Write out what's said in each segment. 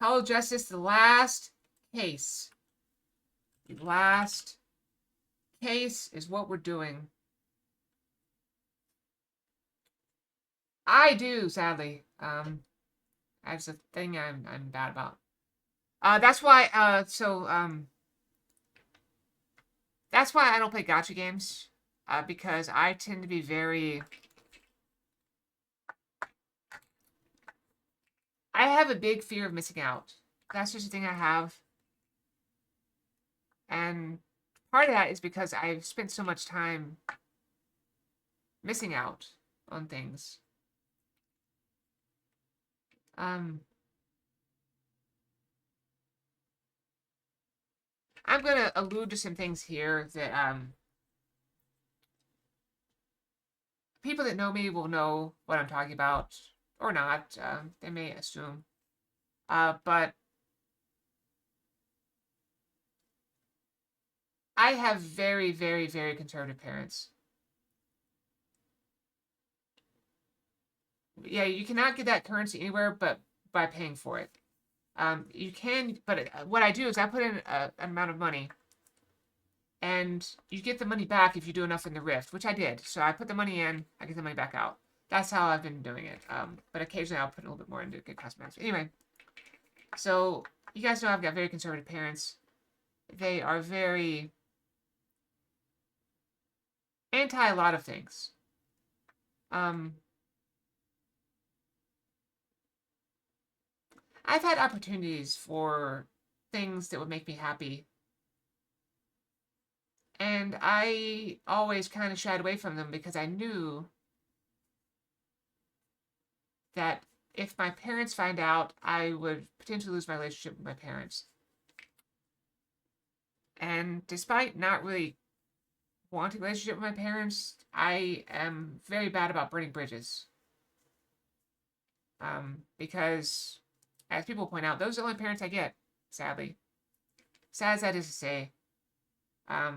Apollo Justice, the last case. The last case is what we're doing. I do, sadly. That's a thing I'm bad about. That's why, that's why I don't play gacha games. Because I tend to be very... I have a big fear of missing out. That's just a thing I have. And part of that is because I've spent so much time missing out on things. I'm gonna allude to some things here that people that know me will know what I'm talking about, or not. They may assume. But I have very, very, very conservative parents. Yeah, you cannot get that currency anywhere but by paying for it. You can, but what I do is I put in an amount of money, and you get the money back if you do enough in the Rift, which I did. So I put the money in, I get the money back out. That's how I've been doing it. But occasionally I'll put a little bit more into good cosmetics. Anyway, so you guys know I've got very conservative parents. They are very anti a lot of things. I've had opportunities for things that would make me happy, and I always kind of shied away from them because I knew that if my parents find out, I would potentially lose my relationship with my parents. And despite not really wanting a relationship with my parents, I am very bad about burning bridges. Because, as people point out, those are the only parents I get, sadly. Sad as that is to say. I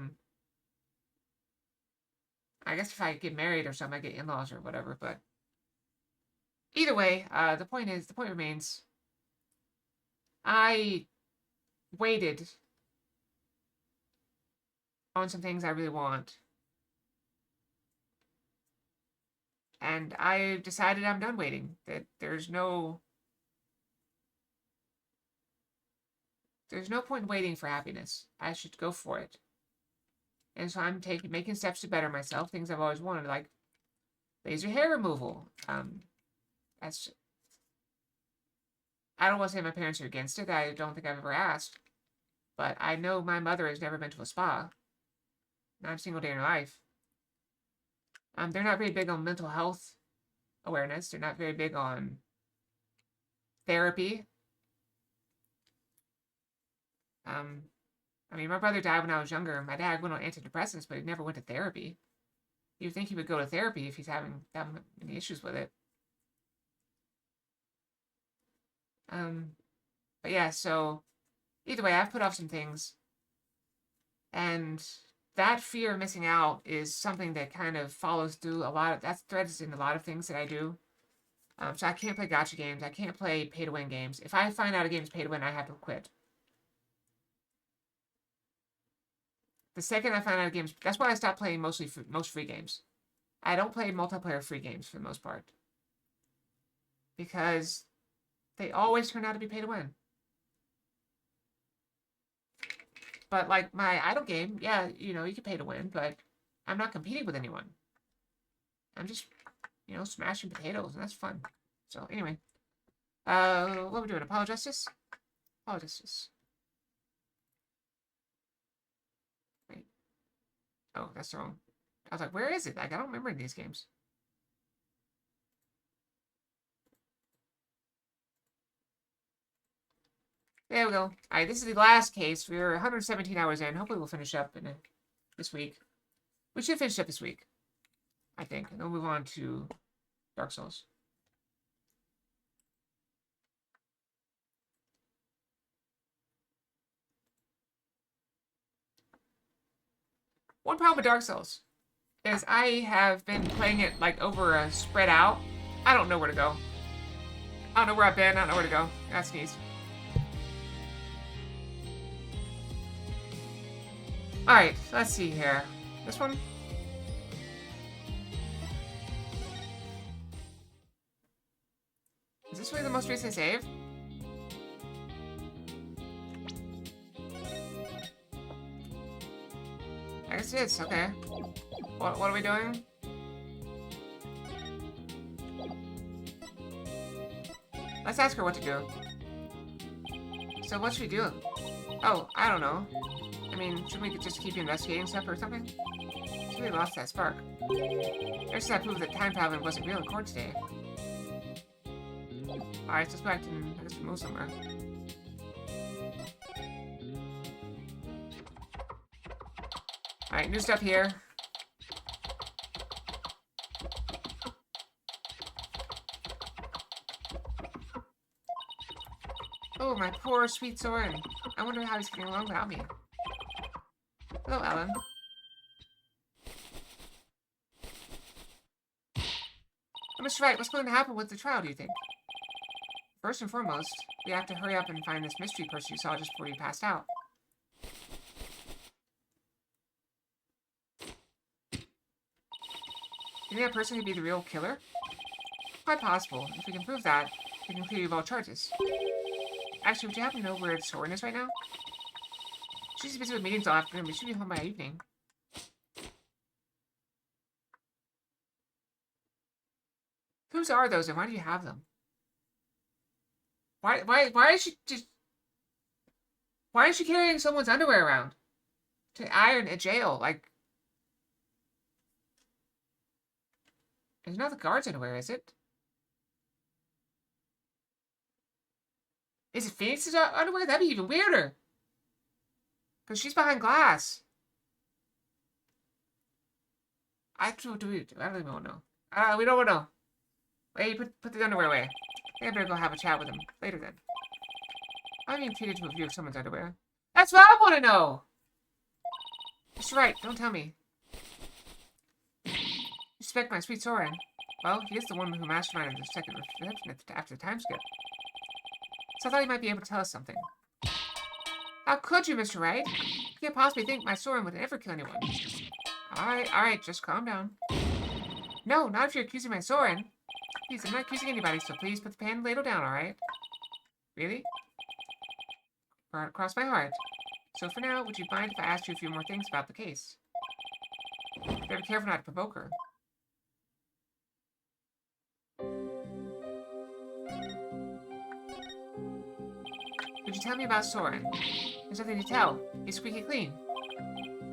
guess if I get married or something, I get in-laws or whatever, but either way, the point remains, I waited on some things I really want. And I decided I'm done waiting. That there's no point in waiting for happiness. I should go for it. And so I'm making steps to better myself, things I've always wanted, like laser hair removal. That's... I don't want to say my parents are against it. I don't think I've ever asked. But I know my mother has never been to a spa. Not a single day in her life. They're not very big on mental health awareness. They're not very big on therapy. I mean, my brother died when I was younger. My dad went on antidepressants, but he never went to therapy. You'd think he would go to therapy if he's having that many issues with it. But yeah, so either way, I've put off some things. And that fear of missing out is something that kind of follows through a lot of, that threads in a lot of things that I do. So I can't play gacha games. I can't play pay-to-win games. If I find out a game's pay-to-win, I have to quit. The second I find out a game's... That's why I stopped playing most free games. I don't play multiplayer free games for the most part. Because they always turn out to be pay-to-win. But like my idle game, yeah, you know, you can pay to win, but I'm not competing with anyone. I'm just, you know, smashing potatoes, and that's fun. So anyway, what are we doing? Apollo Justice? Apollo Justice. Wait. Oh, that's the wrong. I was like, where is it? Like, I don't remember these games. There we go. Alright, this is the last case. We're 117 hours in. Hopefully we'll finish up this week. We should finish up this week, I think. And then we'll move on to Dark Souls. One problem with Dark Souls is I have been playing it like over a spread out. I don't know where to go. I don't know where I've been. I don't know where to go. I sneeze. Alright, let's see here. This one? Is this really the most recent save? I guess it is, okay. What are we doing? Let's ask her what to do. So what should we do? Oh, I don't know. I mean, should we just keep investigating stuff or something? She really lost that spark. Ever since I proved that time traveling wasn't real in court today. Alright, let's go back and I guess we move somewhere. Alright, new stuff here. Oh, my poor sweet Soren. I wonder how he's getting along without me. Hello, Ellen. Oh, Mr. Wright, what's going to happen with the trial, do you think? First and foremost, we have to hurry up and find this mystery person you saw just before you passed out. Do you think that person could be the real killer? Quite possible. If we can prove that, we can clear you of all charges. Actually, would you happen to know where Soren is right now? She's busy with meetings all afternoon, but she should be home by evening. Whose are those, and why do you have them? Why is she just... Why is she carrying someone's underwear around? To iron at jail, like... It's not the guard's underwear, is it? Is it Phoenix's underwear? That'd be even weirder. Because she's behind glass. I don't really want to know. We don't want to know. Wait, put the underwear away. I think I better go have a chat with him later then. I'm being treated to a view of someone's underwear. That's what I want to know! That's right, don't tell me. You suspect my sweet Soren. Well, he is the one who masterminded the second reception after the time skip. So I thought he might be able to tell us something. How could you, Mr. Wright? You can't possibly think my Soren would ever kill anyone. Alright, just calm down. No, not if you're accusing my Soren. Please, I'm not accusing anybody, so please put the pen and ladle down, alright? Really? Cross my heart. So for now, would you mind if I asked you a few more things about the case? Better be careful not to provoke her. Could you tell me about Soren? There's nothing to tell. He's squeaky clean.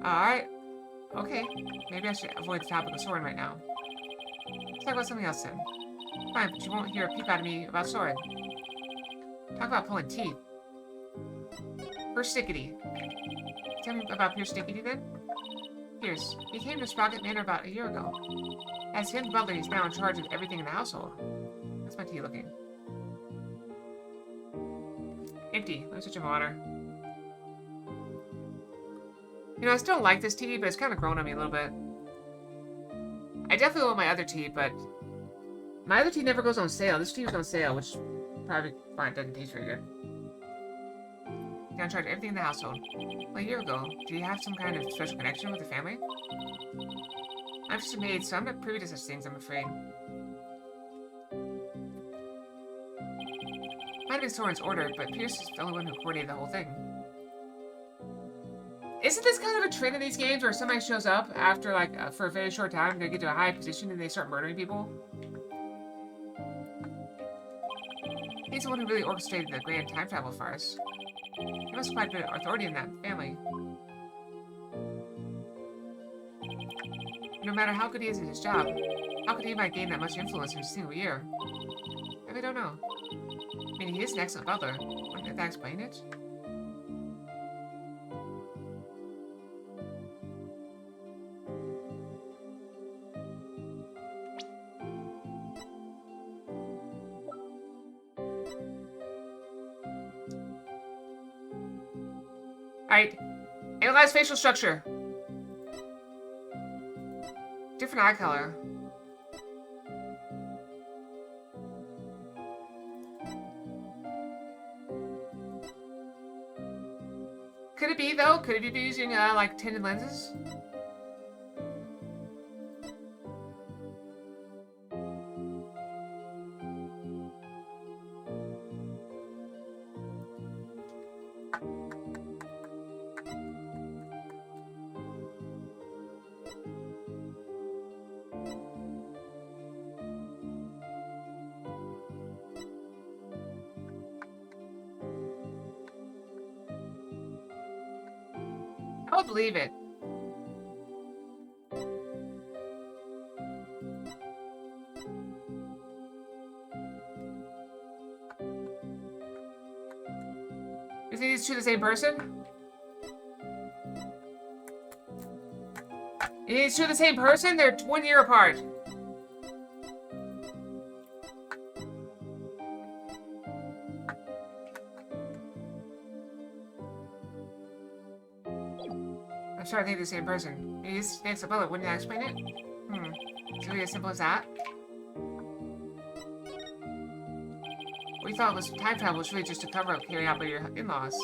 Alright. Okay. Maybe I should avoid the topic of Soren right now. Let's talk about something else then. Fine, but you won't hear a peep out of me about Soren. Talk about pulling teeth. Persnickety. Tell me about Pierce Stickety then? Pierce. He came to Sprocket Manor about a year ago. As his butler, he's now in charge of everything in the household. That's my tea looking. Empty. Let me switch in water. You know, I still don't like this tea, but it's kind of grown on me a little bit. I definitely want my other tea, but my other tea never goes on sale. This tea was on sale, which probably fine, doesn't taste very good. You're in charge of everything in the household. Well, a year ago, did you have some kind of special connection with the family? I'm just a maid, so I'm not privy to such things, I'm afraid. Might have been Soren's order, but Pierce is the only one who coordinated the whole thing. Isn't this kind of a trend in these games where somebody shows up after, like, for a very short time, they get to a high position and they start murdering people? He's the one who really orchestrated the grand time travel farce. He must have quite a bit of authority in that family. No matter how good he is at his job, how could he might gain that much influence in a single year? I really don't know. I mean, he is an excellent butler. Wouldn't that explain it? Alright. Analyze facial structure. Different eye color. Could it be, though? Could it be using, like, tinted lenses? I would believe it. You think these two the same person? You think these two the same person? They're 1 year apart. I'm sure I think they're the same person. He's next to bullet, wouldn't that explain it? It's really as simple as that. We thought it was time travel was really just a cover-up carried out by your in-laws.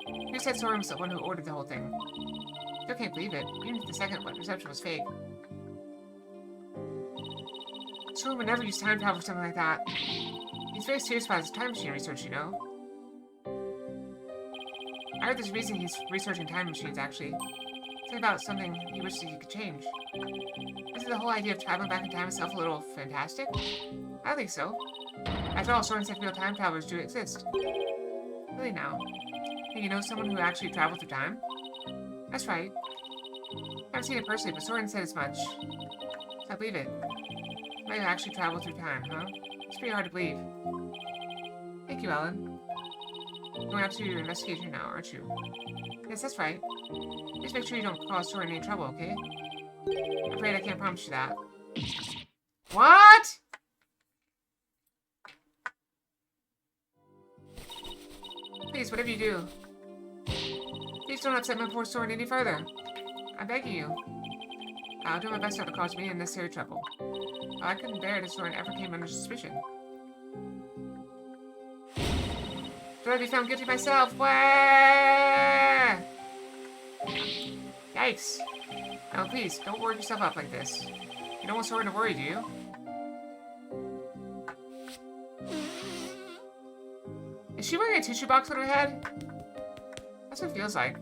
You said Soren was the one who ordered the whole thing. Still can't believe it, even if the second reception was fake. Soren would never use time travel for something like that. He's very serious about his time machine research, you know. I heard there's a reason he's researching time machines, actually. Something about something he wishes he could change. Isn't the whole idea of traveling back in time itself a little fantastic? I don't think so. After all, Soren said real time travelers do exist. Really now? And you know someone who actually traveled through time? That's right. I haven't seen it personally, but Soren said as much. So I believe it. Somebody who actually traveled through time, huh? It's pretty hard to believe. Thank you, Ellen. You're going out to your investigation now, aren't you? Yes, that's right. Just make sure you don't cause Soren any trouble, okay? I'm afraid I can't promise you that. What? Please, whatever you do, please don't upset my poor Soren any further. I'm begging you. I'll do my best not to cause me unnecessary trouble. I couldn't bear it if Soren ever came under suspicion. Should I be found guilty myself? Where? Yikes. Now, please, don't work yourself up like this. You don't want Soren to worry, do you? Is she wearing a tissue box on her head? That's what it feels like.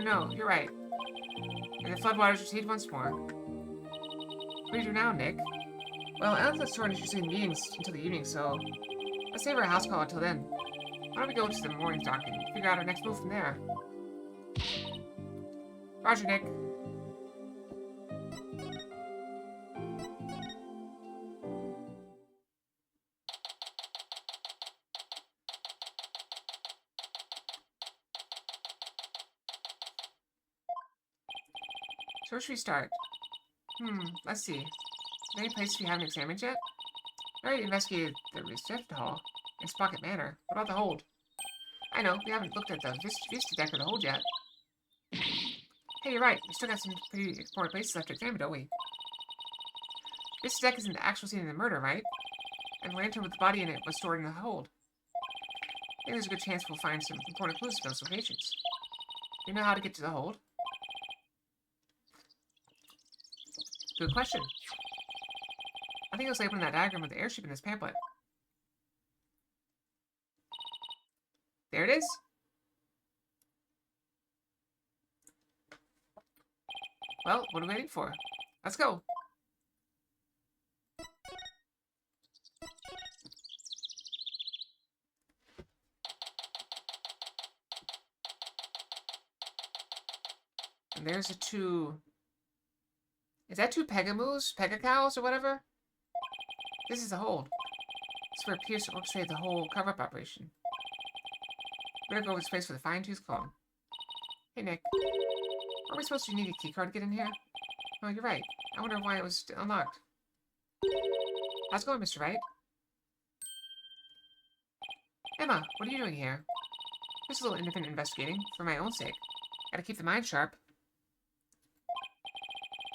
No, you're right. And the floodwaters recede once more. What do you do now, Nick? Well, Alan's Soren is usually in meetings until the evening, so let's save our house call until then. Why don't we go to the morning dock and figure out our next move from there? Roger, Nick. So where should we start? Let's see. Any places we haven't examined yet? We already investigated the reception hall and Sprocket Manor. What about the hold? I know, we haven't looked at the Vista deck or the hold yet. Hey, you're right. We still got some pretty important places left to examine, don't we? Vista deck isn't the actual scene of the murder, right? And the lantern with the body in it was stored in the hold. I think there's a good chance we'll find some important clues to those locations. Do you know how to get to the hold? Good question. I think it was labeled in that diagram of the airship in this pamphlet. There it is. Well, what are we waiting for? Let's go. And there's the two... Is that two Pegamoos? Pegacows or whatever? This is the hold. This is where Pierce orchestrated the whole cover-up operation. Better go over this place with a fine-tooth comb. Hey, Nick. Are we supposed to need a keycard to get in here? Oh, you're right. I wonder why it was unlocked. How's it going, Mr. Wright? Emma, what are you doing here? Just a little independent investigating, for my own sake. Gotta keep the mind sharp.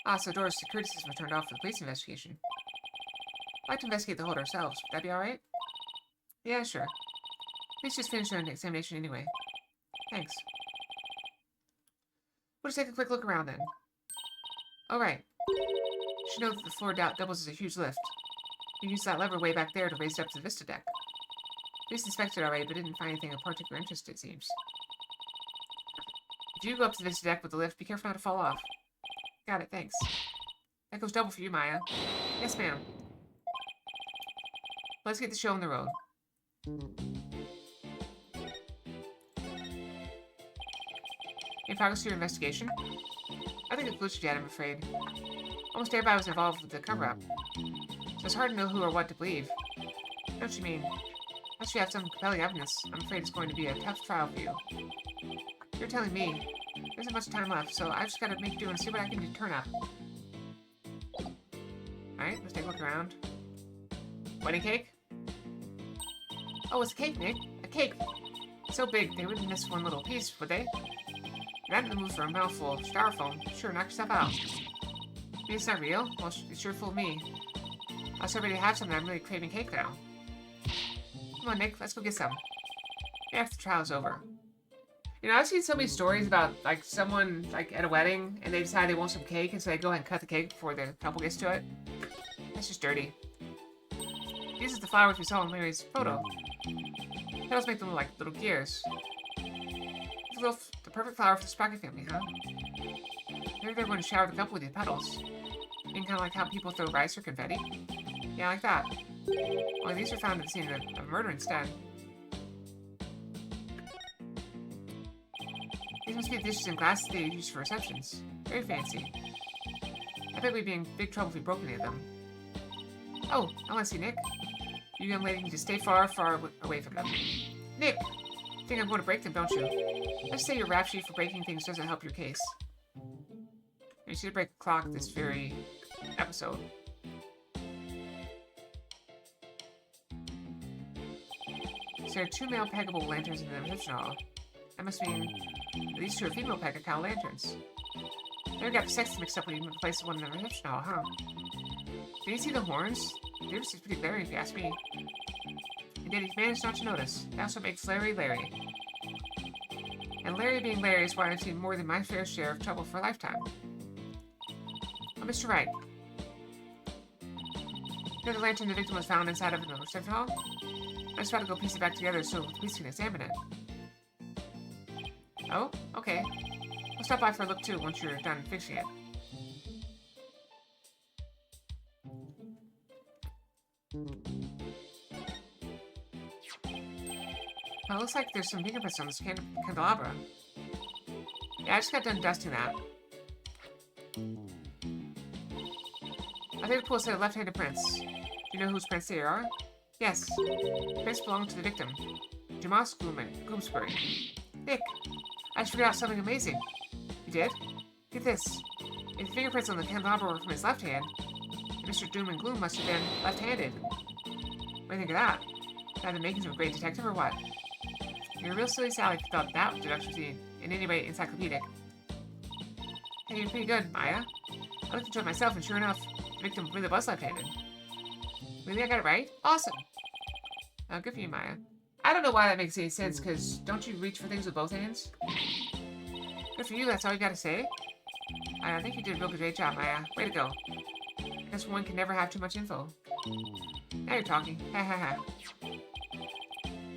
Ah, so Dora's security system was turned off for the police investigation. I'd like to investigate the hold ourselves. Would that be alright? Yeah, sure. Please just finish an examination anyway. Thanks. We'll just take a quick look around then. Alright. You should know that the floor doubles as a huge lift. You use that lever way back there to raise it up to the Vista deck. Police inspected already, but didn't find anything of particular interest, it seems. If you go up to the Vista deck with the lift, be careful not to fall off. Got it, thanks. That goes double for you, Maya. Yes, ma'am. Let's get the show on the road. In progress to your investigation? I think it's glitched yet, I'm afraid. Almost everybody was involved with the cover-up. So it's hard to know who or what to believe. I know what you mean. Unless you have some compelling evidence, I'm afraid it's going to be a tough trial for you. You're telling me. There isn't much time left, so I've just got to make do and see what I can do turn up. Alright, let's take a look around. Wedding cake? Oh, it's a cake, Nick. A cake. So big, they wouldn't miss one little piece, would they? You're not in the mood for a mouthful of styrofoam. Sure, knock yourself out. Maybe it's not real? Well, it's sure fooled me. I was ready to have some, and I'm really craving cake now. Come on, Nick, let's go get some. After the trial's over. You know, I've seen so many stories about, like, someone, like, at a wedding, and they decide they want some cake, and so they go ahead and cut the cake before the couple gets to it. That's just dirty. These are the flowers we saw in Larry's photo. Petals make them look like little gears. The perfect flower for the Sprocket family, huh? Maybe they're going to shower the couple with these petals. Being kind of like how people throw rice or confetti. Yeah, like that. Only these are found at the scene of murder instead. These must be the dishes and glasses they use for receptions. Very fancy. I bet we'd be in big trouble if we broke any of them. Oh, I want to see Nick. You young lady need to stay far, far away from them. Nick! You think I'm going to break them, don't you? Let's say your rap sheet for breaking things doesn't help your case. You should break a clock this very episode. So there are 2 male peggable lanterns in the reception hall. That must mean these 2 are female peg-a-cow lanterns. They got the sex mixed up when you replaced one in the reception hall, huh? Did you see the horns? They're just pretty Larry, if you ask me. And yet he managed not to notice. That's what makes Larry Larry. And Larry being Larry is why I've seen more than my fair share of trouble for a lifetime. Oh, Mr. Wright. You know the lantern the victim was found inside of in the reception hall? I just about to go piece it back together so the police can examine it. Oh? Okay. I'll stop by for a look too once you're done fixing it. Well, it looks like there's some fingerprints on this candelabra. Yeah, I just got done dusting that. I think the pool said left-handed prints. Do you know whose prints they are? Yes. The prints belong to the victim, Jamas Gloomsbury. Nick, I just figured out something amazing. You did? Get this. If the fingerprints on the candelabra were from his left hand, Mr. Doom and Gloom must have been left-handed. What do you think of that? That the makings of a great detective or what? You're a real silly Sally if you thought that deduction was in any way encyclopedic. Hey, you're pretty good, Maya. I looked into it myself, and sure enough, the victim really was left-handed. Really, I got it right? Awesome. Good for you, Maya. I don't know why that makes any sense, because don't you reach for things with both hands? Good for you, that's all you gotta say? I think you did a real great job, Maya. Way to go. I guess one can never have too much info. Now you're talking. Ha ha ha.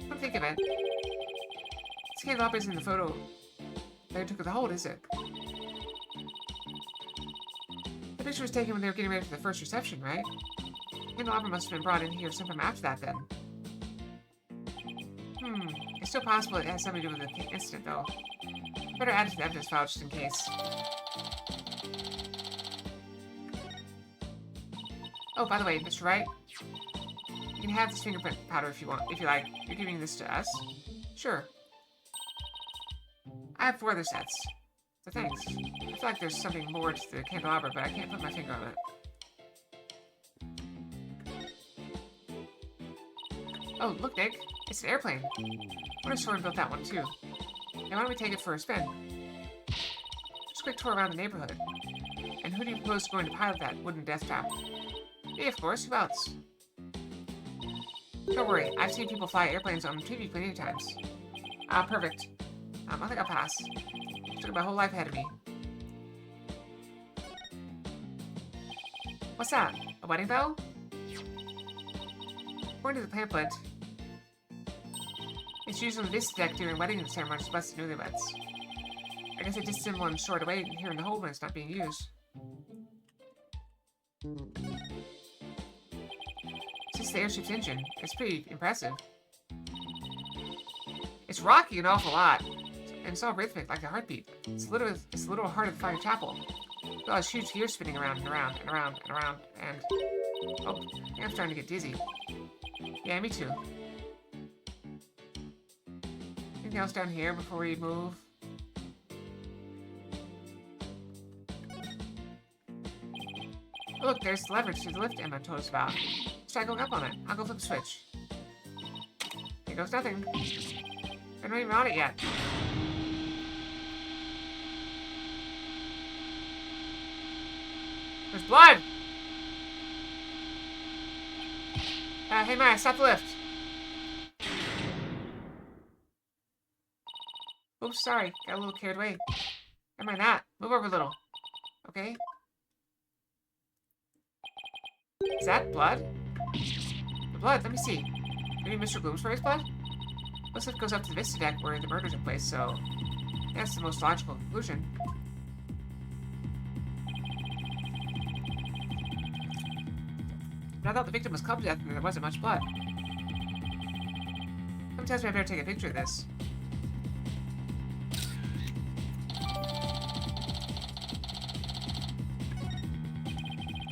Don't think of it. This candelabra isn't in the photo that I took of the hold, is it? The picture was taken when they were getting ready for the first reception, right? The candelabra must have been brought in here sometime after that, then. It's still possible it has something to do with the incident, though. Better add it to the evidence file just in case. Oh, by the way, Mr. Wright, you can have this fingerprint powder if you want, if you like. You're giving this to us? Sure. I have 4 other sets. So thanks. I feel like there's something more to the candelabra, but I can't put my finger on it. Oh, look, Nick. It's an airplane. What if Soren built that one, too? Now, why don't we take it for a spin? Just a quick tour around the neighborhood. And who do you propose is going to pilot that wooden desktop? Me, of course. Who else? Don't worry, I've seen people fly airplanes on TV plenty of times. Ah, perfect. I think I'll pass. Took my whole life ahead of me. What's that? A wedding bell? According to the pamphlet, it's used on the Vista deck during wedding ceremonies to bless the newlyweds. I guess it just symbol and stored away here in the hold when it's not being used. It's just the airship's engine. It's pretty impressive. It's rocking an awful lot, and it's all rhythmic like a heartbeat. It's a little heart of the fire chapel. With all these huge gears spinning around and around and around and around, and oh, I think I'm starting to get dizzy. Yeah, me too. Anything else down here before we move? Oh, look, there's the leverage to the lift Emma told us about. Let's try going up on it. I'll go flip the switch. Here goes nothing. I'm not even on it yet. There's blood! Hey Maya, stop the lift. Oops, sorry. Got a little carried away. Never mind that. Move over a little. Okay. Is that blood? The blood, let me see. Maybe Mr. Gloomsbury's blood? Looks like it goes up to the Vista deck where the murder took place, so that's the most logical conclusion. But I thought the victim was clubbed to death and there wasn't much blood. Sometimes I better take a picture of this.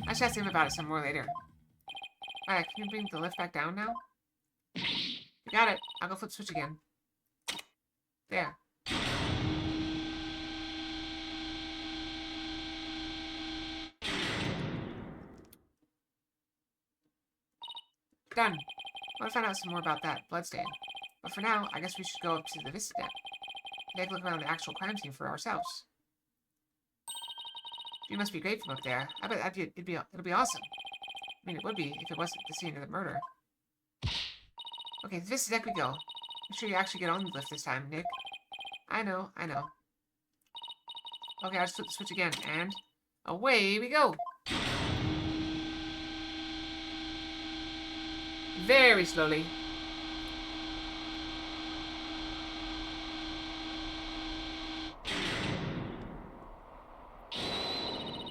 I should ask him about it some more later. Alright, can you bring the lift back down now? You got it. I'll go flip the switch again. There. Done. I want to find out some more about that bloodstain. But for now, I guess we should go up to the Vista deck. Take a look around the actual crime scene for ourselves. You must be great from up there. I bet it'll be awesome. I mean, it would be if it wasn't the scene of the murder. Okay, the Vista deck we go. Make sure you actually get on the lift this time, Nick. I know. Okay, I'll just flip the switch again, and away we go! Very slowly.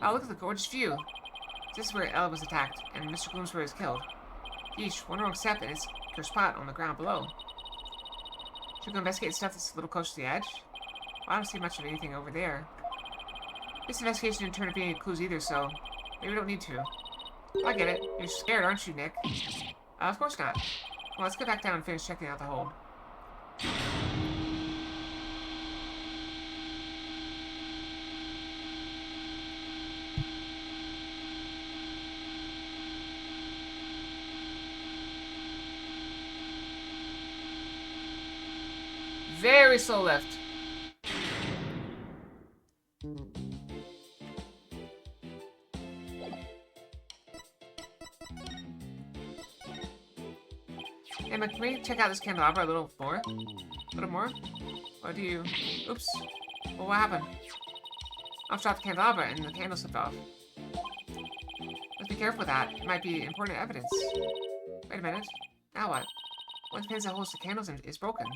Oh, look at the gorgeous view. This is where Ella was attacked, and Mr. Gloomsbury was killed. Yeesh, one wrong step and it's her spot on the ground below. Should we go investigate stuff that's a little close to the edge? Well, I don't see much of anything over there. This investigation didn't turn up any clues either, so maybe we don't need to. I get it. You're scared, aren't you, Nick? Of course not. Well, let's go back down and finish checking out the hold. Very slow lift. Emma, can we check out this candelabra a little more? A little more? Or do you... Oops. Well, what happened? I've dropped the candelabra and the candle slipped off. Let's be careful with that. It might be important evidence. Wait a minute. Now what? One of the pins that holds the candles is broken.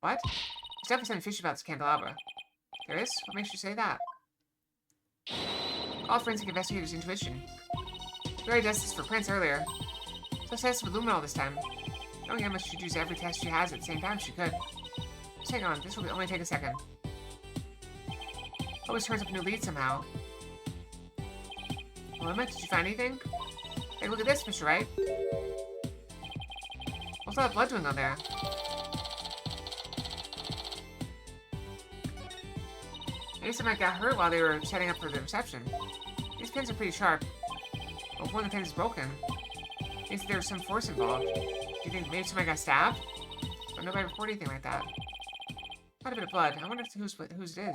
What? There's definitely something fishy about this candelabra. There is? What makes you say that? All forensic investigators' intuition. We already tested this for prints earlier. So let's test with luminol this time. Knowing Emma should use every test she has at the same time if she could. Just hang on, this will only take a second. Always turns up a new lead somehow. Well, Emma, did you find anything? Hey, look at this, Mr. Wright. What's all that blood doing on there? Maybe somebody got hurt while they were setting up for the reception. These pins are pretty sharp. But if one of the pins is broken, it means there's some force involved. Do you think maybe somebody got stabbed? But nobody reported anything like that. Quite a bit of blood. I wonder whose it is.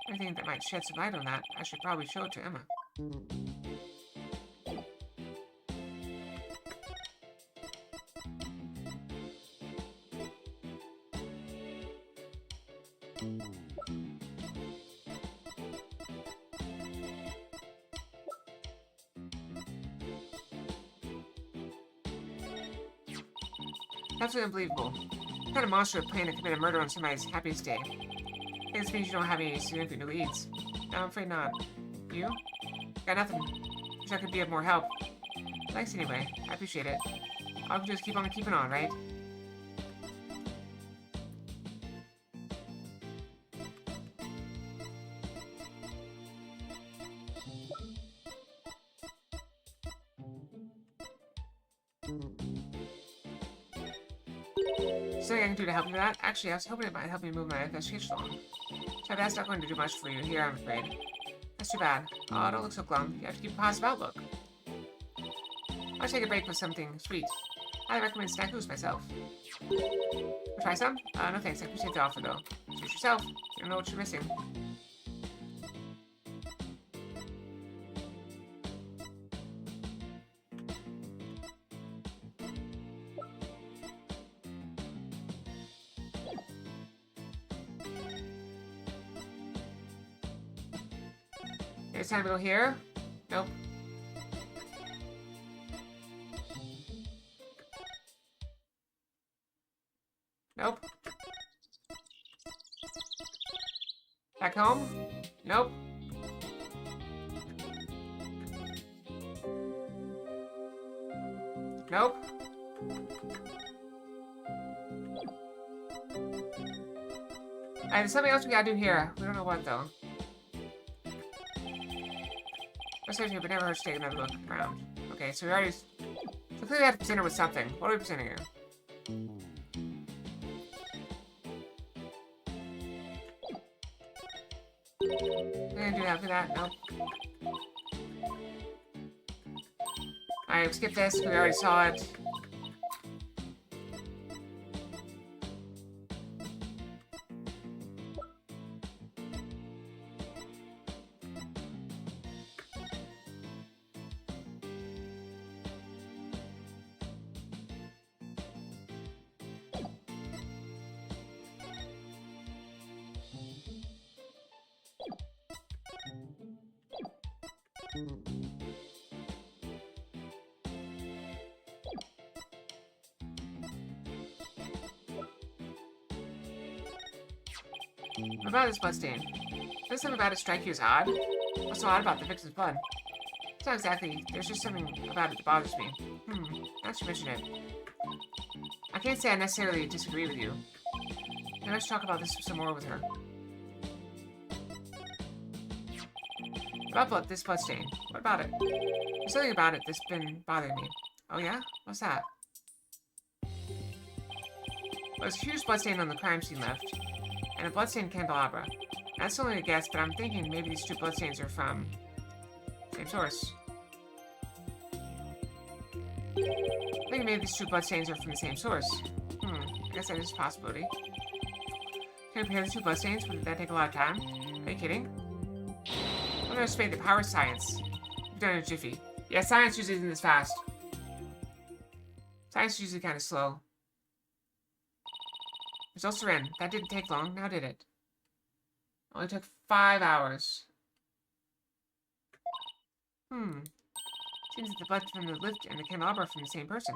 Anything that might shed some light on that, I should probably show it to Emma. Absolutely unbelievable. What kind of monster would plan to commit a murder on somebody's happiest day? I think this means you don't have any significant leads. No, I'm afraid not. You? Got nothing. Wish I could be of more help. Thanks anyway. I appreciate it. All I can do is keep on keeping on, right? Something I can do to help you with that? Actually, I was hoping it might help me move my investigation along. So that's not going to do much for you here, I'm afraid. That's too bad. Oh, don't look so glum. You have to keep a positive outlook. I'll take a break with something sweet. I recommend Snackoos myself. Wanna try some? No thanks. I appreciate the offer, though. Choose yourself. You don't know what you're missing. It's time to go here. Nope. Nope. Back home? Nope. Nope. Alright, there's something else we gotta do here. We don't know what, though. We're searching, but never hurts to take another look around. Okay, so we already... So clearly we have to present her with something. What are we presenting her? We're gonna do after that? Nope. Alright, skip this. We already saw it. What about this bloodstain? Does something about it strike you as odd? What's so odd about the victim's blood? It's not exactly. There's just something about it that bothers me. Now that you mention it. I can't say I necessarily disagree with you. Maybe I should talk about this some more with her. About this bloodstain. What about it? There's something about it that's been bothering me. Oh yeah? What's that? Well, there's a huge bloodstain on the crime scene left. And a bloodstained candelabra. That's only a guess, but I'm thinking maybe these two bloodstains are from... same source. I think maybe these two bloodstains are from the same source. I guess that is a possibility. Can I compare the two bloodstains? Would that take a lot of time? Are you kidding? I'm gonna underestimate the power of science. We've done it in a jiffy. Yeah, science usually isn't this fast. Science is usually kind of slow. Results are in. That didn't take long, now did it? Only took 5 hours. Seems that the blood from the lift and the candelabra are from the same person.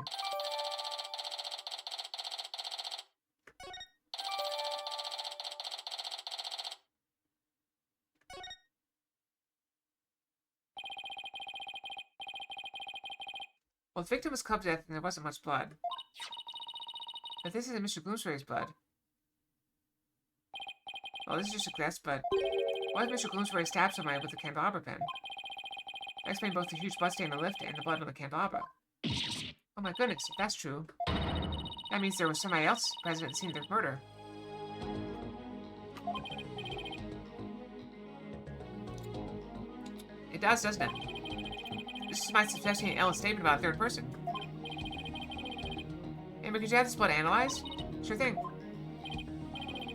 Well, the victim was clubbed to death and there wasn't much blood. But this isn't Mr. Gloomsbury's blood. Well, this is just a guess, but why did Mr. Gloomsbury stab somebody with a candelabra pen? That explains both the huge bloodstain on the lift and the blood on the candelabra. Oh my goodness, if that's true, that means there was somebody else present at the scene of the murder. It does, doesn't it? This is my suggesting Ellen's statement about a third person. Hey, but could you have this blood analyzed? Sure thing.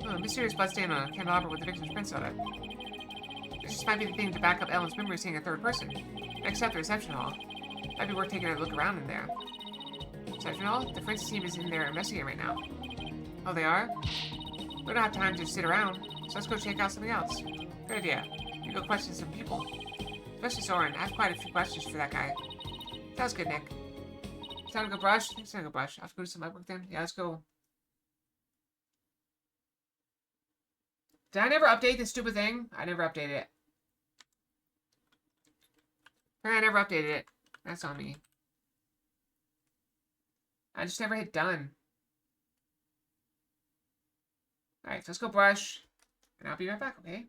Oh, a mysterious bloodstain on a candelabra with the victim's prints on it. This just might be the thing to back up Ellen's memory seeing a third person. Next up, the reception hall. Might be worth taking a look around in there. Reception hall? The forensics team is in there investigating right now. Oh, they are? We don't have time to sit around. So let's go check out something else. Good idea. We go question some people. Especially Soren. I have quite a few questions for that guy. Sounds good, Nick. Time to go brush? It's time to go brush. I have to go do some legwork then? Yeah, let's go. Did I never update this stupid thing? I never updated it. I never updated it. That's on me. I just never hit done. Alright, so let's go brush. And I'll be right back, okay?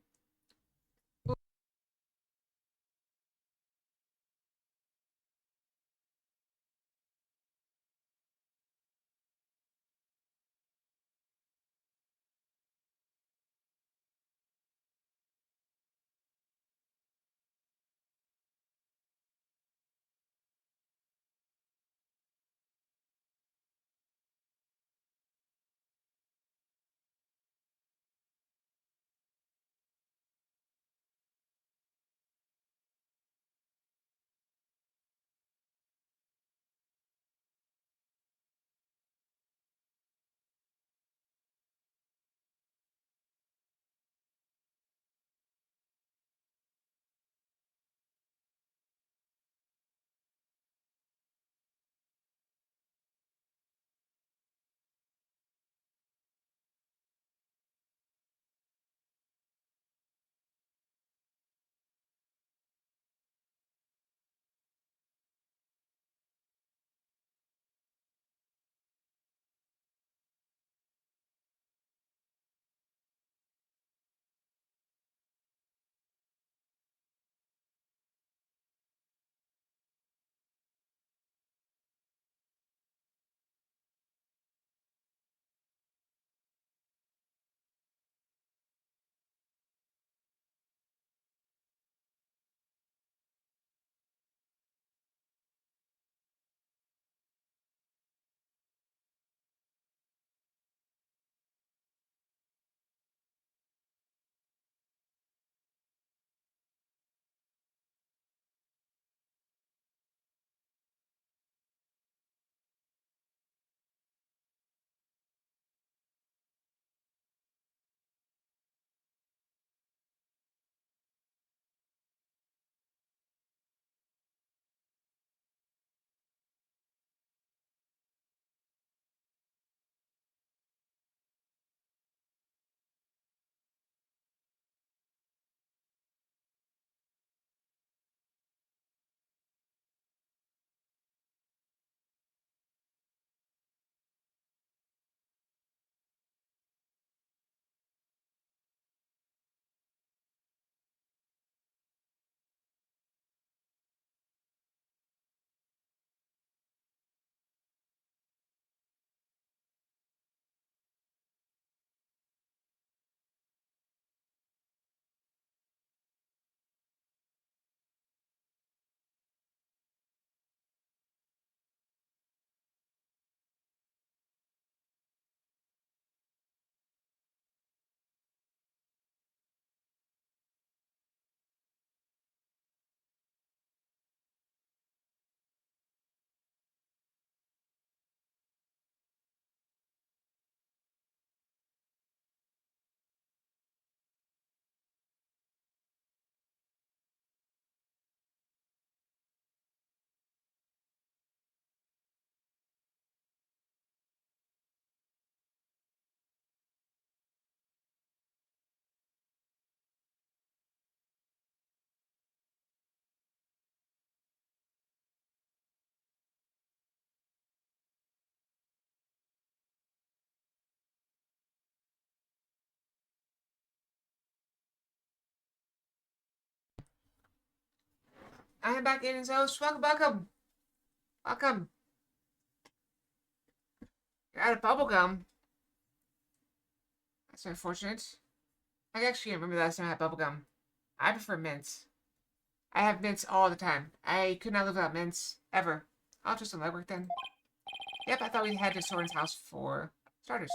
I am back in his house. Welcome, welcome. Welcome. You're out of bubblegum. That's unfortunate. I actually can't remember the last time I had bubblegum. I prefer mints. I have mints all the time. I could not live without mints. Ever. I'll just some legwork then. Yep, I thought we had to Soren's house for starters.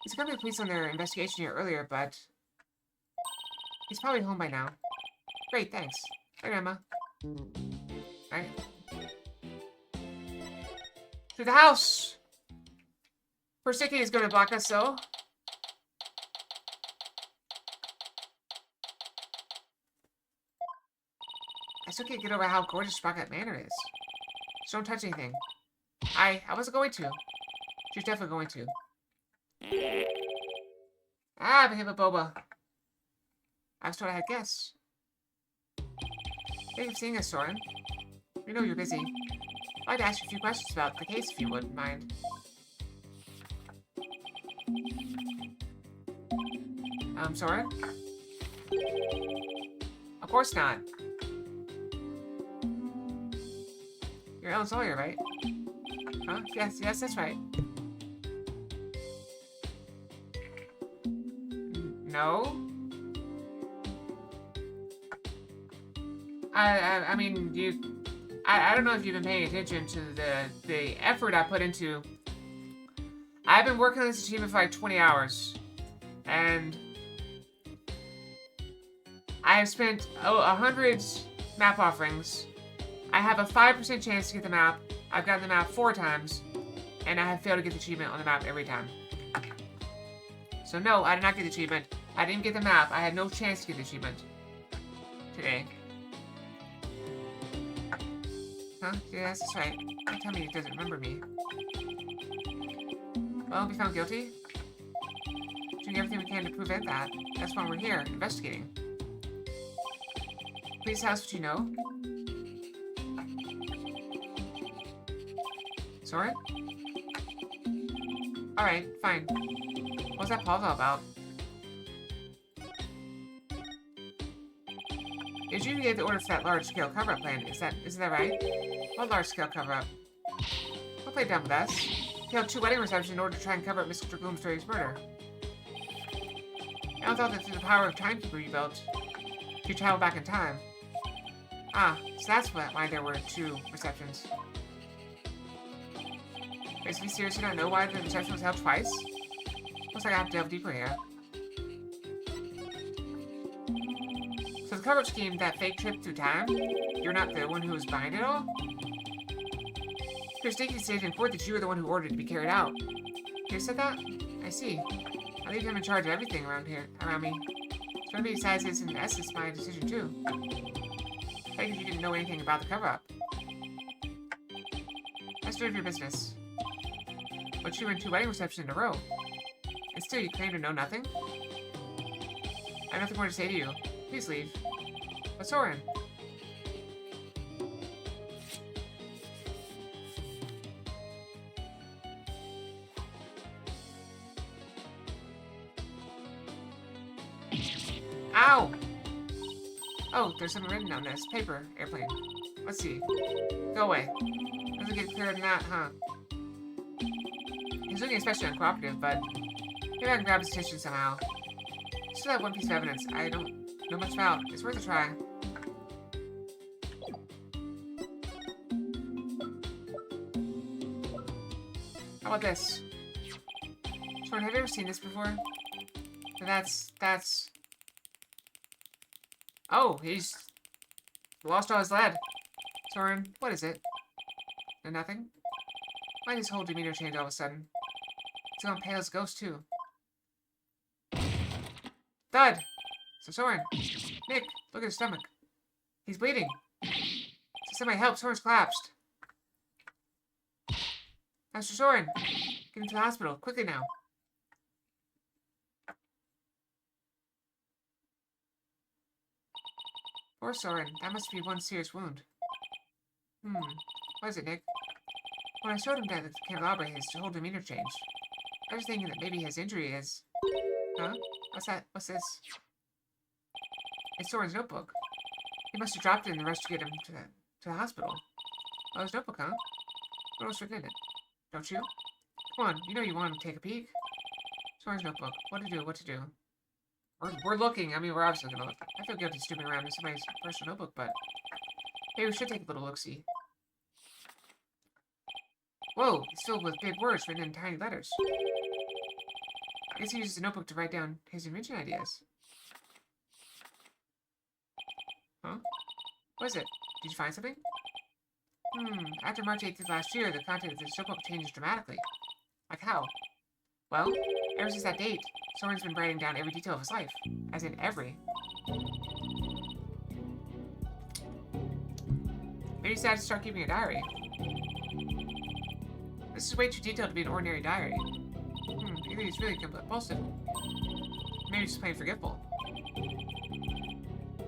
He's coming to police on their investigation here earlier, but he's probably home by now. Great, thanks. Bye, Grandma. Alright. To the house! Forsaken is going to block us, though. still can't get over how gorgeous Sprocket Manor is. Just don't touch anything. I wasn't going to. She's definitely going to. Ah, Boba. I was told I had guests. Thank you for seeing us, Soren. We know you're busy. I'd like to ask you a few questions about the case, if you wouldn't mind. Soren? Of course not. You're Ellen Sawyer, right? Huh? Yes, that's right. No? I mean, I don't know if you've been paying attention to the effort I put into... I've been working on this achievement for like 20 hours. And... I have spent 100 map offerings. I have a 5% chance to get the map. I've gotten the map 4 times. And I have failed to get the achievement on the map every time. So no, I did not get the achievement. I didn't get the map. I had no chance to get the achievement. Today. Huh? Yes, that's right. Don't tell me it doesn't remember me. Well, be found guilty? Doing everything we can to prevent that. That's why we're here, investigating. Please tell us what you know. Soren? Alright, fine. What's that puzzle about? Did you get the order for that large-scale cover-up plan? Isn't that right? What large-scale cover-up? Don't play dumb with us. You held 2 wedding receptions in order to try and cover up Mr. Gloomsbury's murder. I thought that through the power of Timekeeper you built, you traveled back in time. Ah, so that's why there were 2 receptions. Wait, so you seriously don't know why the reception was held twice? Looks like I have to delve deeper here. So the cover-up scheme, that fake trip through time, you're not the one who was behind it all? Your sneaky stage in court that you were the one who ordered it to be carried out. You said that? I see. I leave him in charge of everything around me. So nobody decides it's in essence my decision too. I think you didn't know anything about the cover-up. That's none of your business. But you were in 2 wedding receptions in a row. And still you claim to know nothing? I have nothing more to say to you. Please leave. But Soren. Ow! Oh, there's something written on this. Paper. Airplane. Let's see. Go away. Doesn't get clearer than that, huh? He's looking especially uncooperative, but maybe I can grab his attention somehow. Still have one piece of evidence I don't know much about. It's worth a try. How about this? Soren, have you ever seen this before? That's... Oh, he's lost all his lead. Soren, what is it? No, nothing? Why did his whole demeanor change all of a sudden? It's gone pale as a ghost, too. Thud! So Soren, Nick, look at his stomach. He's bleeding. So somebody help, Soren's collapsed. Master Soren, get him to the hospital, quickly now. Poor Soren, that must be one serious wound. What is it, Nick? When I showed him that the candelabra, his whole demeanor changed. I was thinking that maybe his injury is... Huh? What's that? What's this? It's Soren's notebook. He must have dropped it in the rush to get him to the hospital. Oh, his notebook, huh? What else written in it? Don't you? Come on, you know you want to take a peek. Soren's notebook. What to do? We're looking. I mean, we're obviously gonna look. I feel guilty snooping around in somebody's personal notebook, but maybe we should take a little look-see. Whoa, it's filled with big words written in tiny letters. I guess he uses a notebook to write down his invention ideas. Huh? What is it? Did you find something? After March 8th of last year, the content of this notebook changed dramatically. Like how? Well, ever since that date, Soren's been writing down every detail of his life. As in every. decided to start keeping a diary. This is way too detailed to be an ordinary diary. Maybe he's really compulsive. Maybe he's just plain forgetful.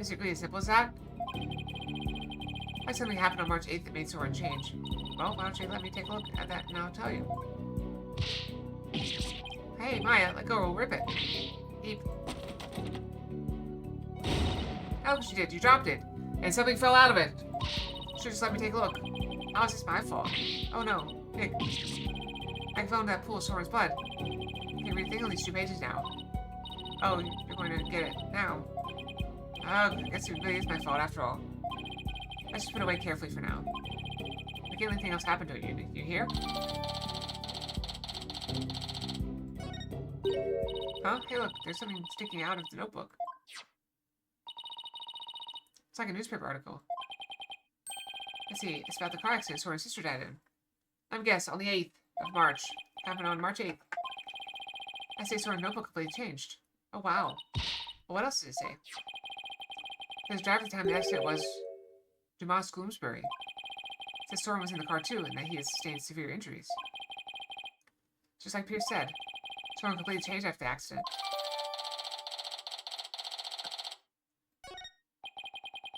Is it really as simple as that? Like something happened on March 8th that made Soren change. Well, why don't you let me take a look at that and I'll tell you. Hey, Maya, let go, we'll rip it. Eep. Oh, she did. You dropped it. And something fell out of it. Should've just let me take a look. Oh, it's just my fault. Oh no. Nick. I fell into that pool of Soren's blood. I can't read a thing on these 2 pages now. Oh, you're going to get it now. Oh, I guess it really is my fault after all. Let's just put it away carefully for now. I can't let anything else happen to it. You hear? Huh? Hey look, there's something sticking out of the notebook. It's like a newspaper article. Let's see, it's about the car accident Soren's sister died in. Let me guess, on the 8th of March. Happened on March 8th. I say Soren's notebook completely changed. Oh wow. Well, what else does it say? His driver at the time of the accident was Dumas Gloomsbury. It says Soren was in the car too, and that he has sustained severe injuries. Just like Pierce said, Soren completely changed after the accident.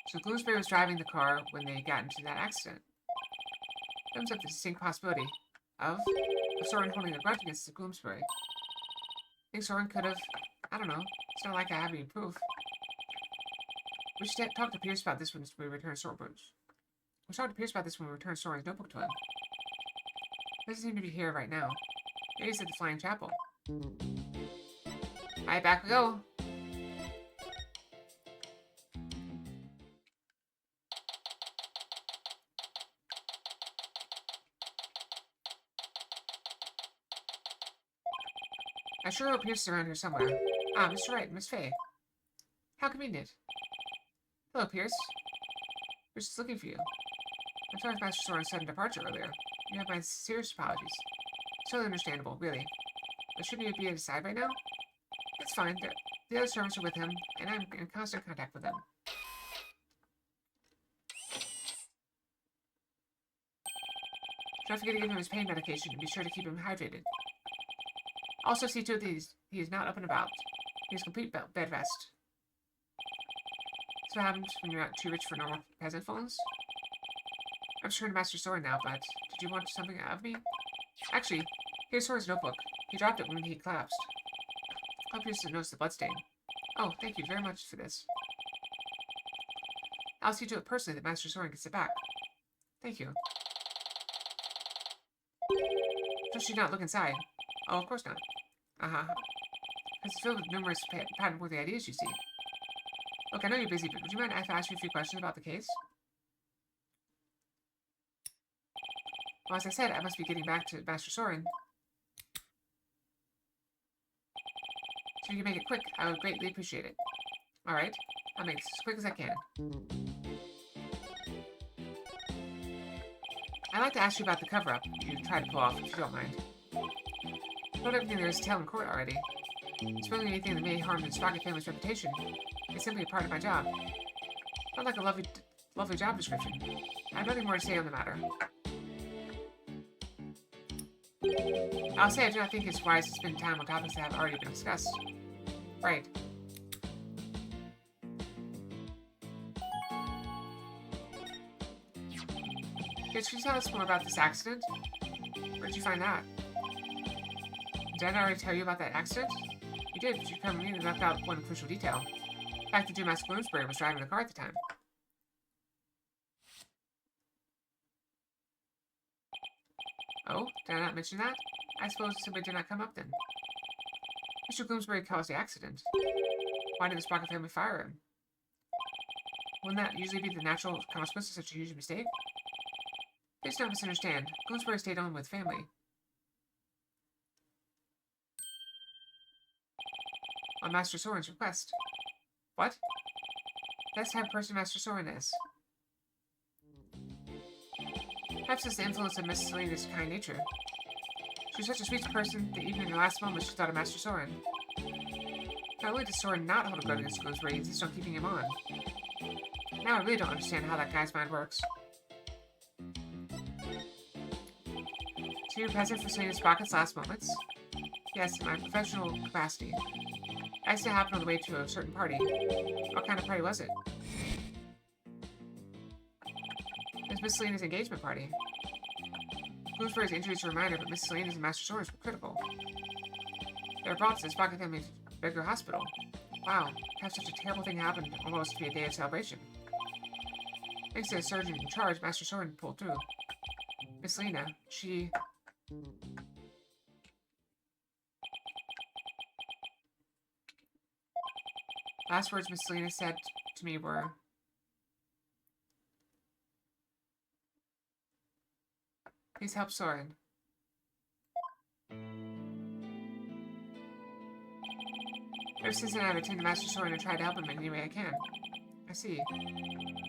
So Gloomsbury was driving the car when they got into that accident. It comes up the distinct possibility of Soren holding a grudge against Gloomsbury. I think Soren could have, I don't know, it's not like I have any proof. We should talk to Pierce about this when we return Soren's notebook to him. He doesn't seem to be here right now. Maybe he's at the Flying Chapel. Alright, back we go. I sure hope Pierce is around here somewhere. Ah, Mr. Wright, Miss Fay. How convenient. Hello, Pierce. We're just looking for you. I'm sorry for Master Soren's sudden departure earlier. You have my sincerest apologies. It's totally understandable, really. But shouldn't you be at his side right now? It's fine. The other servants are with him, and I'm in constant contact with them. Don't forget to give him his pain medication and be sure to keep him hydrated. Also see to it that he is not up and about. He has complete bed rest. That's what happens when you're not too rich for normal peasant phones. I'm sure to Master Soren now, but did you want something out of me? Actually, here's Soren's notebook. He dropped it when he collapsed. I hope you just noticed the bloodstain. Oh, thank you very much for this. I'll see to it personally that Master Soren gets it back. Thank you. Does she not look inside? Oh, of course not. It's filled with numerous patent-worthy ideas, you see. Look, I know you're busy, but would you mind if I ask you a few questions about the case? Well, as I said, I must be getting back to Master Soren. So if you can make it quick, I would greatly appreciate it. Alright, I'll make this as quick as I can. I'd like to ask you about the cover-up you tried to pull off, if you don't mind. I told everything there is to tell in court already. Spilling anything that may harm the Sprocket family's reputation is simply a part of my job. Not like a lovely job description. I have nothing more to say on the matter. I'll say I do not think it's wise to spend time on topics that have already been discussed. Right. Could you tell us more about this accident? Where did you find that? Did I already tell you about that accident? You did, but you conveniently left out one crucial detail. The fact that Dumas Gloomsbury was driving the car at the time. Oh, did I not mention that? I suppose it simply did not come up then. Mr. Gloomsbury caused the accident. Why did the Sprocket family fire him? Wouldn't that usually be the natural consequence of such a huge mistake? Please don't misunderstand. Gloomsbury stayed on with family. On Master Soren's request. What? That's the type of person Master Soren is. Perhaps it's the influence of Miss Selena's kind nature. She was such a sweet person that even in her last moments she thought of Master Soren. Not only does Soren not hold a grudge against Gloomsbury, he insists on keeping him on. Now I really don't understand how that guy's mind works. So you were present for Selena's Sprocket's last moments? Yes, in my professional capacity. Accident happened on the way to a certain party. What kind of party was it? It was Miss Selena's engagement party. Bloomsbury's injuries are a reminder, but Miss Selena's and Master Swords were critical. They were brought to the Sprocket Family Regular Hospital. Wow, to have such a terrible thing happen almost to be a day of celebration. Thanks to the surgeon in charge, Master Sword pulled through. Miss Selena, she... Last words Miss Selena said to me were... Please help Soren. Ever since then, I've attended to Master Soren and tried to help him in any way I can. I see.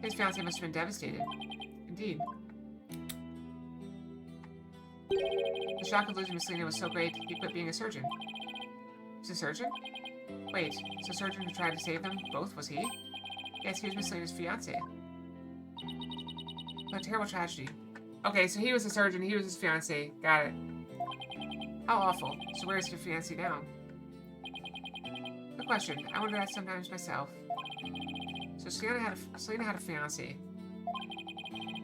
His fiancé must have been devastated. Indeed. The shock of losing Miss Selena was so great, he quit being a surgeon. He's a surgeon? Wait, so the surgeon who tried to save them both was he? Yes, he was Miss Selena's fiancé. What a terrible tragedy. Okay, so he was a surgeon, he was his fiancé. Got it. How awful. So where is your fiancé now? Good question. I wonder that sometimes myself. So Selena had a fiancé.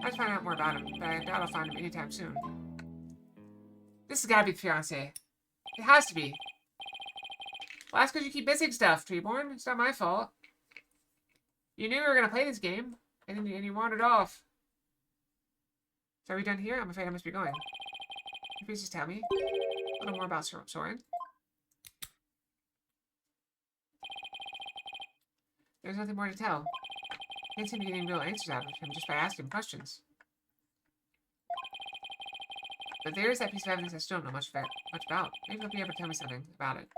I'd find out more about him, but I doubt I'll find him anytime soon. This has got to be the fiancé. It has to be. Well, that's because you keep missing stuff, Treeborn. It's not my fault. You knew we were going to play this game, and you wandered off. So are we done here? I'm afraid I must be going. Please just tell me a little more about Soren. There's nothing more to tell. I can't seem to get any real answers out of him just by asking him questions. But there is that piece of evidence I still don't know much about. Maybe he'll be able to tell me something about it.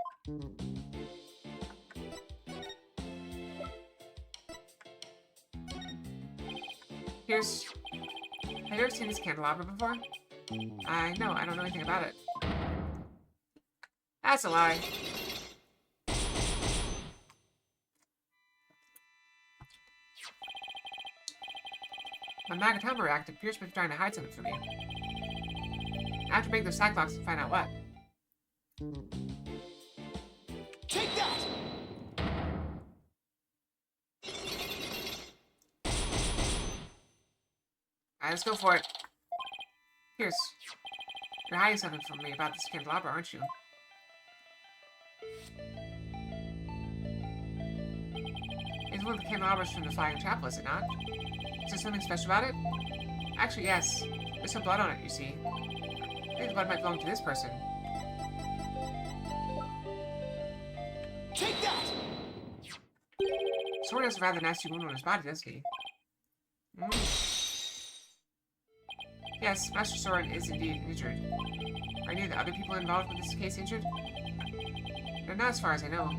Have you ever seen this candelabra before? No, I don't know anything about it. That's a lie. My Magatama reacted. Pierce was trying to hide something from me. I have to break those Cyclops and find out what. Take that! Alright, let's go for it. Pierce, you're hiding something from me about this candelabra, aren't you? It's one of the candelabras from the Flying Chapel, is it not? Is there something special about it? Actually, yes. There's some blood on it, you see. I think the blood might belong to this person. Take that! Soren has a rather nasty wound on his body, doesn't he? Yes, Master Soren is indeed injured. Are any of the other people involved with this case injured? They're not as far as I know.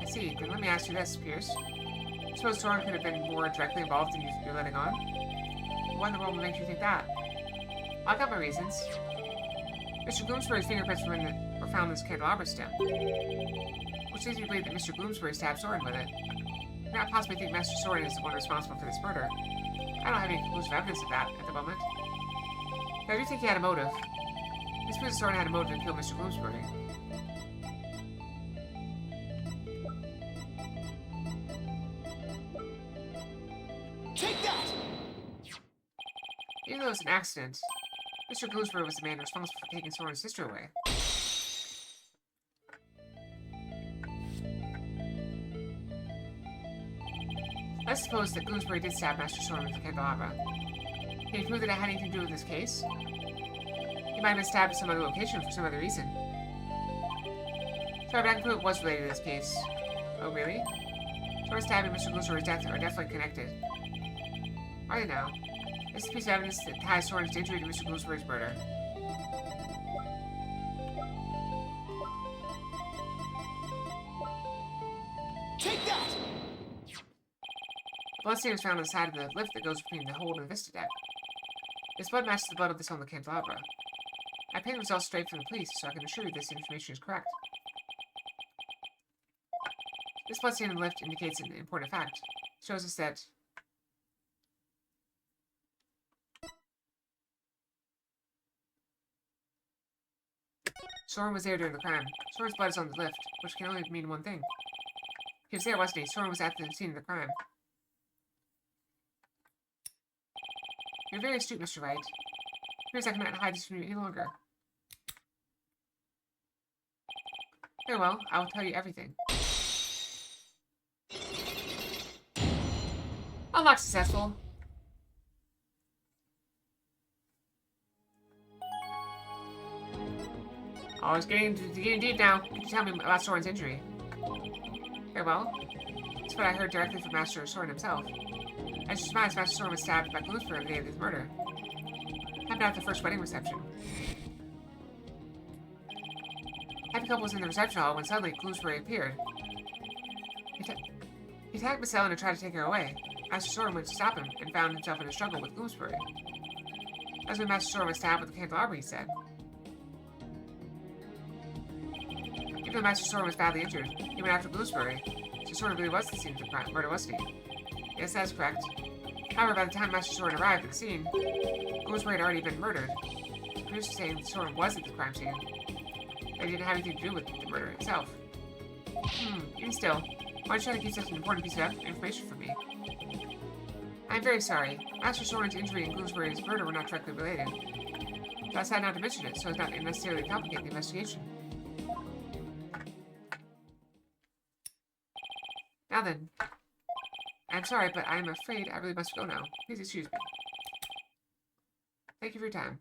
I see. Then let me ask you this, Pierce. I suppose Soren could have been more directly involved than you're letting on? What in the world would make you think that? I've got my reasons. Mr. Bloomsbury's fingerprints were found in this candelabra stem, which leads me to believe that Mr. Bloomsbury stabbed Soren with it. I cannot possibly think Master Soren is the one responsible for this murder. I don't have any conclusive evidence of that at the moment. But I do think he had a motive. This proves Soren had a motive to kill Mr. Bloomsbury. Take that! Even though it was an accident, Mr. Bloomsbury was the man responsible for taking Soren's sister away. Let's suppose that Bloomsbury did stab Master Soren with the candelabra. Can you prove that it had anything to do with this case? He might have been stabbed at some other location for some other reason. Sorry, but I can prove it was related to this case. Oh, really? Soren's stabbing and Mr. Bloomsbury's death are definitely connected. Are they now? This is a piece of evidence that ties Soren's injury to Mr. Bloomsbury's murder. Take that! Bloodstain was found on the side of the lift that goes between the hold and the Vista deck. This blood matches the blood of this on the candelabra. I obtained the results straight from the police, so I can assure you this information is correct. This bloodstain on the lift indicates an important fact. It shows us that Soren was there during the crime. Soren's blood is on the lift, which can only mean one thing. He was there, wasn't he? Soren was at the scene of the crime. You're very astute, Mr. Wright. Appears I cannot hide this from you any longer. Very well, I will tell you everything. Unlock successful. Oh, it's getting deep now. Can you tell me about Soren's injury? Very well. That's what I heard directly from Master Soren himself. As you surmise, Master Soren was stabbed by Gloomsbury the day of his murder. Happened at the first wedding reception. Happy couple was in the reception hall when suddenly Gloomsbury appeared. He attacked Miss Ellen and tried to take her away. Master Soren went to stop him and found himself in a struggle with Gloomsbury. That's when Master Soren was stabbed with the candelabra, he said. Even though Master Soren was badly injured, he went after Gloomsbury, so Soren really was the scene of the crime, murder, wasn't he? Yes, that's correct. However, by the time Master Soren arrived at the scene, Gloomsbury had already been murdered. Producers saying that Soren was at the crime scene. They didn't have anything to do with the murder itself. Even still, why did you try to keep such an important piece of information from me? I'm very sorry. Master Soren's injury and Gloomsbury's murder were not directly related. So I decided not to mention it, so as not to unnecessarily complicate the investigation. Now then. I'm sorry, but I'm afraid I really must go now. Please excuse me. Thank you for your time.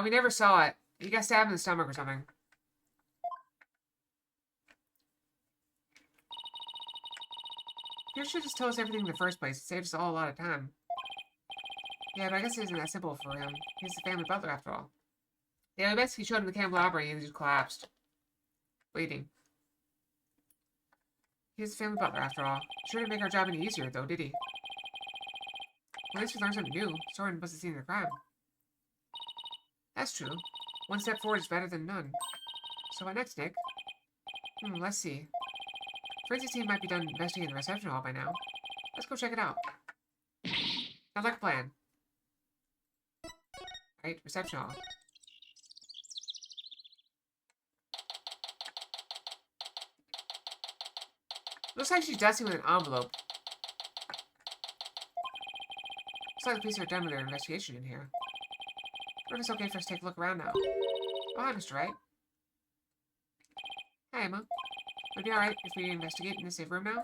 We never saw it. He got stabbed in the stomach or something. You should just tell us everything in the first place. It saved us all a lot of time. Yeah, but I guess it isn't that simple for him. He's the family butler, after all. Yeah, we basically showed him the candelabra and he just collapsed. Bleeding. He's the family butler, after all. Sure didn't make our job any easier, though, did he? Well, at least we learned something new. Soren wasn't seen in the crime. That's true. One step forward is better than none. So what next, Nick? Let's see. Forensics team might be done investigating the reception hall by now. Let's go check it out. Sounds like a plan. Right, reception hall. Looks like she's dusting with an envelope. Looks like the police are done with their investigation in here. I wonder if it's okay for us to take a look around now. Oh, hi, Mr. Wright. Hi, Emma. Would it be alright if we investigate in the safe room now?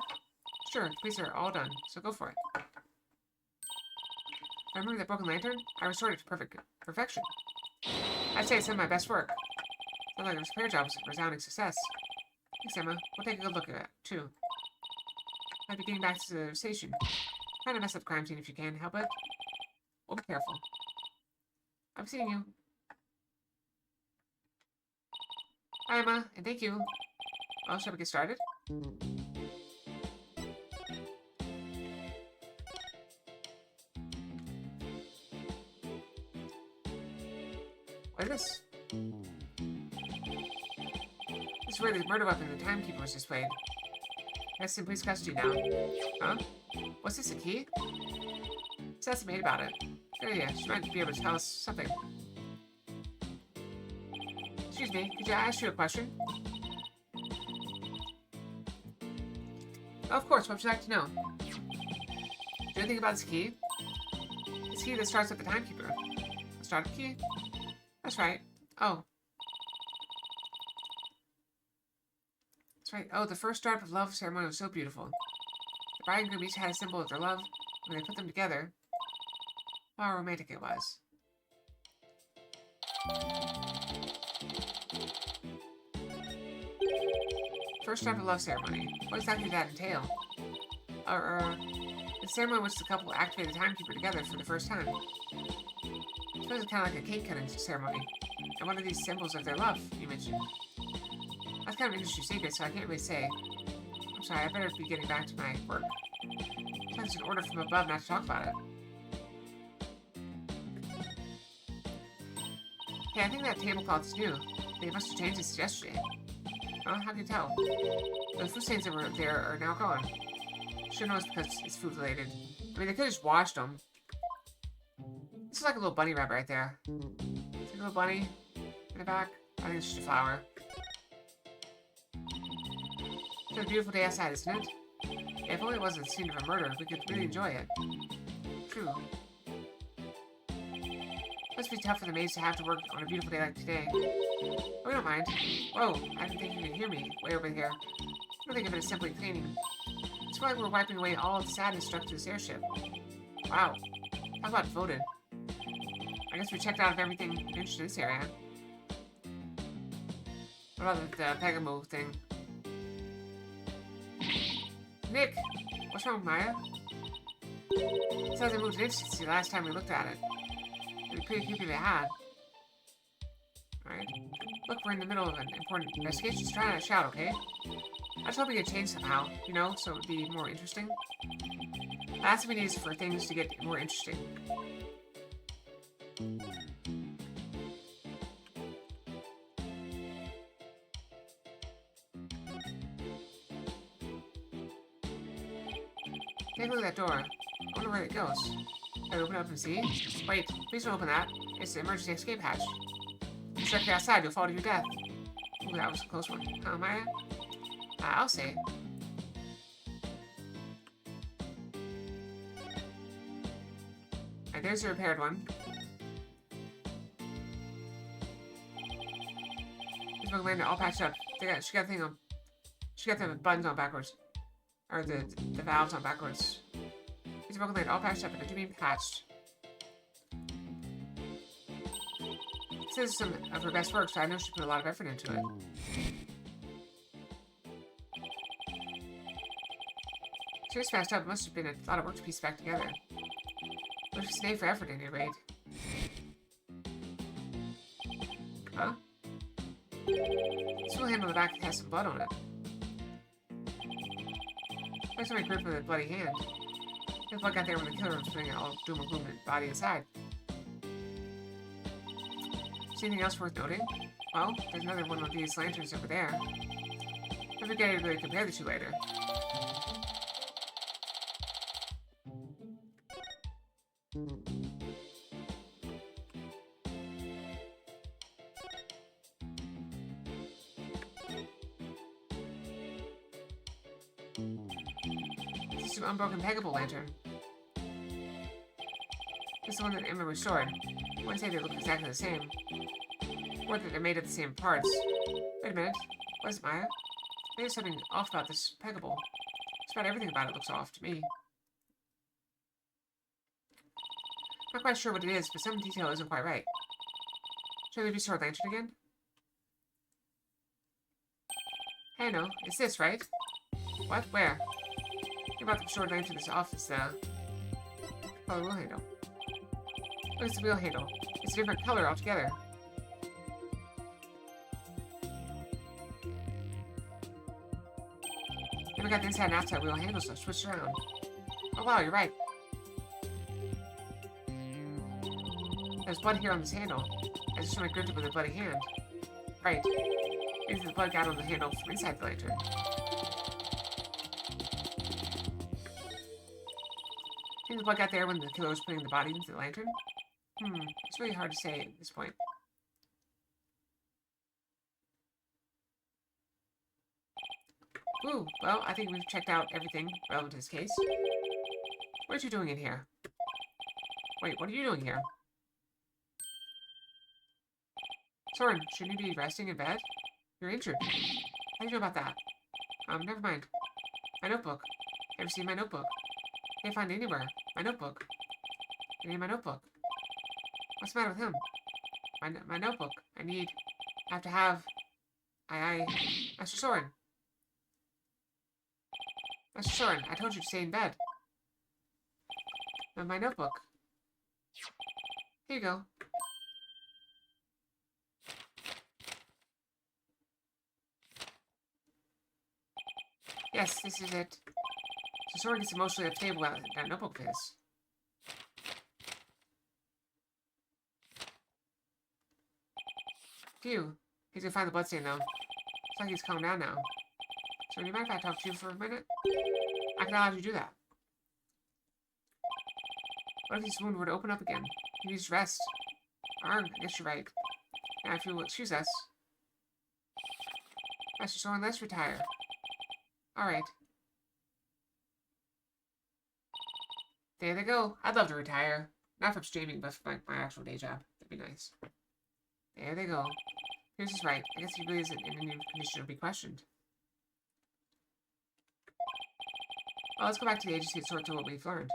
Sure, the police are all done, so go for it. Remember that broken lantern? I restored it to perfection. I'd say it's some of my best work. Sounds like the repair job was a resounding success. Thanks, Emma. We'll take a good look at it, too. Might be getting back to the station. Try to mess up the crime scene if you can help it. We'll be careful. I'm seeing you. Hi, Emma, and thank you. Well, shall we get started? What is this? This is where the murder weapon and the timekeeper was displayed. That's in police custody now. Huh? What's this, a key? Sassy made about it. Good idea. She might be able to tell us something. Excuse me, could I ask you a question? Oh, of course, what would you like to know? Do you think about this key? This key that starts with the timekeeper. The starter key? That's right. Oh. That's right. Oh, the first start of love ceremony was so beautiful. The bride and groom each had a symbol of their love. When they put them together, how romantic it was. First start of love ceremony. What exactly did that entail? The ceremony in which the couple activated the timekeeper together for the first time. I suppose it's kind of like a cake cutting ceremony. And what are these symbols of their love you mentioned? That's kind of an interesting secret, so I can't really say. I'm sorry, I better be getting back to my work. It's an order from above not to talk about it. Hey, I think that tablecloth is new. They must have changed this yesterday. Oh, how can you tell? The food stains that were there are now gone. Sure knows because it's food related. I mean, they could have just washed them. This is like a little bunny rabbit right there. It's like a little bunny. the back? I think it's just a flower. It's a beautiful day outside, isn't it? Yeah, if only it wasn't the scene of a murder, we could really enjoy it. True. Must be tough for the maids to have to work on a beautiful day like today. Oh, we don't mind. Whoa, I didn't think you could hear me way over here. I don't think of it as simply cleaning. It's like we're wiping away all of the sadness struck to this airship. Wow. How about devoted? I guess we checked out of everything interested in this area. What about the Pegamo thing? Nick! What's wrong with Maya? It says it moved an inch since the last time we looked at it. It'd be pretty creepy if it had. Alright. Look, we're in the middle of an important investigation. Just try not to shout, okay? I was hoping it'd change somehow, you know, so it would be more interesting. Last thing we need is for things to get more interesting. Take a look at that door. I wonder where it goes. Can I open it up and see? Wait, please don't open that. It's the emergency escape hatch. If you're directly outside, you'll fall to your death. Ooh, that was a close one. Huh, Maya? I'll say. Alright, there's the repaired one. This book landed all patched up. She got the thing on. She got the buttons on backwards. Or the valves on backwards. These broken land all patched up, and they're being patched. This is some of her best work, so I know she put a lot of effort into it. She was fast up. It must have been a lot of work to piece back together. But she's made for effort at any rate. Huh? This will handle the back has some blood on it. Where's my grip with a bloody hand? The blood got there when the killer was putting all doom and gloom body inside. See anything else worth noting? Well, there's another one of these lanterns over there. I'll forget to really compare the two later. This is an unbroken Pegable lantern. This is the one that Emma restored. I wouldn't say they look exactly the same. Or that they're made of the same parts. Wait a minute. What is it, Maya? There's something off about this Pegable. Just about everything about it looks off to me. Not quite sure what it is, but some detail isn't quite right. Should we restore the lantern again? Hey, no. It's this, right? What? Where? Think about the restored lantern in this office, oh, the wheel handle. Look, it's the wheel handle. It's a different color altogether. Then we got the inside and outside wheel handles, so switch around. Oh wow, you're right. There's blood here on this handle. I just want to grip it with a bloody hand. Right. Maybe the blood got on the handle from inside the lantern. Think the blood got there when the killer was putting the body into the lantern? It's really hard to say at this point. Ooh, well, I think we've checked out everything relevant to this case. What are you doing in here? Wait, what are you doing here? Soren, shouldn't you be resting in bed? You're injured. How do you know about that? Never mind. My notebook. Ever seen my notebook? Can't find it anywhere. My notebook. I need my notebook. What's the matter with him? My notebook. I have to have... Master Soren. Master Soren, I told you to stay in bed. My notebook. Here you go. Yes, this is it. So Soren gets emotionally unstable at that notebook of his. Phew. He's gonna find the bloodstain though. Looks like he's calmed down now. So do you mind if I talk to you for a minute? I can allow you to do that. What if this wound were to open up again? He needs rest. I guess you're right. Now, if you'll excuse us. Master Soren, let's retire. Alright. There they go. I'd love to retire. Not from streaming, but from my actual day job. That'd be nice. There they go. Pierce is right. I guess he really isn't in any condition to be questioned. Well, let's go back to the agency and sort through what we've learned.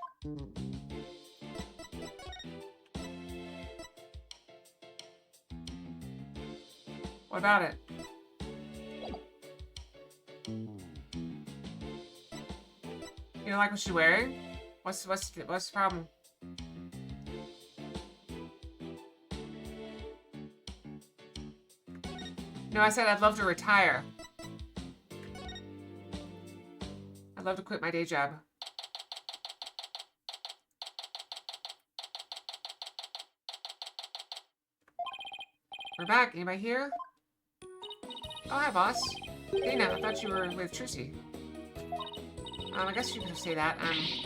What about it? You don't like what she's wearing? What's the problem? No, I said I'd love to retire. I'd love to quit my day job. We're back. Anybody here? Oh, hi, boss. Dana, I thought you were with Trucy. I guess you could say that.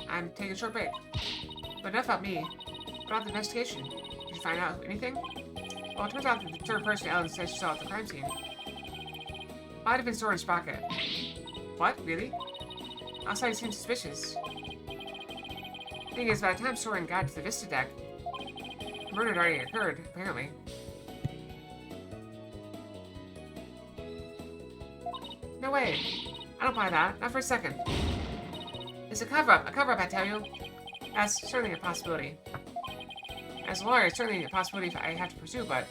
I'm taking a short break. But enough about me. What about the investigation? Did you find out anything? Well, it turns out that the third person Ellen says she saw at the crime scene might have been Soren's pocket. What? Really? Outside he seems suspicious. Thing is, by the time Soren got to the Vista deck, the murder had already occurred, apparently. No way. I don't buy that. Not for a second. It's a cover-up. A cover-up, I tell you. That's certainly a possibility. As a lawyer, it's certainly a possibility I have to pursue, but...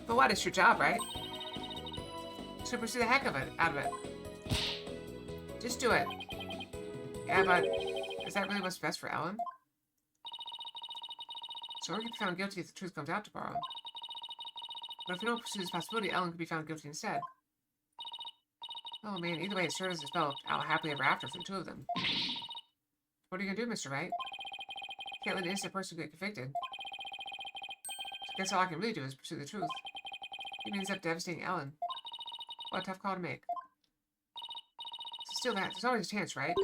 But what? It's your job, right? So pursue the heck of it, out of it. Just do it. Yeah, but... Is that really what's best for Ellen? Soren could be found guilty if the truth comes out tomorrow. But if we don't pursue this possibility, Ellen could be found guilty instead. Oh man, either way, it sure doesn't spell out happily ever after for the two of them. What are you gonna do, Mr. Wright? Can't let an innocent person get convicted. So I guess all I can really do is pursue the truth. Even ends up devastating Ellen. What a tough call to make. So still that, there's always a chance, right?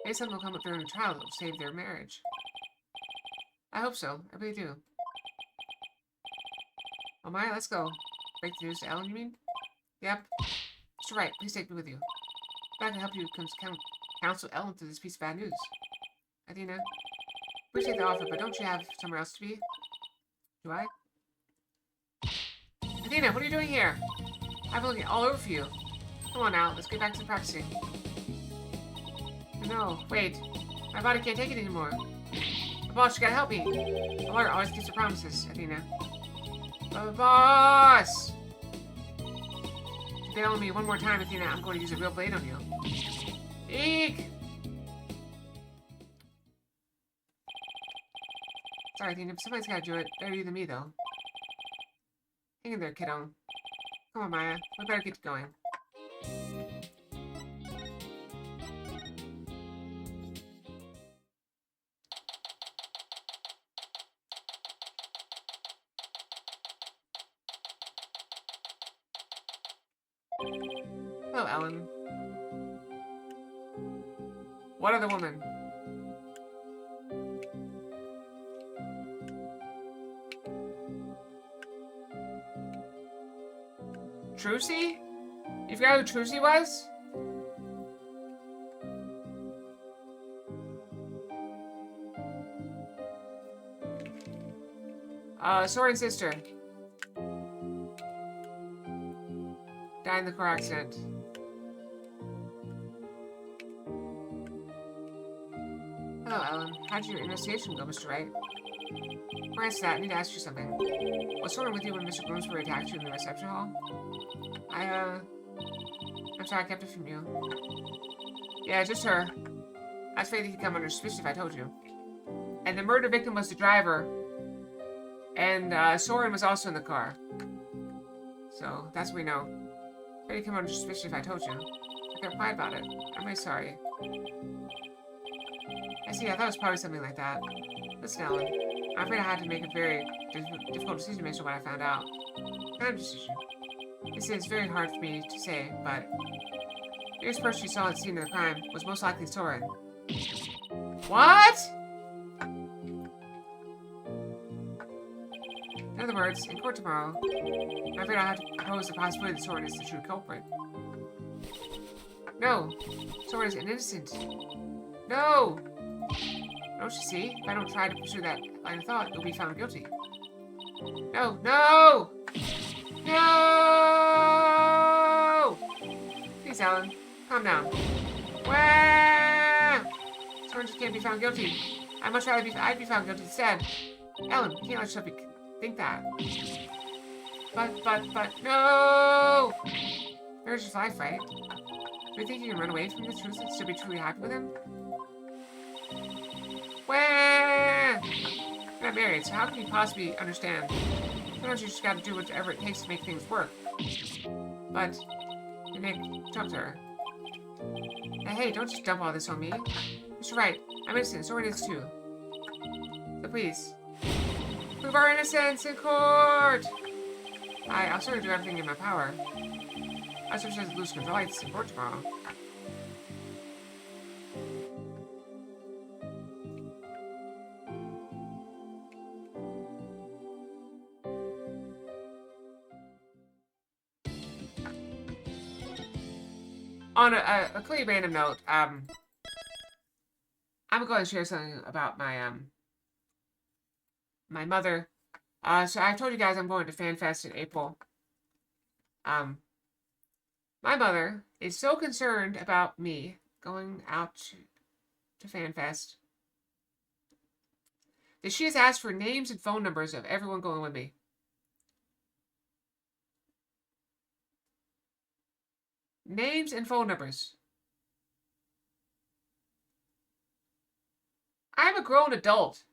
Maybe something will come up during the trial that will save their marriage. I hope so. I really do. Oh my, let's go. Break the news to Ellen, you mean? Yep. Mr. Wright, please take me with you. I can help you counsel Ellen through this piece of bad news. Athena, appreciate the offer, but don't you have somewhere else to be? Do I? Athena, what are you doing here? I've been looking all over for you. Come on now, let's get back to practicing. No, wait. My body can't take it anymore. Boss, you gotta help me. The lawyer always keeps her promises, Athena. Boss! If you fail me one more time, Athena, I'm going to use a real blade on you. Eek! Sorry, Athena, but somebody's gotta do it. Better you than me, though. Hang in there, kiddo. Come on, Maya. We better get going. Hello, Ellen. What other woman? Trucy? You forgot who Trucy was? Soren's sister. Died in the car accident. Hello, Ellen. How'd your investigation go, Mr. Wright? Before I answer that, I need to ask you something. Was Soren with you when Mr. Bloomsbury attacked you in the reception hall? I'm sorry I kept it from you. Yeah, just her. I was afraid he'd come under suspicion if I told you. And the murder victim was the driver. And, Soren was also in the car. So, that's what we know. Afraid he'd come under suspicion if I told you. I kept quiet about it. I'm really sorry. I see, I thought it was probably something like that. Listen, Ellen. I'm afraid I had to make a very difficult decision based on what I found out. What kind of decision? This is very hard for me to say, but the nearest person you saw at the scene of the crime was most likely Soren. What? In other words, in court tomorrow, I'm afraid I'll have to propose the possibility that Soren is the true culprit. No! Soren is innocent. No! Don't you see? If I don't try to pursue that line of thought, you'll be found guilty. No! No! No! Please, Alan. Calm down. Wow! Soren just can't be found guilty. I'd much rather I'd be found guilty instead. Alan, you can't let yourself think that. But, no! There's his life, right? Do you think you can run away from the truth and still be truly happy with him? Wah! You're not married, so how can you possibly understand? Sometimes you just gotta do whatever it takes to make things work. But, Nick, talk to her. Hey, don't just dump all this on me. Mr. Wright, I'm innocent, Soren is too. So please, prove our innocence in court! I'll certainly do everything in my power. I just have to lose control. I have to court tomorrow. On a completely random note, I'm going to share something about my my mother. So I told you guys I'm going to FanFest in April. My mother is so concerned about me going out to FanFest that she has asked for names and phone numbers of everyone going with me. Names and phone numbers. I'm a grown adult.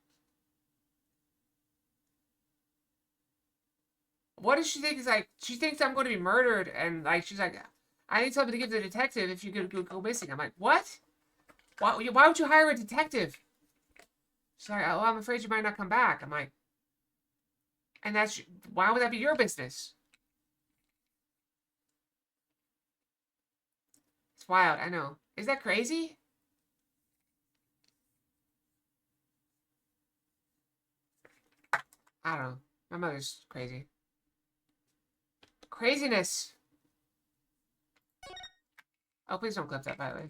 What does she think is like? She thinks I'm going to be murdered, and like she's like, I need something to give the detective if you could go missing. I'm like, what? Why would you hire a detective? She's like, oh, I'm afraid you might not come back. I'm like, and that's why would that be your business? It's wild, I know. Is that crazy? I don't know. My mother's crazy. Craziness. Oh, please don't clip that, by the way.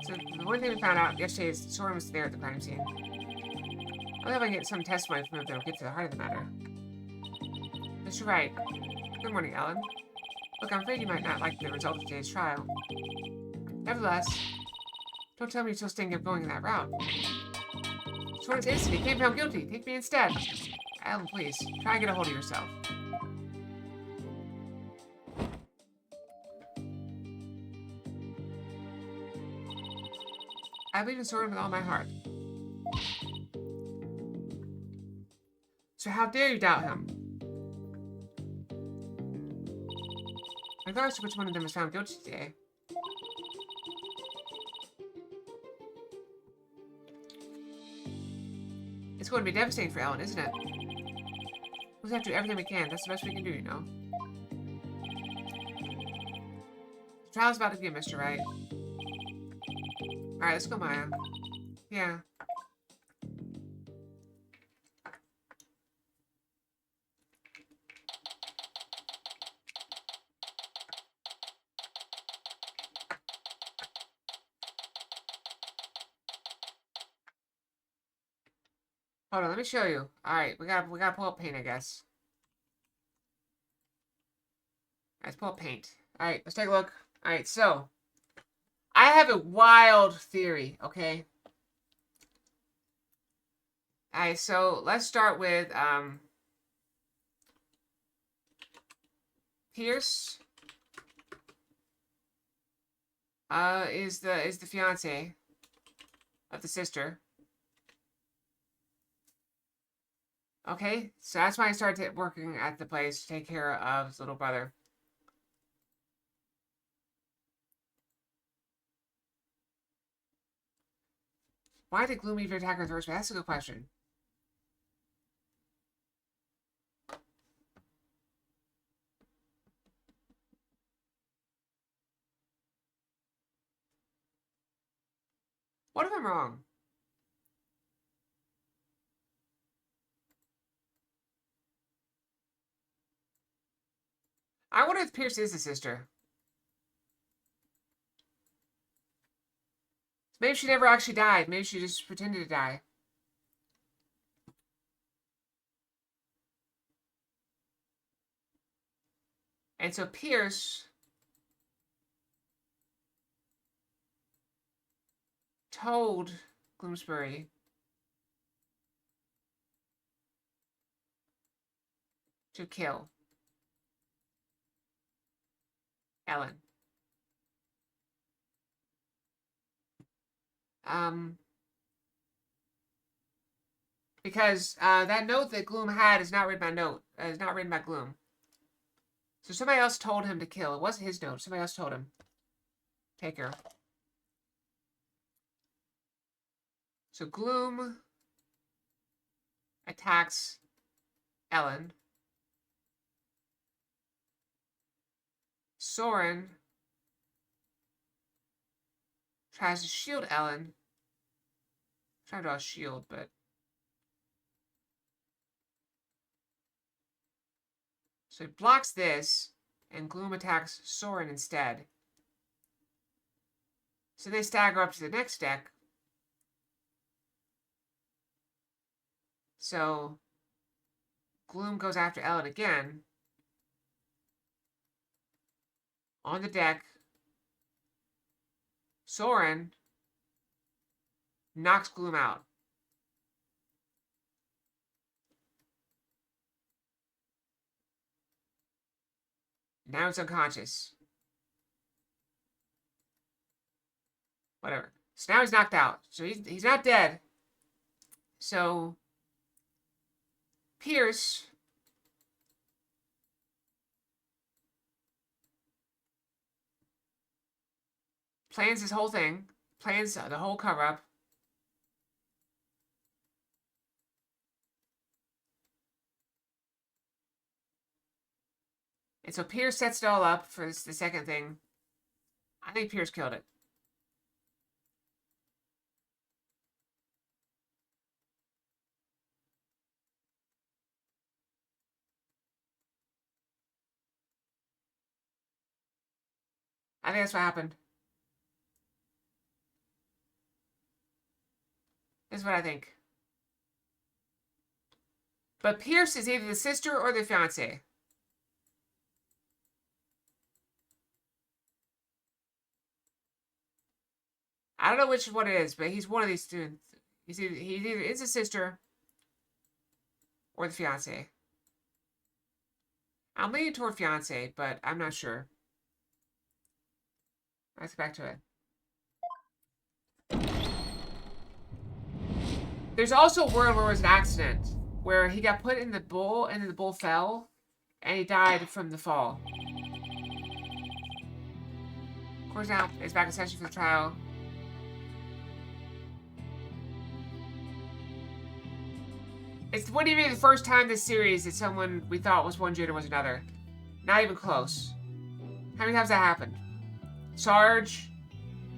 So, the one thing we found out yesterday is Soren was there at the crime scene. I'll have I get some testimony from him that'll get to the heart of the matter. Mr. Wright. Good morning, Ellen. Look, I'm afraid you might not like the result of today's trial. Nevertheless, don't tell me you're still thinking of going that route. Soren's innocent. He can't be found guilty. Take me instead. Ellen, please, try and get a hold of yourself. I believe in Soren with all my heart. So how dare you doubt him? Regardless of which one of them is found guilty today. It's going to be devastating for Ellen, isn't it? We'll have to do everything we can. That's the best we can do, you know. The trial's about to begin, Mr. Wright. Alright, let's go, Maya. Yeah. Hold on, let me show you. Alright, we gotta pull up paint, I guess. Let's pull up paint. Alright, let's take a look. Alright, so I have a wild theory, okay? Alright, so let's start with Pierce is the fiance of the sister. Okay, so that's why I started working at the place to take care of his little brother. Why did Gloom even attack her in the first place? That's a good question. What if I'm wrong? I wonder if Pierce is the sister. Maybe she never actually died. Maybe she just pretended to die. And so Pierce told Bloomsbury to kill Ellen. Because that note that Gloom had is not written by Gloom. So somebody else told him to kill. It wasn't his note. Somebody else told him. Take her. So Gloom attacks Ellen. Soren tries to shield Ellen. I'm trying to draw a shield, but so he blocks this, and Gloom attacks Soren instead. So they stagger up to the next deck. So Gloom goes after Ellen again. On the deck, Soren knocks Gloom out. Now he's unconscious. Whatever. So now he's knocked out. So he's not dead. So Pierce plans this whole thing. Plans the whole cover-up. And so Pierce sets it all up for the second thing. I think Pierce killed it. I think that's what happened. That's what I think. But Pierce is either the sister or the fiance. I don't know which one it is, but he's one of these two. He's either is a sister or the fiance. I'm leaning toward fiance, but I'm not sure. Let's get back to it. There's also a world where it was an accident, where he got put in the bull, and then the bull fell, and he died from the fall. Of course, now it's back in session for the trial. It wouldn't even be the first time this series that someone we thought was one gender was another. Not even close. How many times that happened? Sarge,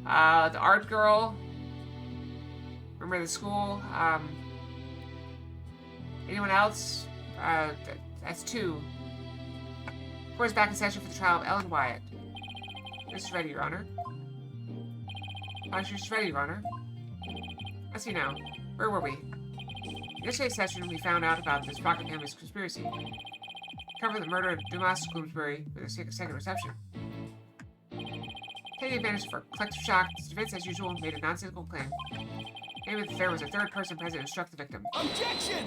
the art girl, remember the school, anyone else? That's two. Of course, back in session for the trial of Ellen Wyatt. This is ready, Your Honor. She's ready, Your Honor. Let's see now. Where were we? Yesterday's session, we found out about this Rocket family's conspiracy. Cover the murder of Dumas Bloomsbury with a second reception. Taking advantage of our collective shock, the defense, as usual, made a nonsensical claim. Maybe the there was a third person present who struck the victim. Objection!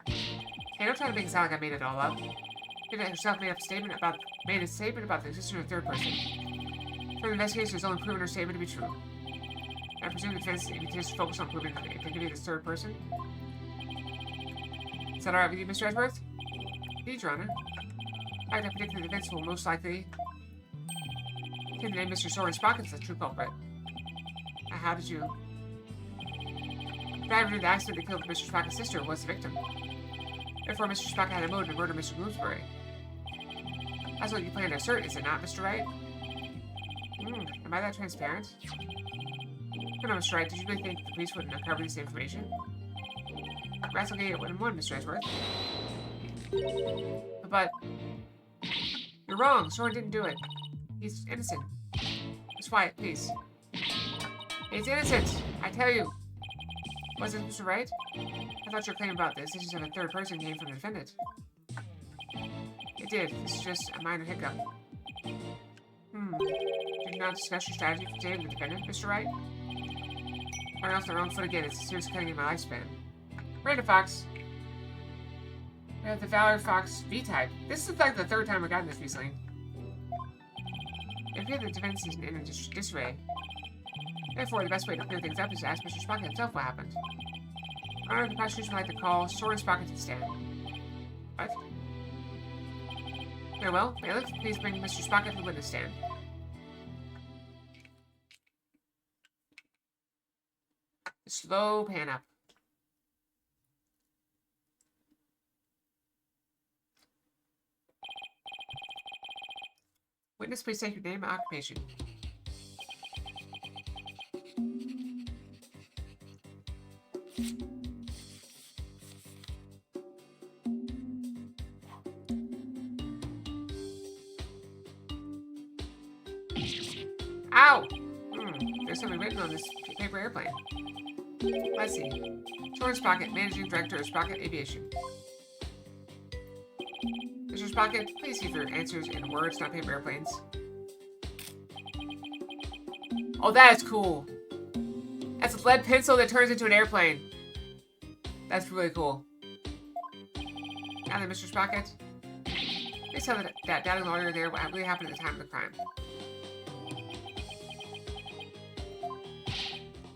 Hey, don't try to make it sound like I made it all up. Vivian herself made a statement about the existence of a third person. Further investigation has only proven her statement to be true. I presume the defense continues to focus on proving the identity of this third person. Is that alright with you, Mr. Edgeworth? Indeed, Your Honor. In fact, I predict the defense will most likely take the name Mr. Soren Sprockets as the true culprit. How did you... The driver who the accident that killed Mr. Sprocket's sister was the victim. Therefore, Mr. Sprocket had a motive to murder Mr. Bloomsbury. That's what you plan to assert, is it not, Mr. Wright? Am I that transparent? No, Mr. Wright, did you really think the police wouldn't uncover this information? Rats will get it 1-1, Mr. Edgeworth. But... You're wrong. Soren didn't do it. He's innocent. Miss Wyatt, please. He's innocent! I tell you. Was it Mr. Wright? I thought your claim about this. This is in a third person came from the defendant. It did. This is just a minor hiccup. Did you not discuss your strategy for saving the defendant, Mr. Wright? Starting off the wrong foot again. It's a serious cutting in my lifespan. Random Fox. We have the Valor Fox V-Type. This is like the third time I've gotten this recently. It appears the defense is in disarray. Therefore, the best way to clear things up is to ask Mr. Sprocket himself what happened. In honor of the prosecution, I'd like to call Soren Sprocket to the stand. What? Very well. Bailiff, please bring Mr. Sprocket to the witness stand. Slow pan up. Witness, please state your name and occupation. Ow! There's something written on this paper airplane. Let's see. Soren Sprocket, Managing Director of Sprocket Aviation. Mr. Sprocket, please give your answers in words, not paper airplanes. Oh, that is cool. That's a lead pencil that turns into an airplane. That's really cool. Now then, Mr. Sprocket. Please tell that doubting lawyer there what really happened at the time of the crime.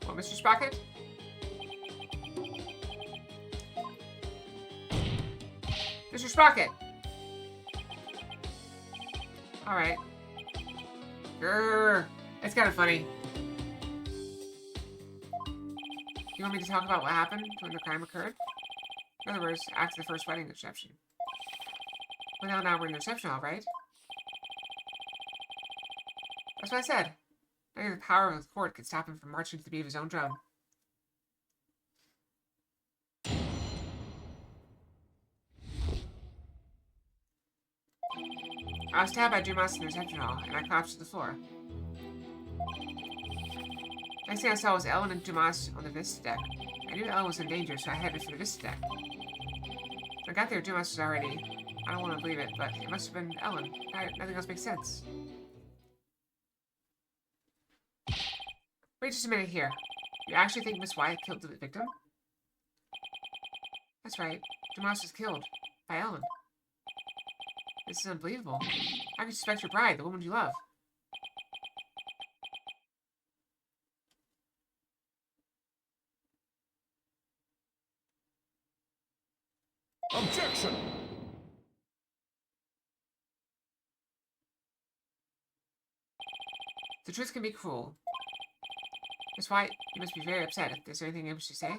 Well, Mr. Sprocket? Mr. Sprocket! Alright. Grrr. It's kind of funny. You want me to talk about what happened when the crime occurred? In other words, after the first wedding reception. Well, now we're in the reception hall, right? That's what I said. Only the power of the court could stop him from marching to the beat of his own drum. I was stabbed by Dumas in the reception hall, and I collapsed to the floor. Next thing I saw was Ellen and Dumas on the Vista deck. I knew Ellen was in danger, so I headed for the Vista deck. When I got there, Dumas was already... I don't want to believe it, but it must have been Ellen. Nothing else makes sense. Wait just a minute here. You actually think Miss Wyatt killed the victim? That's right. Dumas was killed. By Ellen. This is unbelievable. How could you suspect your bride, the woman you love? Objection! The truth can be cruel. Miss Wyatt, you must be very upset. Is there anything you wish to say?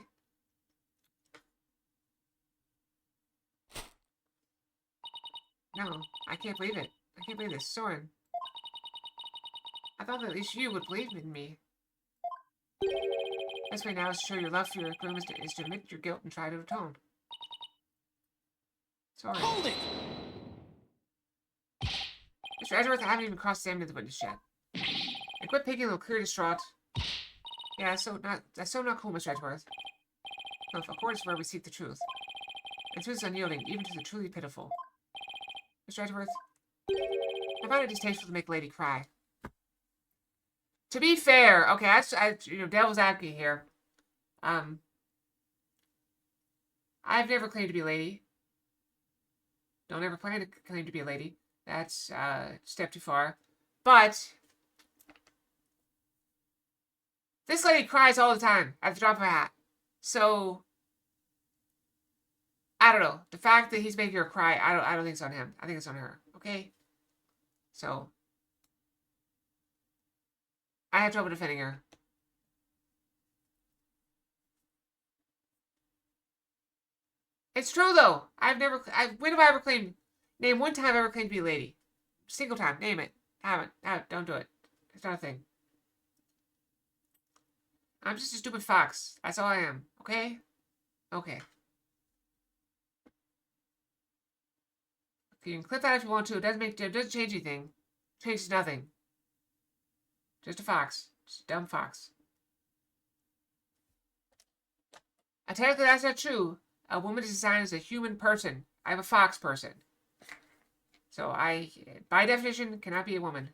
No, I can't believe it. I can't believe this. Soren. I thought that at least you would believe in me. Best way now is to show your love for your groom is to admit your guilt and try to atone. Soren. Hold it! Mr. Edgeworth, I haven't even cross-examined the witness yet. And quit picking a little clear distraught. Yeah, that's so not cool, Mr. Edgeworth. No, of course, where we seek the truth. And truth is unyielding, even to the truly pitiful. Mr. Edgeworth, I find it distasteful to make a lady cry. To be fair, okay, devil's advocate here. I've never claimed to be a lady. Don't ever plan to claim to be a lady. That's a step too far. But this lady cries all the time at the drop of a hat. So I don't know. The fact that he's making her cry, I don't think it's on him. I think it's on her. Okay? So I have trouble defending her. It's true though. When have I ever claimed? Name one time I've ever claimed to be a lady. Single time. Name it. Haven't. Don't do it. It's not a thing. I'm just a stupid fox. That's all I am. Okay? Okay. You can clip that if you want to. It doesn't change anything. It changes nothing. Just a fox. Just a dumb fox. Technically, that's not true. A woman is designed as a human person. I'm a fox person. So I, by definition, cannot be a woman.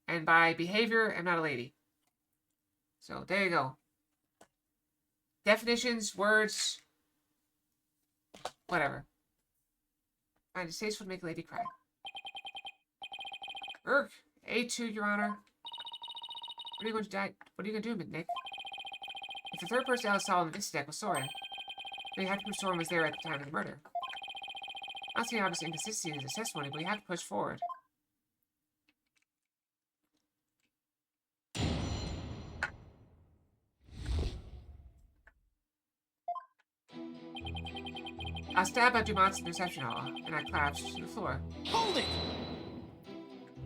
And by behavior, I'm not a lady. So there you go. Definitions, words, whatever. Fine, distasteful to make a lady cry. Urgh. A2, Your Honor. What are you going to die? What are you going to do, Nick? If the third person Alice saw on the Vista deck was Soren, then you have to prove Soren was there at the time of the murder. I'm not seeing obvious inconsistency in his testimony, but you have to push forward. I stabbed at Dumont's in the reception hall, and I collapsed to the floor. Hold it!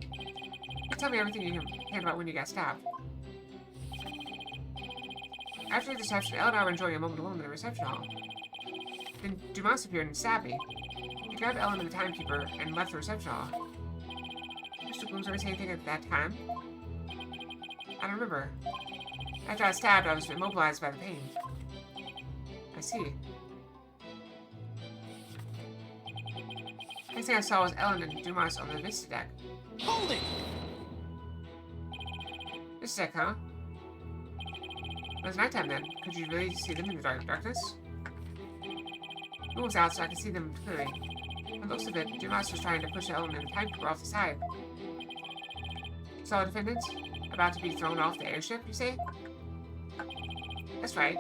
You tell me everything you can about when you got stabbed. After the reception, Elle and I were enjoying a moment alone in the reception hall. Then Dumont appeared and stabbed me. He grabbed Ellen and the timekeeper and left the reception hall. Mr. Bloomsbury say anything at that time? I don't remember. After I was stabbed, I was immobilized by the pain. I see. Next thing I saw was Ellen and Dumas on the Vista deck. Hold it! Vista deck, huh? It was nighttime then. Could you really see them in the darkness? The moon was out, so I could see them clearly. From the looks of it, Dumas was trying to push Ellen and the timekeeper off the side. Saw a defendant? About to be thrown off the airship, you say? That's right.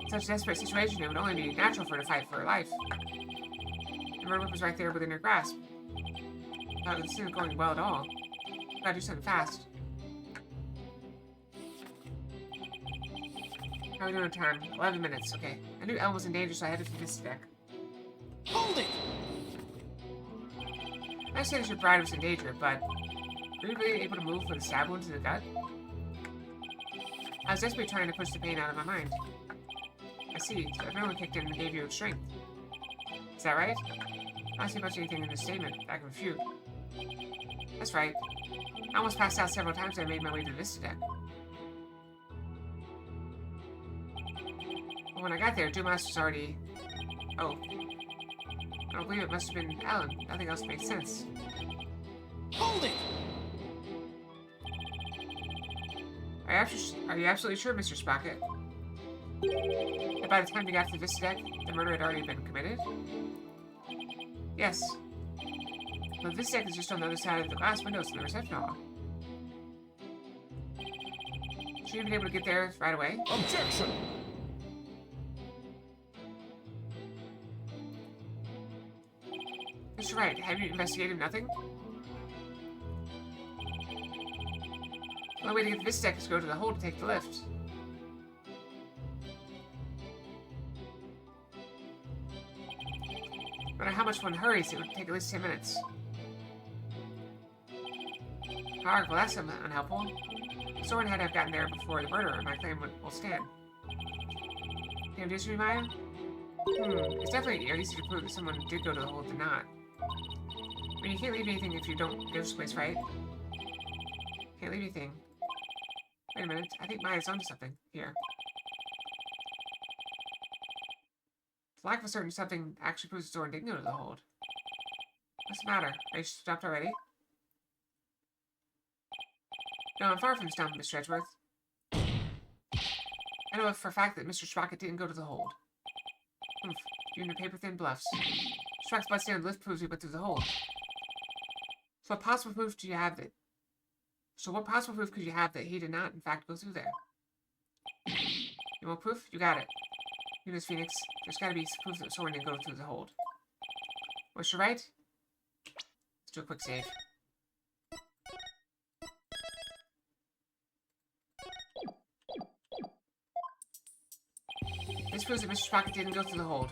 In such a desperate situation, it would only be natural for her to fight for her life. The murder was right there within her grasp. This isn't going well at all. Gotta do something fast. How are we doing on time? 11 minutes, okay. I knew Ellen was in danger, so I headed to this deck. Hold it! I understand that your bride was in danger, but were you really able to move with a stab wound to the gut? I was desperately trying to push the pain out of my mind. I see, so everyone kicked in and gave you strength. Is that right? I don't see much anything in this statement that I can refute. That's right. I almost passed out several times as I made my way to the Vista deck. But when I got there, Dumas was already... Oh. I don't believe it must have been Ellen. Nothing else makes sense. Hold it! Are you absolutely sure, Mr. Spockett? That by the time you got to the Vista deck, the murder had already been committed? Yes. But the Vista deck is just on the other side of the glass windows in the reception hall. Should you have been able to get there right away? Objection! Mr. Wright, have you investigated nothing? The only way to get to this deck is to go to the hold to take the lift. No matter how much one hurries, it would take at least 10 minutes. Alright, well that's unhelpful. Soren had to have gotten there before the murder, and my claim will stand. Can you do this, Maya? It's definitely easy to prove that someone did go to the hold than not. I mean, you can't leave anything if you don't go to this place, right? Can't leave anything. Wait a minute, I think Maya's onto something here. The lack of a certain something actually proves the Soren didn't go to the hold. What's the matter? Are you stopped already? No, I'm far from stumped, Mr. Edgeworth. I know for a fact that Mr. Sprocket didn't go to the hold. Oof, you and your paper-thin bluffs. Sprocket's blood stain on the lift proves he went through the hold. So what possible proof could you have that he did not, in fact, go through there? You want proof? You got it. You, Miss Phoenix. There's gotta be proof that Soren didn't go through the hold. Was you right? Let's do a quick save. This proves that Mr. Sprocket didn't go through the hold.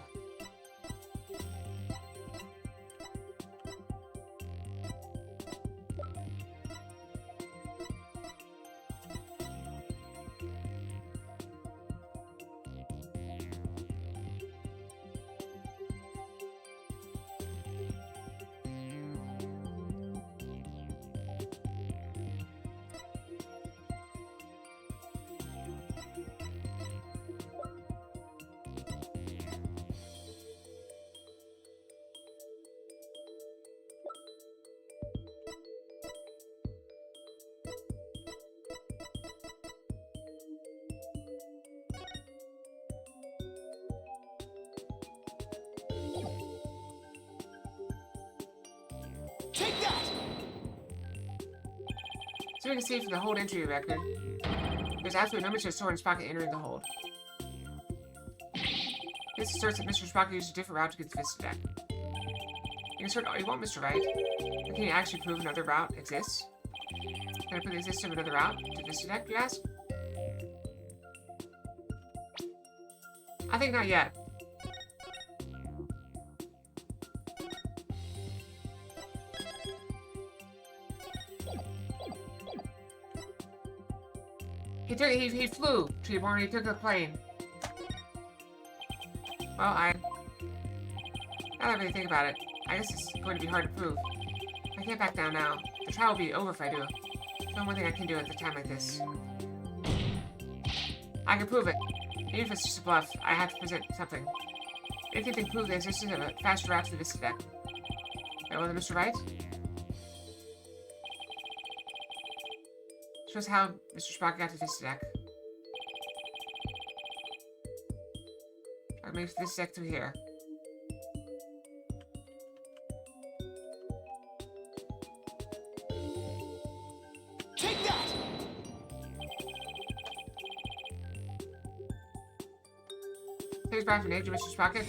So we can see from the hold entry record, there's absolutely no mention of Sora and Sprocket entering the hold. This asserts that Mr. Sprocket used a different route to get to Vista Deck. You can assert all you want, Mr. Wright, but can you actually prove another route exists? Can I prove the existence of another route to Vista Deck, you ask? I think not yet. He flew, Treeborn. He took a plane. Well, now that I really think about it, I guess it's going to be hard to prove. I can't back down now. The trial will be over if I do. There's only one thing I can do at a time like this. I can prove it. Even if it's just a bluff, I have to present something. Anything to prove the existence of a faster route to the Vista Deck. Right, well, Mr. Wright? Shows how Mr. Sprocket got to Vista Deck. I made this deck through here. Take that! Please buy from Mr. Sprocket.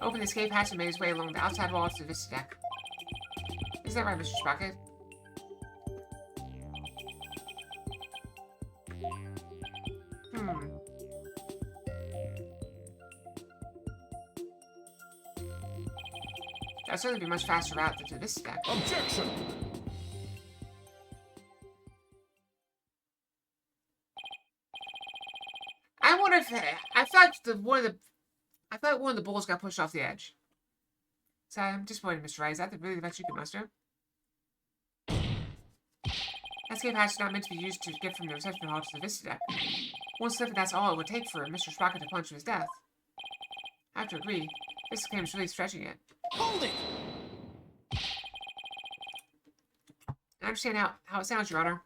Open the escape hatch and made his way along the outside wall to the Vista Deck. Is that right, Mr. Sprocket? That'd certainly be a much faster route to the Vista Deck. Objection! I wonder if I thought one of the bulls got pushed off the edge. So I'm disappointed, Mr. Wright. Is that really the best you can muster? Escape hatch is not meant to be used to get from the reception hall to the Vista Deck. One slip and that's all it would take for Mr. Sprocket to plunge to his death. I have to agree. This game is really stretching it. Hold it! I understand how it sounds, Your Honor.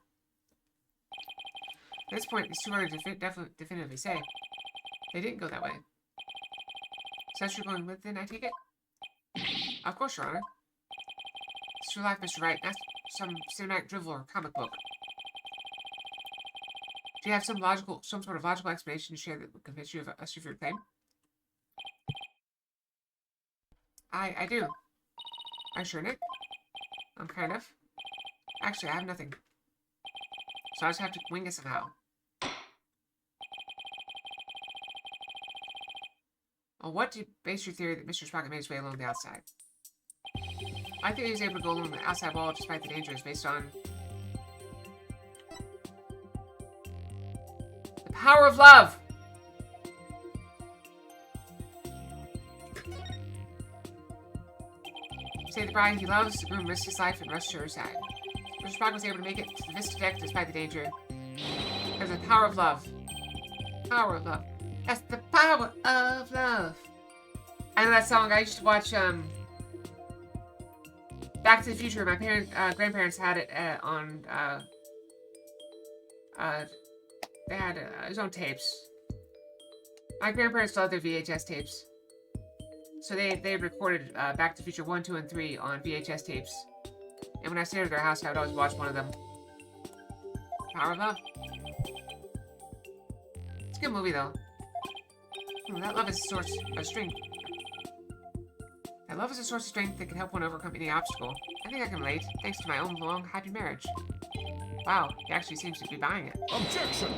At this point, it's too early to definitively say. They didn't go that way. So that's you're going with, then, I take it? Of course, Your Honor. It's your life, Mr. Wright. That's some cinematic drivel or comic book. Do you have some sort of logical explanation to share that would convince you of us of your claim? I do. Are you sure, Nick? Kind of. Actually, I have nothing. So I just have to wing it somehow. On what do you base your theory that Mr. Sprocket made his way along the outside? I think he was able to go along the outside wall despite the dangers based on the power of love! Say the bride he loves, the groom risks his life and rushed to her side. Mr. Sprocket was able to make it to the Vista Deck despite the danger. There's the power of love. Power of love. That's the power of love. I know that song. I used to watch Back to the Future. My grandparents had it on. They had his own tapes. My grandparents loved their VHS tapes. So they recorded Back to the Future 1, 2, and 3 on VHS tapes. And when I stayed at their house, I would always watch one of them. Power of Love. It's a good movie, though. That love is a source of strength. That love is a source of strength that can help one overcome any obstacle. I think I can relate, thanks to my own long, happy marriage. Wow, he actually seems to be buying it. Objection!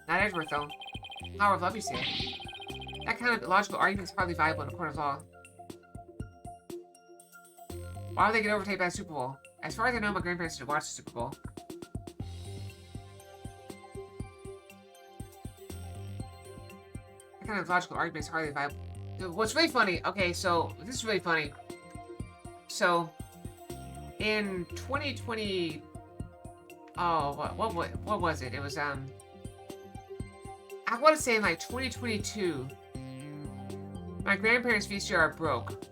Not Edgeworth, though. Power of love, you say. That kind of logical argument is hardly viable in a court of law. Why would they get overtaken by the Super Bowl? As far as I know, my grandparents didn't watch the Super Bowl. That kind of logical argument is hardly viable. What's really funny, okay, so, this is really funny. So, in 2020, oh, what was it? It was, I want to say in like 2022, my grandparents' VCR broke.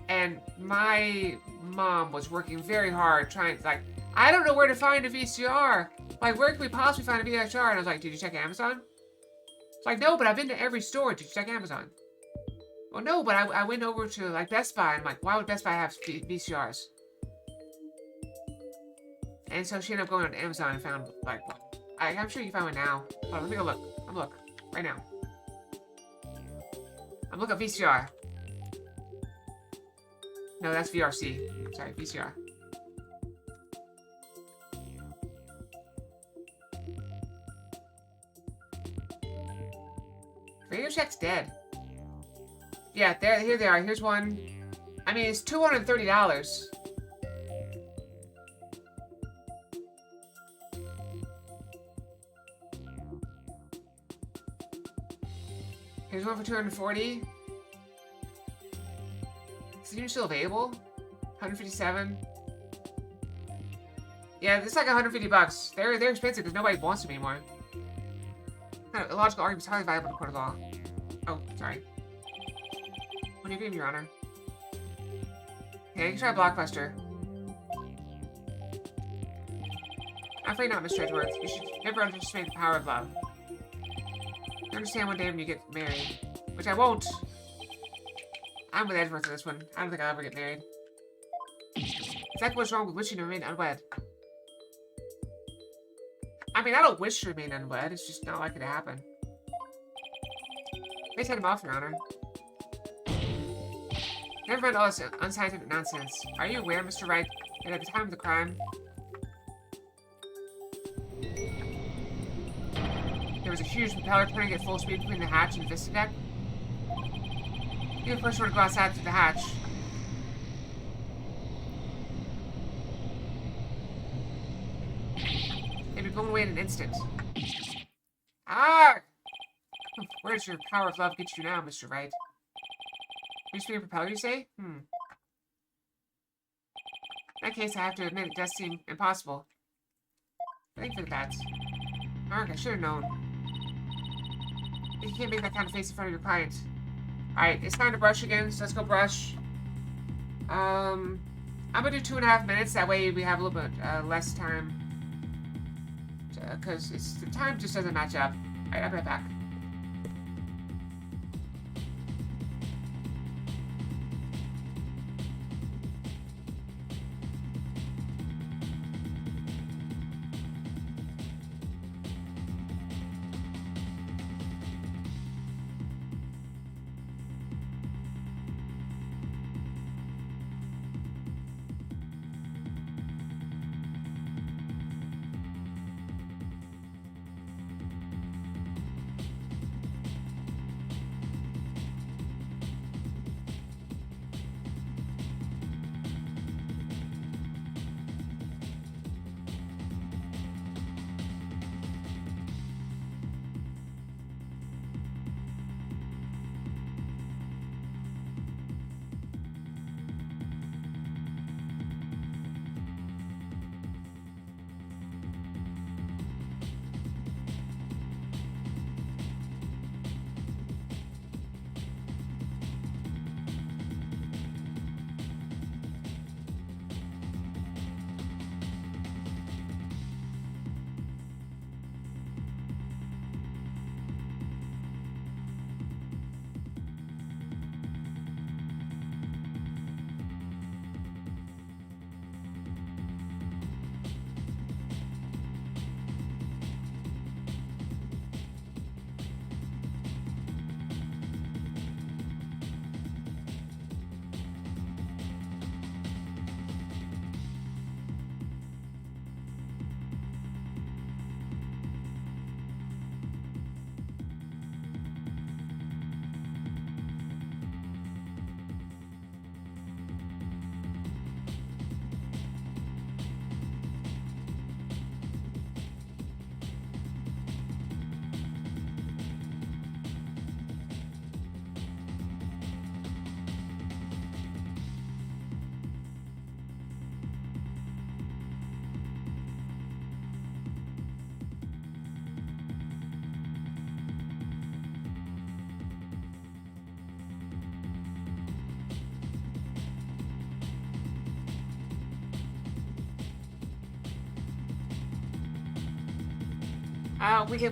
And my mom was working very hard trying, like, I don't know where to find a VCR. Like, where can we possibly find a VCR? And I was like, did you check Amazon? It's like, no, but I've been to every store. Did you check Amazon? Well, no, but I went over to, like, Best Buy. I'm like, why would Best Buy have VCRs? And so she ended up going on Amazon and found, like, one. I'm sure you can find one now. Hold on, let me go look. I'm look. Right now. I'm looking at VCR. No, that's VRC. Sorry, VCR. Radio Shack's dead. Yeah, here they are. Here's one. I mean, it's $230. Here's one for $240. Is it even still available? $157. Yeah, it's like $150. They're expensive because nobody wants them anymore. Kind of illogical arguments highly viable in court of law. Oh, sorry. When you agree, Your Honor. Okay, you can try Blockbuster. I'm afraid not, Mr. Edgeworth. You should never underestimate the power of love. You understand one day when you get married. Which I won't. I'm with Edgeworth for this one. I don't think I'll ever get married. Exactly what's wrong with wishing to remain unwed. I mean, I don't wish to remain unwed. It's just not likely to happen. Please take him off, Your Honor. Never mind all this unscientific nonsense. Are you aware, Mr. Wright, that at the time of the crime, there was a huge propeller turning at full speed between the hatch and the vista deck? You're the first one to go outside through the hatch. They'd be blown away in an instant. Ah! Where does your power of love get you now, Mr. Wright? Used to be a propeller, you say? In that case, I have to admit it does seem impossible. Thank you for the bats. Mark, I should have known. You can't make that kind of face in front of your client. Alright, it's time to brush again, so let's go brush. I'm gonna do 2.5 minutes, that way we have a little bit less time. Because the time just doesn't match up. Alright, I'll be right back.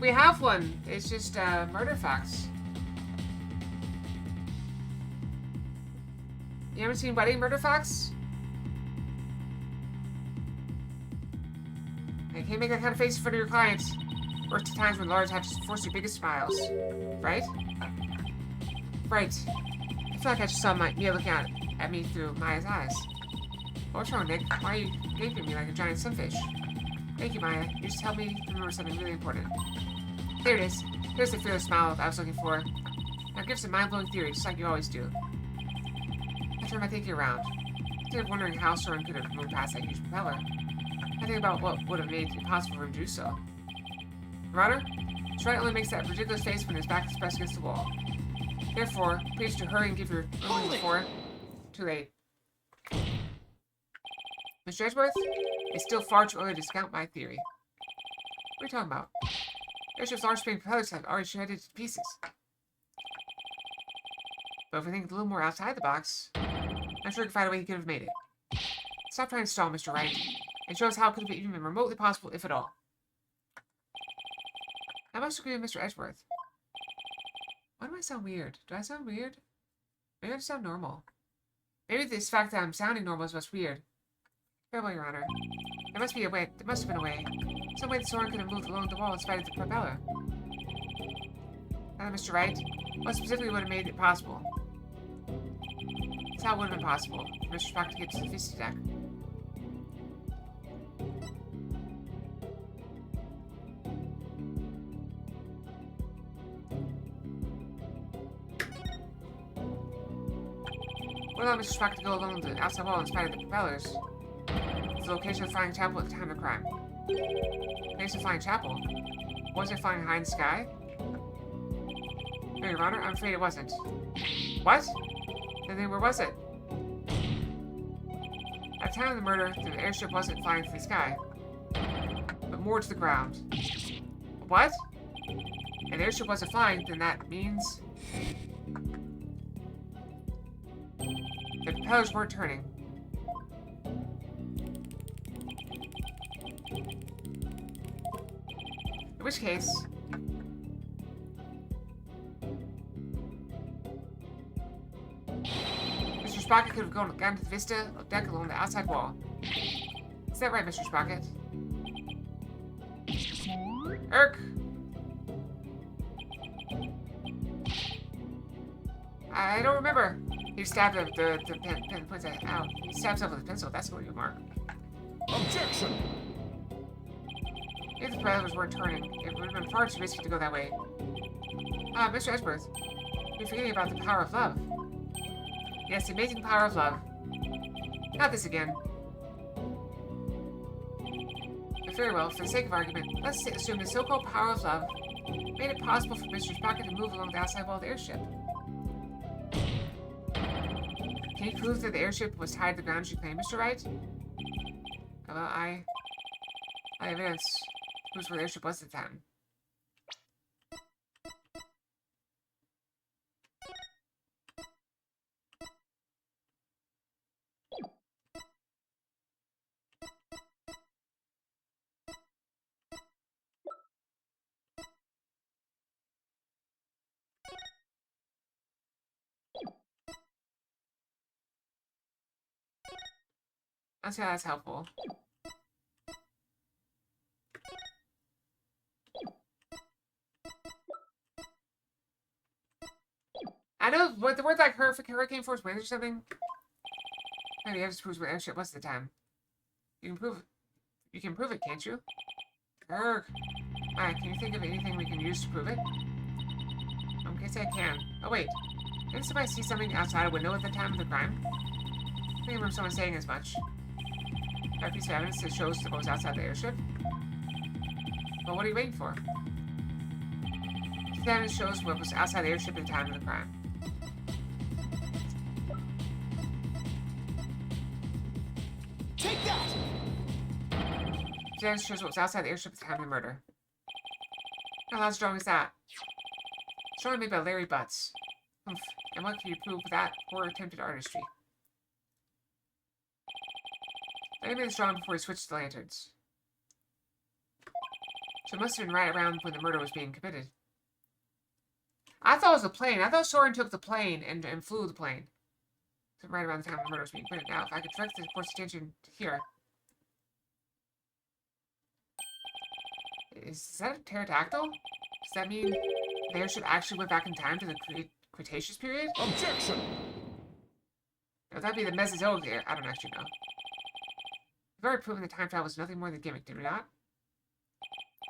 We have one. It's just Murder Fox. You haven't seen Wedding Murder Fox? I can't make that kind of face in front of your clients. Worst of times when lawyers have to force your biggest smiles. Right? Right. I feel like I just saw Mia looking at me through Maya's eyes. What's wrong, Nick? Why are you gaping at me like a giant sunfish? Thank you, Maya. You just helped me remember something really important. There it is. Here's the fearless smile I was looking for. Now give some mind-blowing theory, just like you always do. I turn my thinking around. Instead of wondering how Soren could have moved past that huge propeller, I think about what would have made it possible for him to do so. Marauder, Stride only makes that ridiculous face when his back is pressed against the wall. Therefore, please to hurry and give your ruling before. Too late. Mr. Edgeworth, it's still far too early to discount my theory. What are you talking about? Airship's large spring propellers have already shredded to pieces. But if we think a little more outside the box, I'm sure we can find a way he could have made it. Stop trying to stall, Mr. Wright, and show us how it could have even been remotely possible, if at all. I must agree with Mr. Edgeworth. Why do I sound weird? Do I sound weird? Maybe I sound normal. Maybe this fact that I'm sounding normal is what's weird. Farewell, Your Honor. There must be a way. There must have been a way. Some way the Soren could have moved along the wall in spite of the propeller. Mr. Wright, what specifically would have made it possible? That's how it would have been possible for Mr. Spock to get to the Vista deck. What allowed Mr. Spock to go along the outside wall in spite of the propellers? It's the location of the Flying Chapel at the time of the crime. Place of Flying Chapel? Wasn't it flying high in the sky? No, Your Honor, I'm afraid it wasn't. What? Then where was it? At the time of the murder, the airship wasn't flying through the sky, but more to the ground. What? And the airship wasn't flying, then that means the propellers weren't turning. In which case, Mr. Sprocket could have gone to the Vista deck along the outside wall. Is that right, Mr. Sprocket? Irk! I don't remember. He stabbed the pen points at ow. He stabbed himself with a pencil. That's what you mark. Objection! If the propellers weren't turning, it would have been far too risky to go that way. Mr. Edgeworth, you're forgetting about the power of love. Yes, the amazing power of love. Not this again. But very well, for the sake of argument, let's assume the so-called power of love made it possible for Mr. Sprocket to move along the outside wall of the airship. Can you prove that the airship was tied to the ground as you claim, Mr. Wright? Well, I evidence proves where the airship was at the time. I'll say that's helpful. I know what the word like hurricane force winds or something. Maybe evidence proves where the airship was at the time. You can prove it. You can prove it, can't you? Urgh. Alright, can you think of anything we can use to prove it? I guess I can. Oh wait. Didn't somebody see something outside a window at the time of the crime? I think I remember someone saying as much. Got a piece of evidence that shows what was outside the airship? Well, what are you waiting for? The evidence shows what was outside the airship at the time of the crime. Take that! The evidence shows what was outside the airship at the time of the murder. How strong is that? Strongly made by Larry Butts. Oof. And what can you prove with that or attempted artistry? Larry made it strong before he switched to lanterns. So it must have been right around when the murder was being committed. I thought it was a plane. I thought Soren took the plane and flew the plane. So right around the time the murder was being committed. Now, if I could direct the court's attention to here. Is that a pterodactyl? Does that mean the airship actually went back in time to the Cretaceous period? Objection! Or that'd be the Mesozoic era. I don't actually know. We've already proven that time travel was nothing more than a gimmick, did we not?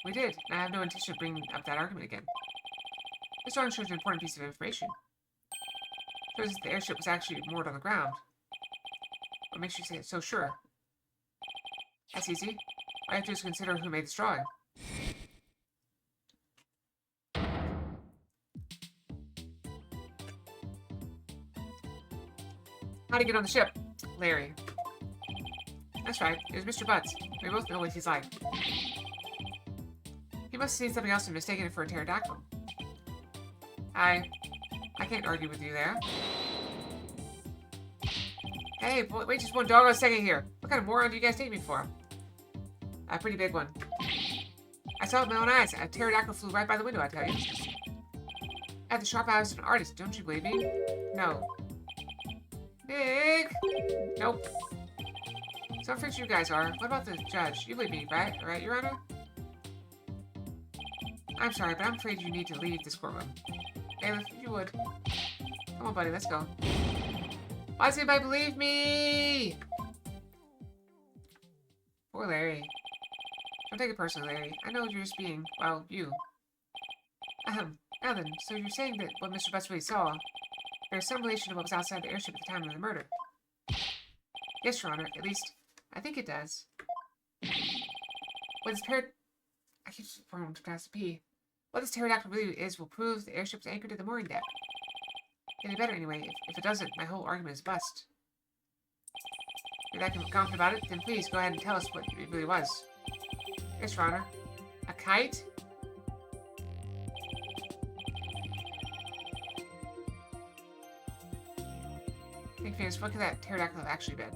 We did, and I have no intention of bringing up that argument again. This drawing shows an important piece of information. It shows that the airship was actually moored on the ground. What makes you say it so sure? That's easy. All you have to do is consider who made this drawing. How'd he get on the ship? Larry. That's right, it was Mr. Butts. We both know what he's like. He must have seen something else and mistaken it for a pterodactyl. I can't argue with you there. Hey, wait just one doggone second here. What kind of moron do you guys take me for? A pretty big one. I saw it with my own eyes. A pterodactyl flew right by the window, I tell you. I have the sharp eyes of an artist, don't you believe me? No. Nick! Nope. So I'm afraid you guys are. What about the judge? You believe me, right? Right, Your Honor? I'm sorry, but I'm afraid you need to leave this courtroom. Bailiff, if you would. Come on, buddy, let's go. Why does anybody believe me? Poor Larry. Don't take it personally, Larry. I know you're just being, well, you. Now then, so you're saying that what Mr. Butts really saw, there's some relation to what was outside the airship at the time of the murder? Yes, Your Honor. At least, I think it does. What is I keep forgetting to pass the P. What this pterodactyl really is will prove the airship's anchored to the mooring deck. Any better, anyway. If it doesn't, my whole argument is bust. You're that confident about it? Then please, go ahead and tell us what it really was. Yes, Your Honor. A kite? Think fans, what could that pterodactyl have actually been?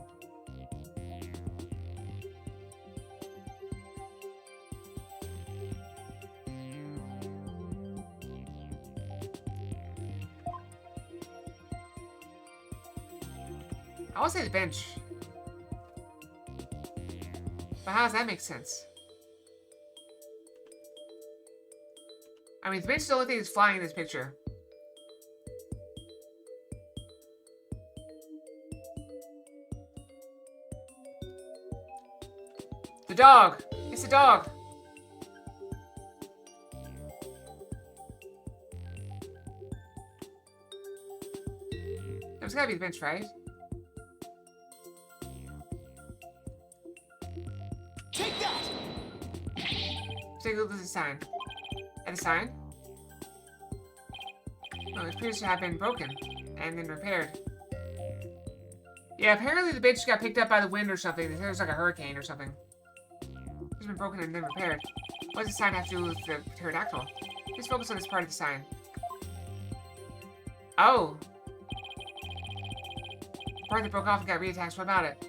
I want to say the bench. But how does that make sense? I mean, the bench is the only thing that's flying in this picture. The dog! It's the dog! There's gotta be the bench, right? Take that! Take a look at the sign. At the sign? Oh, it appears to have been broken and then repaired. Yeah, apparently the bench got picked up by the wind or something. There was like a hurricane or something. It's been broken and then repaired. What does the sign have to do with the pterodactyl? Just focus on this part of the sign. Oh! The part that broke off and got reattached. What about it?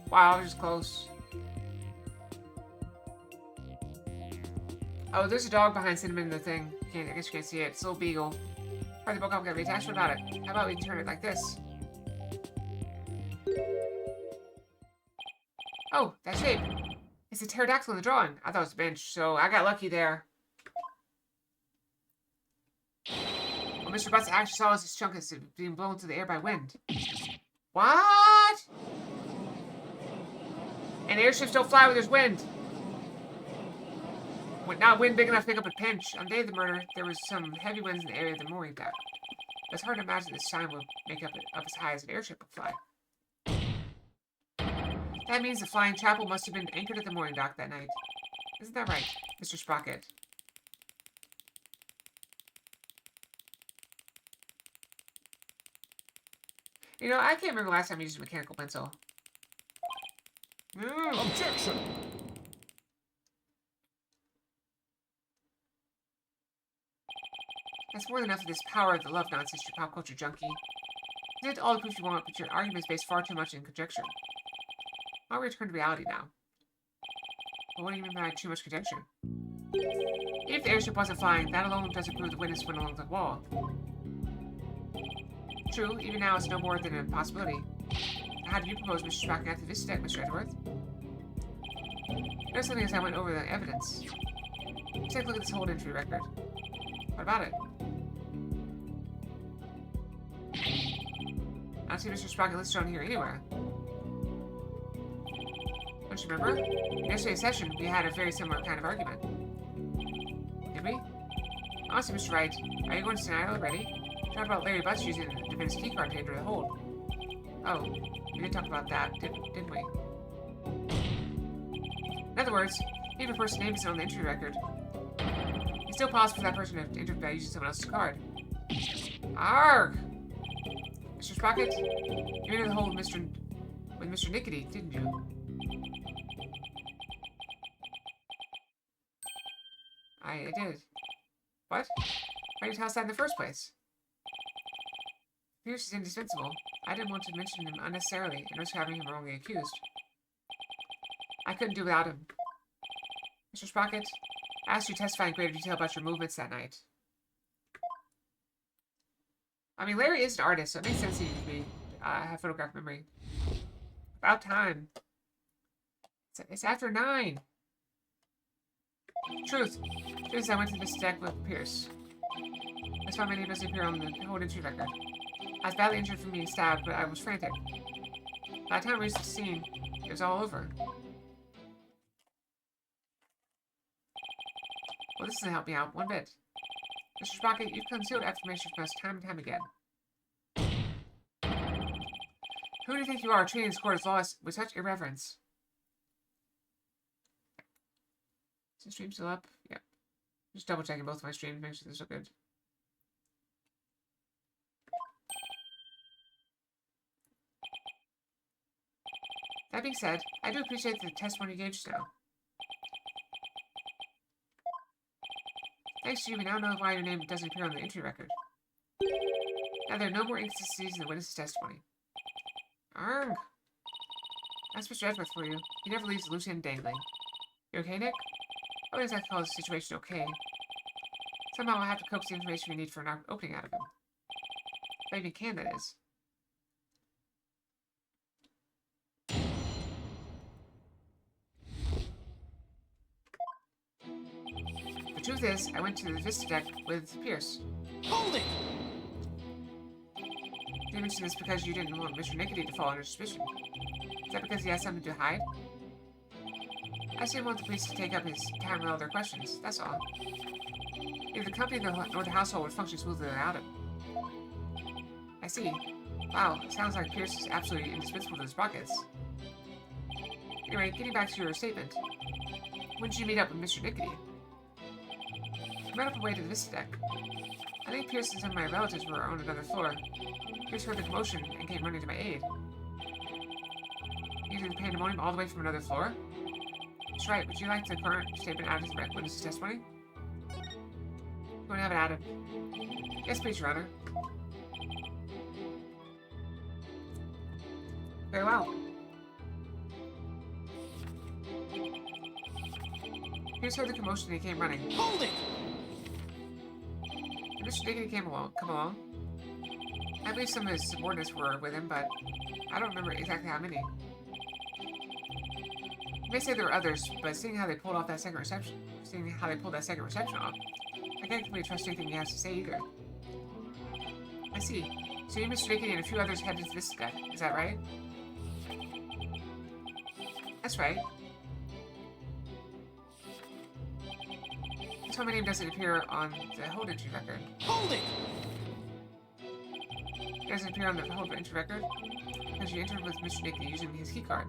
Wow, I was just close. Oh, there's a dog behind Cinnamon in the thing. I guess you can't see it. It's a little beagle. Part that broke off and got reattached. What about it? How about we turn it like this? Oh, that shape. It's a pterodactyl in the drawing. I thought it was a bench, so I got lucky there. What Mr. Butts actually saw is this chunk is being blown through the air by wind. What? And airships don't fly where there's wind. Not wind big enough to pick up a pinch. On the day of the murder, there was some heavy winds in the area of the mooring deck. It's hard to imagine this sign would make up as high as an airship would fly. That means the flying chapel must have been anchored at the mooring dock that night. Isn't that right, Mr. Sprocket? You know, I can't remember the last time I used a mechanical pencil. Objection! That's more than enough of this power of the love nonsense, you pop culture junkie. You did all the proof you want, but your argument is based far too much in conjecture. I'll return to reality now. But what do you mean by too much conjecture? If the airship wasn't flying, that alone doesn't prove the witness went along the wall. True, even now it's no more than a possibility. How do you propose Mr. Sprocket at this deck, Mr. Edgeworth? There's something as I went over the evidence. Let's take a look at this hold entry record. What about it? I don't see Mr. Sprocket listed on here anywhere. Don't you remember? In yesterday's session, we had a very similar kind of argument. Did we? Honestly, Mr. Wright, are you going to deny it already? We talked about Larry Butts using the defense keycard to enter the hold. Oh, we did talk about that, didn't we? In other words, even if a person's name isn't on the entry record, it's still possible for that person to enter by using someone else's card. Arg! Mr. Sprocket, you entered the hold with Mr. Nickety, didn't you? I did. What? Why did you tell us that in the first place? Pierce is indispensable. I didn't want to mention him unnecessarily and risk having him wrongly accused. I couldn't do without him. Mr. Sprocket, I asked you to testify in greater detail about your movements that night. I mean, Larry is an artist, so it makes sense he would be have photographic memory. About time. It's after 9. Truth. Truth is I went to this deck with Pierce. I saw my name doesn't appear on the hold entry record. I was badly injured from being stabbed, but I was frantic. By the time we reached the scene, it was all over. Well, this doesn't help me out one bit. Mr. Sprocket, you've concealed information from us time and time again. Who do you think you are, treating this court as law with such irreverence? Is the stream still up? Yep. Just double checking both of my streams, make sure they're still good. That being said, I do appreciate the testimony you gave just now. Thanks to you, we now know why your name doesn't appear on the entry record. Now there are no more inconsistencies in the witness's testimony. Arrgh! That's Mr. Edgeworth for you. He never leaves a loose end dangling. You okay, Nick? I wouldn't exactly call this situation okay. Somehow I'll have to coax the information we need for an opening out of him. If I even can, that is. The truth is, I went to the Vista deck with Pierce. Hold it! You mentioned this because you didn't want Mr. Nickety to fall under suspicion. Is that because he has something to hide? I just didn't want the police to take up his time with all their questions, that's all. Either the company or the household would function smoothly without him. I see. Wow, it sounds like Pierce is absolutely indispensable to his pockets. Anyway, getting back to your statement. When did you meet up with Mr. Nickety? I ran up away to the Vista deck. I think Pierce and some of my relatives were on another floor. Pierce heard the commotion and came running to my aid. You did the pandemonium all the way from another floor? That's right. Would you like the current statement added to the witness's testimony? You want to have it added? Yes, please, Your Honor. Very well. Pierce heard the commotion and he came running. Hold it! Did Mr. Nickety come along? I believe some of his subordinates were with him, but I don't remember exactly how many. You may say there were others, but seeing how they pulled that second reception off, I can't completely trust anything he has to say either. I see. So you, Mr. Nickety, and a few others headed to this guy. Is that right? That's right. That's why my name doesn't appear on the hold entry record. Hold it! It doesn't appear on the hold entry record because you entered with Mr. Nickety using his keycard.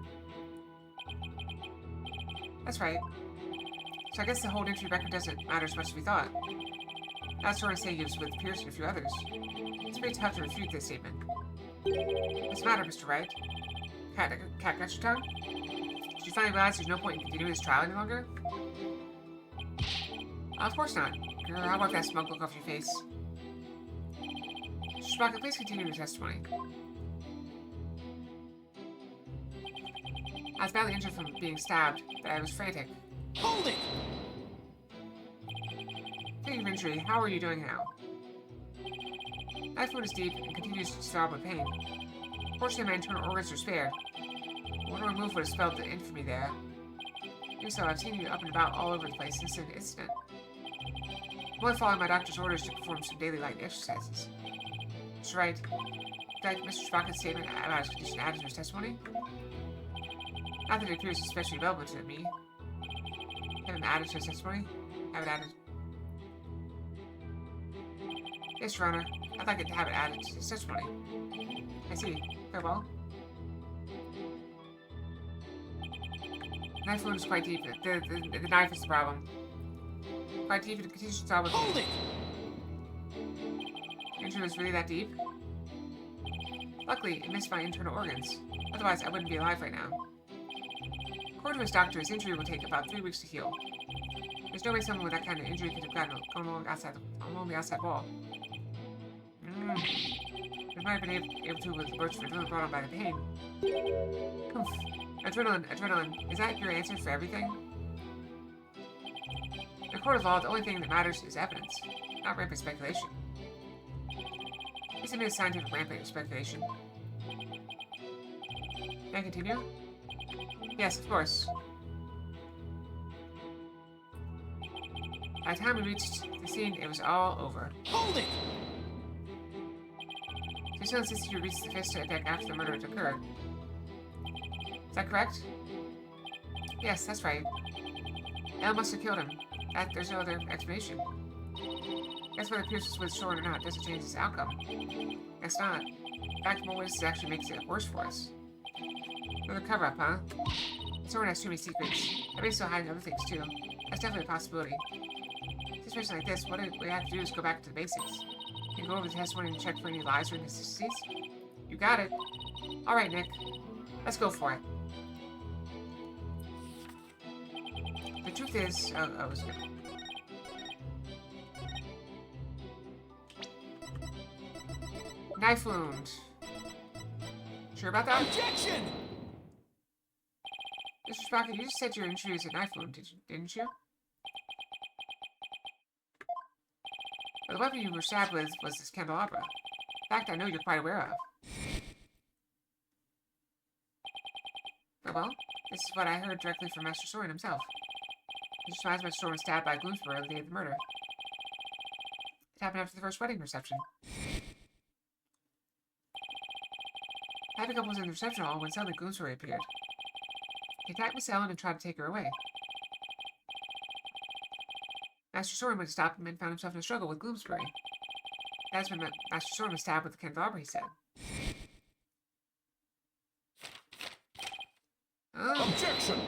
That's right. So I guess the hold entry record doesn't matter as much as we thought. That's what I say he was with Pierce and a few others. It's pretty tough to refute this statement. What's the matter, Mr. Wright? Cat got your tongue? Did you finally realize there's no point in continuing this trial any longer? Of course not. Girl, how about that smoke look off your face? Mr. Sprocket, please continue your testimony. I was badly injured from being stabbed, but I was frantic. Hold it! Speaking of injury, how are you doing now? Knife wound is deep and continues to throb with pain. Fortunately, my internal organs are spared. One remove would have spelled the infamy there. Maybe so. I've seen you up and about all over the place since the incident. I'm only following my doctor's orders to perform some daily light exercises. That's right. Like Mr. Sprockett's statement about his condition added to his testimony? Not that it appears especially relevant to me. Have him added to his testimony? Have it added. Yes, Your Honor. I'd like it to have it added to his testimony. I see. Very well. The knife wound is quite deep. The knife is the problem. Quite deep and continues to solve with Hold it! The injury was really that deep? Luckily, it missed my internal organs. Otherwise, I wouldn't be alive right now. According to his doctor, his injury will take about 3 weeks to heal. There's no way someone with that kind of injury could have gotten along the outside wall. We might have been able to with the burst of adrenaline brought on by the pain. Oof. Adrenaline. Is that your answer for everything? In a court of law, the only thing that matters is evidence, not rampant speculation. Isn't it a scientific rampant speculation? Can I continue? Yes, of course. By the time we reached the scene, it was all over. Hold it! You still insisted you reached the Vista deck after the murder occurred. Is that correct? Yes, that's right. Elle must have killed him. There's no other explanation. Guess whether Pierce was with Soren or not doesn't change this outcome. Guess not. In fact, more witnesses actually makes it worse for us. Another cover-up, huh? Soren has too many secrets. I may still hiding other things, too. That's definitely a possibility. In a situation like this, what we have to do is go back to the basics. You can go over the testimony and check for any lies or inconsistencies. You got it. Alright, Nick. Let's go for it. The truth is... Oh, it's good. Knife wound. Sure about that? Objection! Mr. Sprocket, you just said your injury is a knife wound, didn't you? Well, the weapon you were stabbed with was this candelabra. In fact, I know you're quite aware of. Well, this is what I heard directly from Master Soren himself. He just reminds Master Soren was stabbed by Gloomsbury the day of the murder. It happened after the first wedding reception. Abigail was in the reception hall when suddenly Gloomsbury appeared. He attacked Miss Ellen and tried to take her away. Master Soren went to stop him and found himself in a struggle with Gloomsbury. That's when Master Soren was stabbed with the candelabra, he said. Oh. Objection!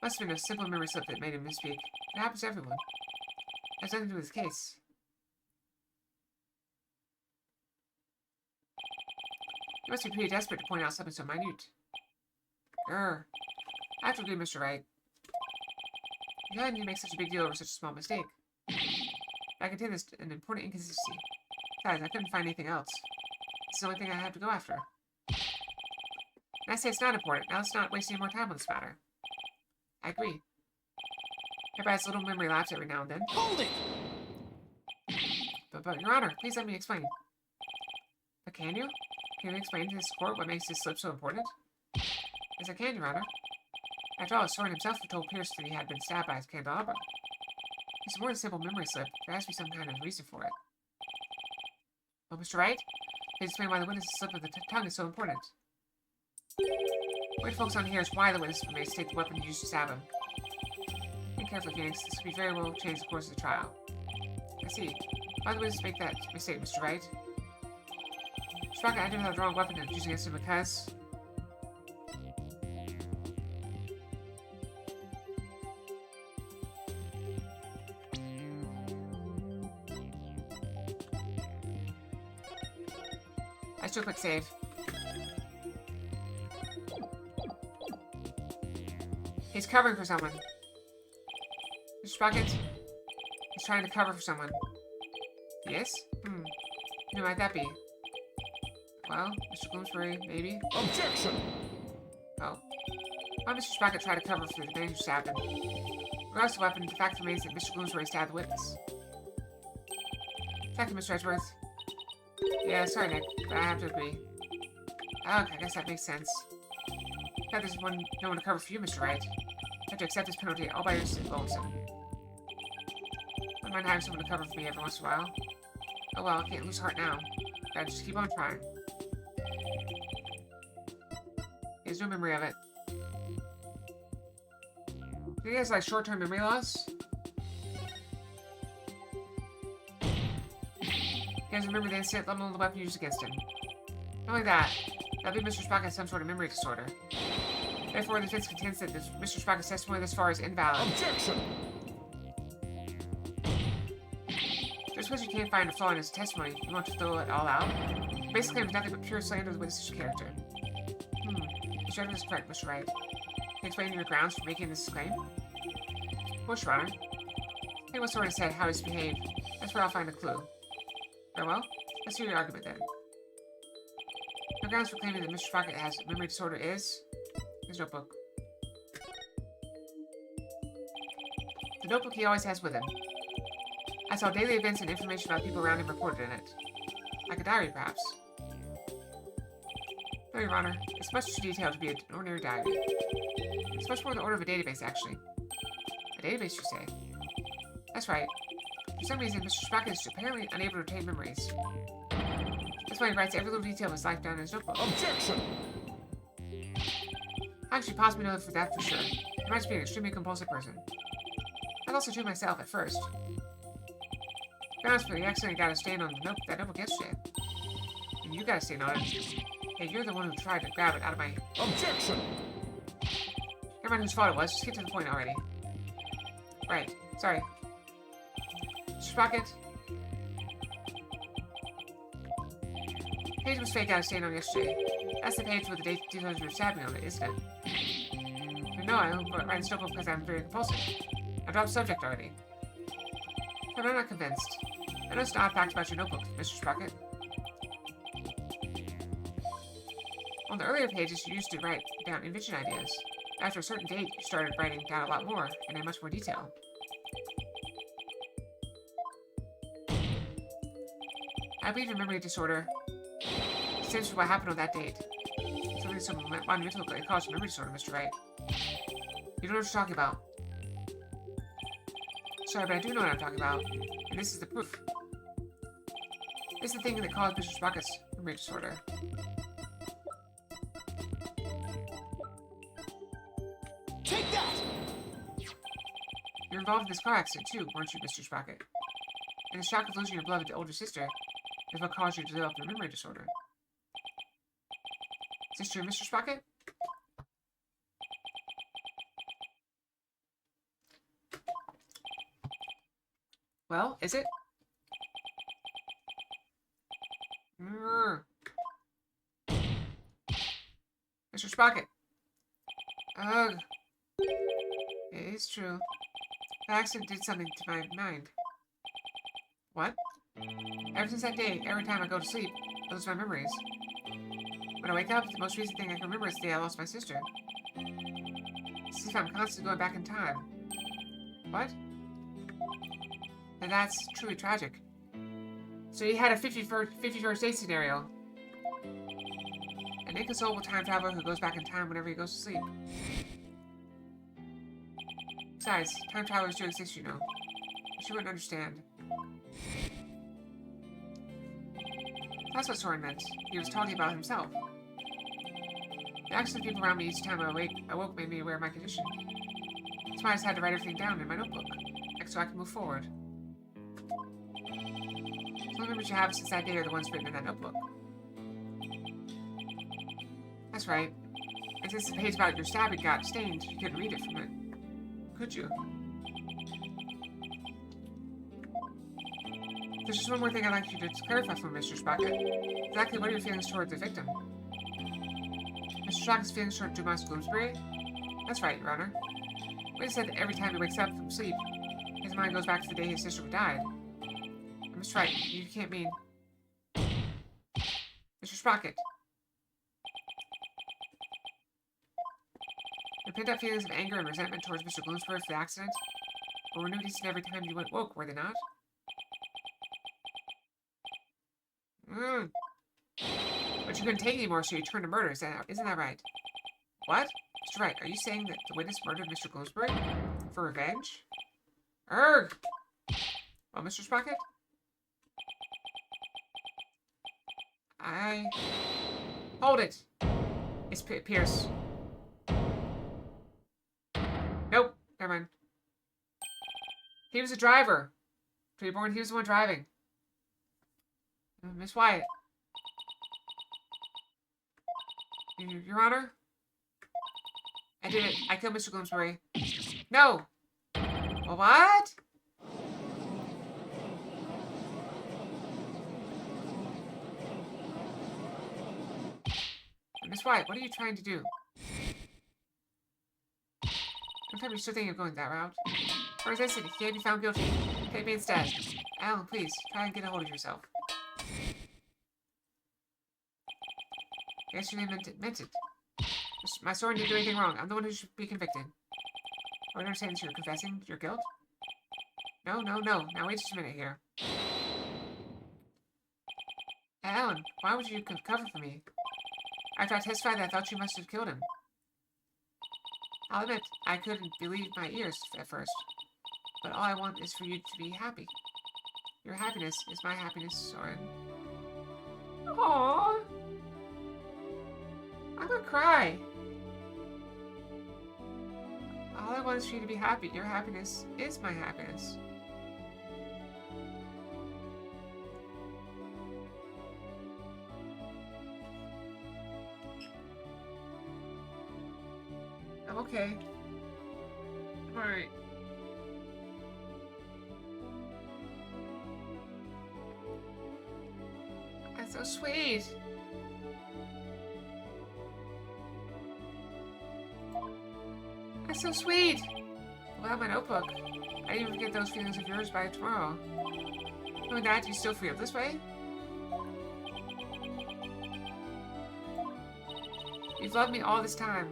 Must have been a simple memory slip that made him misspeak. It happens to everyone. It has nothing to do with his case. You must be pretty desperate to point out something so minute. I have to agree, Mr. Wright. You don't need to make such a big deal over such a small mistake. I contend this an important inconsistency. Besides, I couldn't find anything else. This is the only thing I have to go after. And I say it's not important. Now let's not waste any more time on this matter. I agree. Everybody has a little memory lapse every now and then. Hold it! But, Your Honor, please let me explain. But can you? Can you explain to this court what makes this slip so important? Yes, I can, Your Honor. After all, Soren himself told Pierce that he had been stabbed by his candelabra. It's more than a simple memory slip. There has to be some kind of reason for it. Well, Mr. Wright, please explain why the witness's slip of the tongue is so important. What we focus on here is why the witness may take the weapon used to stab him. Think carefully, Phoenix. This could be very well change the course of the trial. I see. Why did the witness make that mistake, Mr. Wright? Sprocket, I didn't have the wrong weapon and using against him because... Let's do a quick save. He's covering for someone. Mr. Sprocket? He's trying to cover for someone. Yes? Who might that be? Well, Mr. Bloomsbury, maybe? Objection! Oh. Why Mr. Sprocket tried to cover for the man who stabbed him? Regardless of the weapon, the fact remains that Mr. Bloomsbury stabbed the witness. Thank you, Mr. Edgeworth. Yeah, sorry, Nick, but I have to agree. Okay, I guess that makes sense. God, there's no one to cover for you, Mr. Wright. You have to accept this penalty all by yourself, lonesome. I don't mind having someone to cover for me every once in a while. Oh well, I can't lose heart now. Gotta just keep on trying. He has no memory of it. He has like short-term memory loss. He doesn't remember the incident, let alone the weapon used against him. Not only that, I believe Mr. Spock has some sort of memory disorder. Therefore, the defense contends that Mr. Spock's testimony thus far is invalid. Objection! Just because you can't find a flaw in his testimony, you want to throw it all out? Basically, it was nothing but pure slander of the witness's character. Your judgment is correct, Mr. Wright. Can you explain your grounds for making this claim? Of course, Your Honor. He was sort of said how he's behaved. That's where I'll find a clue. Very well. Let's hear your argument then. Your grounds for claiming that Mr. Spock has memory disorder is his notebook. The notebook he always has with him. I saw daily events and information about people around him reported in it. Like a diary, perhaps. No, Your Honor. It's much too detailed to be an ordinary diary. It's much more the order of a database, actually. A database, you say? That's right. For some reason, Mr. Spock is apparently unable to retain memories. That's why he writes every little detail of his life down in his notebook. Objection! I actually possibly know for that for sure. He might be an extremely compulsive person. I was also true myself at first. To be honest with you, I accidentally got a stain on that notebook yesterday. And you got a stain on it. Hey, you're the one who tried to grab it out of my... Objection! Never mind whose fault it was. Just get to the point already. Right. Sorry. Mr. Sprocket. Page was fake out a stain on yesterday. That's the page with the details of your stabbing on it, isn't it? But no, I don't write this notebook because I'm very compulsive. I dropped the subject already. But I'm not convinced. I know some odd facts about your notebook, Mr. Sprocket. On the earlier pages, you used to write down invention ideas. After a certain date, you started writing down a lot more, and in much more detail. I believe your memory disorder stems from what happened on that date. Something so monumental that it caused memory disorder, Mr. Wright. You don't know what you're talking about. Sorry, but I do know what I'm talking about, and this is the proof. This is the thing that caused Mr. Sprocket's memory disorder. Take that! You're involved in this car accident too, weren't you, Mr. Sprocket? And the shock of losing your beloved older sister is what caused you to develop your memory disorder. Is this true, Mr. Sprocket? Well, is it? Mr. Sprocket. Ugh. It is true. The accident did something to my mind. What? Ever since that day, every time I go to sleep, I lose my memories. When I wake up, the most recent thing I can remember is the day I lost my sister. It's as if I'm constantly going back in time. What? And that's truly tragic. So he had a 51st date scenario. An inconsolable time traveler who goes back in time whenever he goes to sleep. Besides, time travelers do exist, you know. But you wouldn't understand. That's what Soren meant. He was talking about himself. The actions of people around me each time I awoke made me aware of my condition. That's why I just had to write everything down in my notebook, so I can move forward. So the memories you have since that day are the ones written in that notebook. That's right. And since the page about your stabbing got stained, you couldn't read it from it. Could you? There's just one more thing I'd like you to clarify for me, Mr. Sprocket. Exactly what are your feelings toward the victim? Mr. Sprocket's feelings toward Dumas Bloomsbury? That's right, Your Honor. We said that every time he wakes up from sleep, his mind goes back to the day his sister died. Mr. Wright, you can't mean... Mr. Sprocket. Your pent-up feelings of anger and resentment towards Mr. Bloomsbury for the accident were renewed each and every time you woke, were they not? But you couldn't take anymore, so you turned to murder, isn't that right? What? Mr. Wright, are you saying that the witness murdered Mr. Bloomsbury? For revenge? Erg! Well, Mr. Sprocket? Hold it! It's Pierce. Nope, never mind. He was a driver. Treeborn, he was the one driving. Miss Wyatt. Your Honor? I did it. I killed Mr. Bloomsbury. No! Well, what? Miss Wyatt, what are you trying to do? Don't tell me you're still thinking of going that route. Or as I said, he can't be found guilty. Take me instead. Alan, please, try and get a hold of yourself. I guess your name meant it. My sword didn't do anything wrong. I'm the one who should be convicted. I don't understand that you're confessing your guilt? No. Now wait just a minute here. Alan, why would you cover for me? After I testified that I thought you must have killed him. I'll admit, I couldn't believe my ears at first. But all I want is for you to be happy. Your happiness is my happiness, Soren. Aww. I'm gonna cry. All I want is for you to be happy. Your happiness is my happiness. I'm okay. Alright. That's so sweet. That's so sweet. Well, my notebook. I didn't even forget those feelings of yours by tomorrow. Knowing that, do you still feel this way? You've loved me all this time.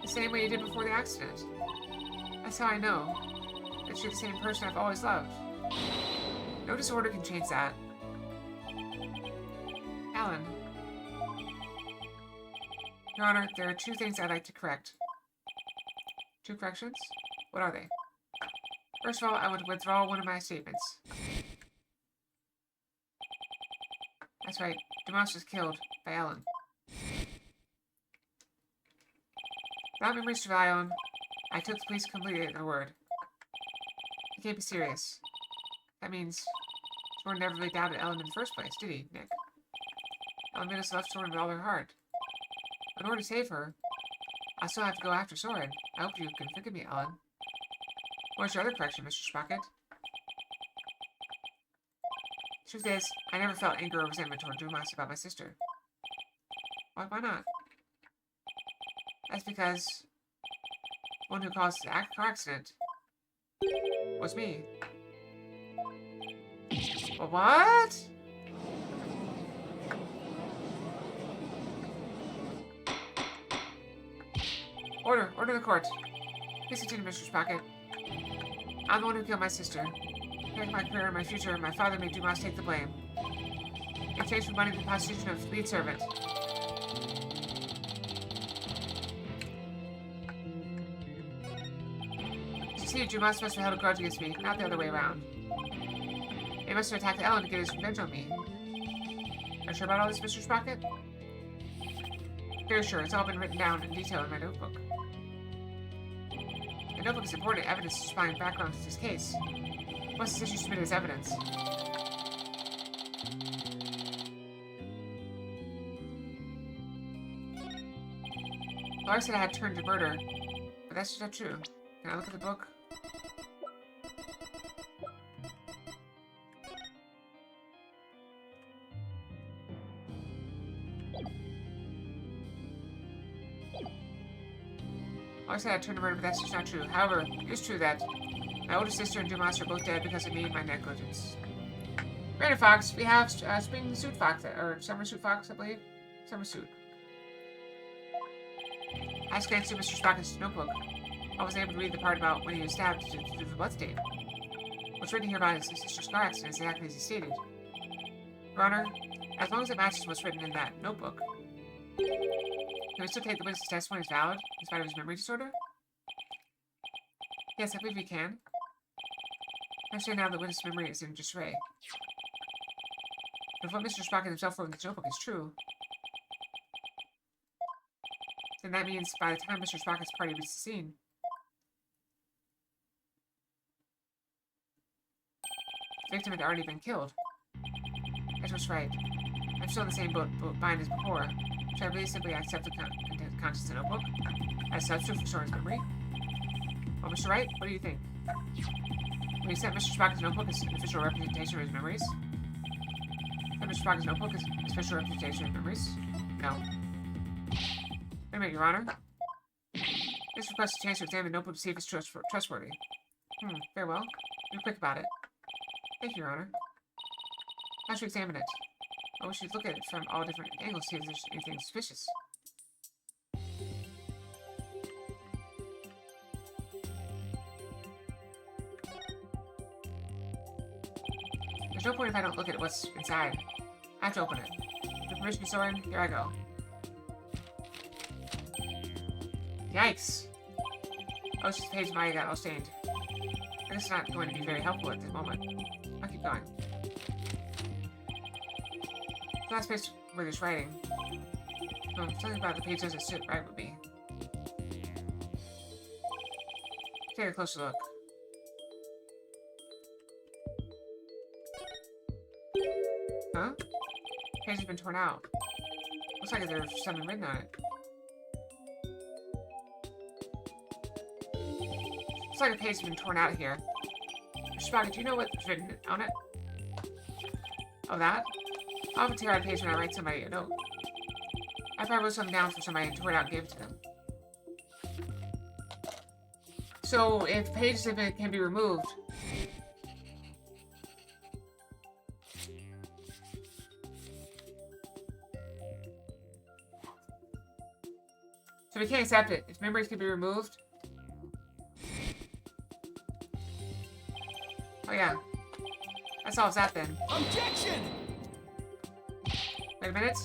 The same way you did before the accident. That's how I know that you're the same person I've always loved. No disorder can change that. Alan. Your Honor, there are two things I'd like to correct. Two corrections? What are they? First of all, I would withdraw one of my statements. That's right. Dumas was killed by Alan. Without me, Mr. Vallon, I took the police completely at their word. You can't be serious. That means Soren never really doubted Ellen in the first place, did he, Nick? Ellen made us love Soren with all her heart. In order to save her, I still have to go after Soren. I hope you can forgive me, Ellen. What's your other correction, Mr. Sprocket? Truth is, I never felt anger or resentment toward Dumas about my sister. Why not? That's because the one who caused the car accident was me. Well, what? Order the court. Please continue, Mr. Sprocket. I'm the one who killed my sister. Protecting my career and my future, my father made Dumas take the blame. In exchange for money for the prostitution of lead servant. See, Dumas must have held a grudge against me, not the other way around. He must have attacked Ellen to get his revenge on me. Are you sure about all this, Mr. Sprocket? Very sure. It's all been written down in detail in my notebook. The notebook is important evidence to supplying background to this case. Once this issue submitted as evidence. Laura said I had turned to murder, but that's just not true. Can I look at the book? I said I turned to murder, but that's just not true. However, it is true that my older sister and Dumas are both dead because of me and my negligence. Brandon Fox, we have Spring Suit Fox, or Summer Suit Fox, I believe. Summer Suit. I scanned through Mr. Sprocket's notebook. I wasn't able to read the part about when he was stabbed to do the blood stain. What's written here about his sister's car accident is exactly as he stated. Your Honor, as long as it matches what's written in that notebook, the Can we still take the witness's testimony as valid, in spite of his memory disorder? Yes, I believe we can. I understand now that witness memory is in disarray. But if what Mr. Spock himself wrote in this notebook is true, then that means by the time Mr. Spock's party reaches the scene, the victim had already been killed. Ezra's right. I'm still in the same boat bind as before. Should I really simply accept the contents of the notebook as substitute for Soren's memory? Well, Mr. Wright, what do you think? Will you accept Mr. Spock's notebook as an official representation of his memories? Accept Mr. Spock's notebook as an official representation of his memories? No. Wait a minute, Your Honor. This requests a chance to examine the notebook to see if it's trustworthy. Very well. Be quick about it. Thank you, Your Honor. How should we examine it? Well, we should look at it from all different angles to see if there's anything suspicious. There's no point if I don't look at what's inside. I have to open it. With permission, Soren, here I go. Yikes! Oh, it's just a page Maya got all stained. And it's not going to be very helpful at this moment. I'll keep going. The last page where there's writing. Something about the page doesn't sit right with me. Take a closer look. Huh? The page has been torn out. Looks like there's something written on it. Looks like a page has been torn out here. Mr. Spock, do you know what's written on it? Oh, that? I often tear out a page when I write somebody a note. I probably wrote something down for somebody and tore it out and gave it to them. So, if pages of it can be removed... So we can't accept it. If memories can be removed... Oh yeah. That solves that then. Objection! Wait a minute.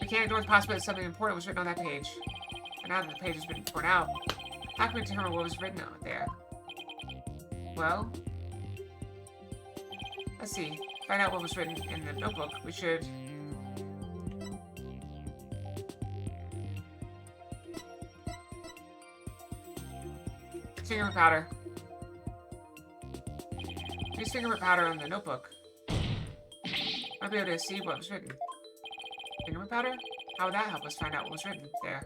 We can't ignore the possibility that something important was written on that page. And now that the page has been torn out, how can we determine what was written on there? Well, let's see. To find out what was written in the notebook, we should... Fingerprint powder. Use fingerprint powder on the notebook. I'll be able to see what was written. Fingerprint powder? How would that help us find out what was written there?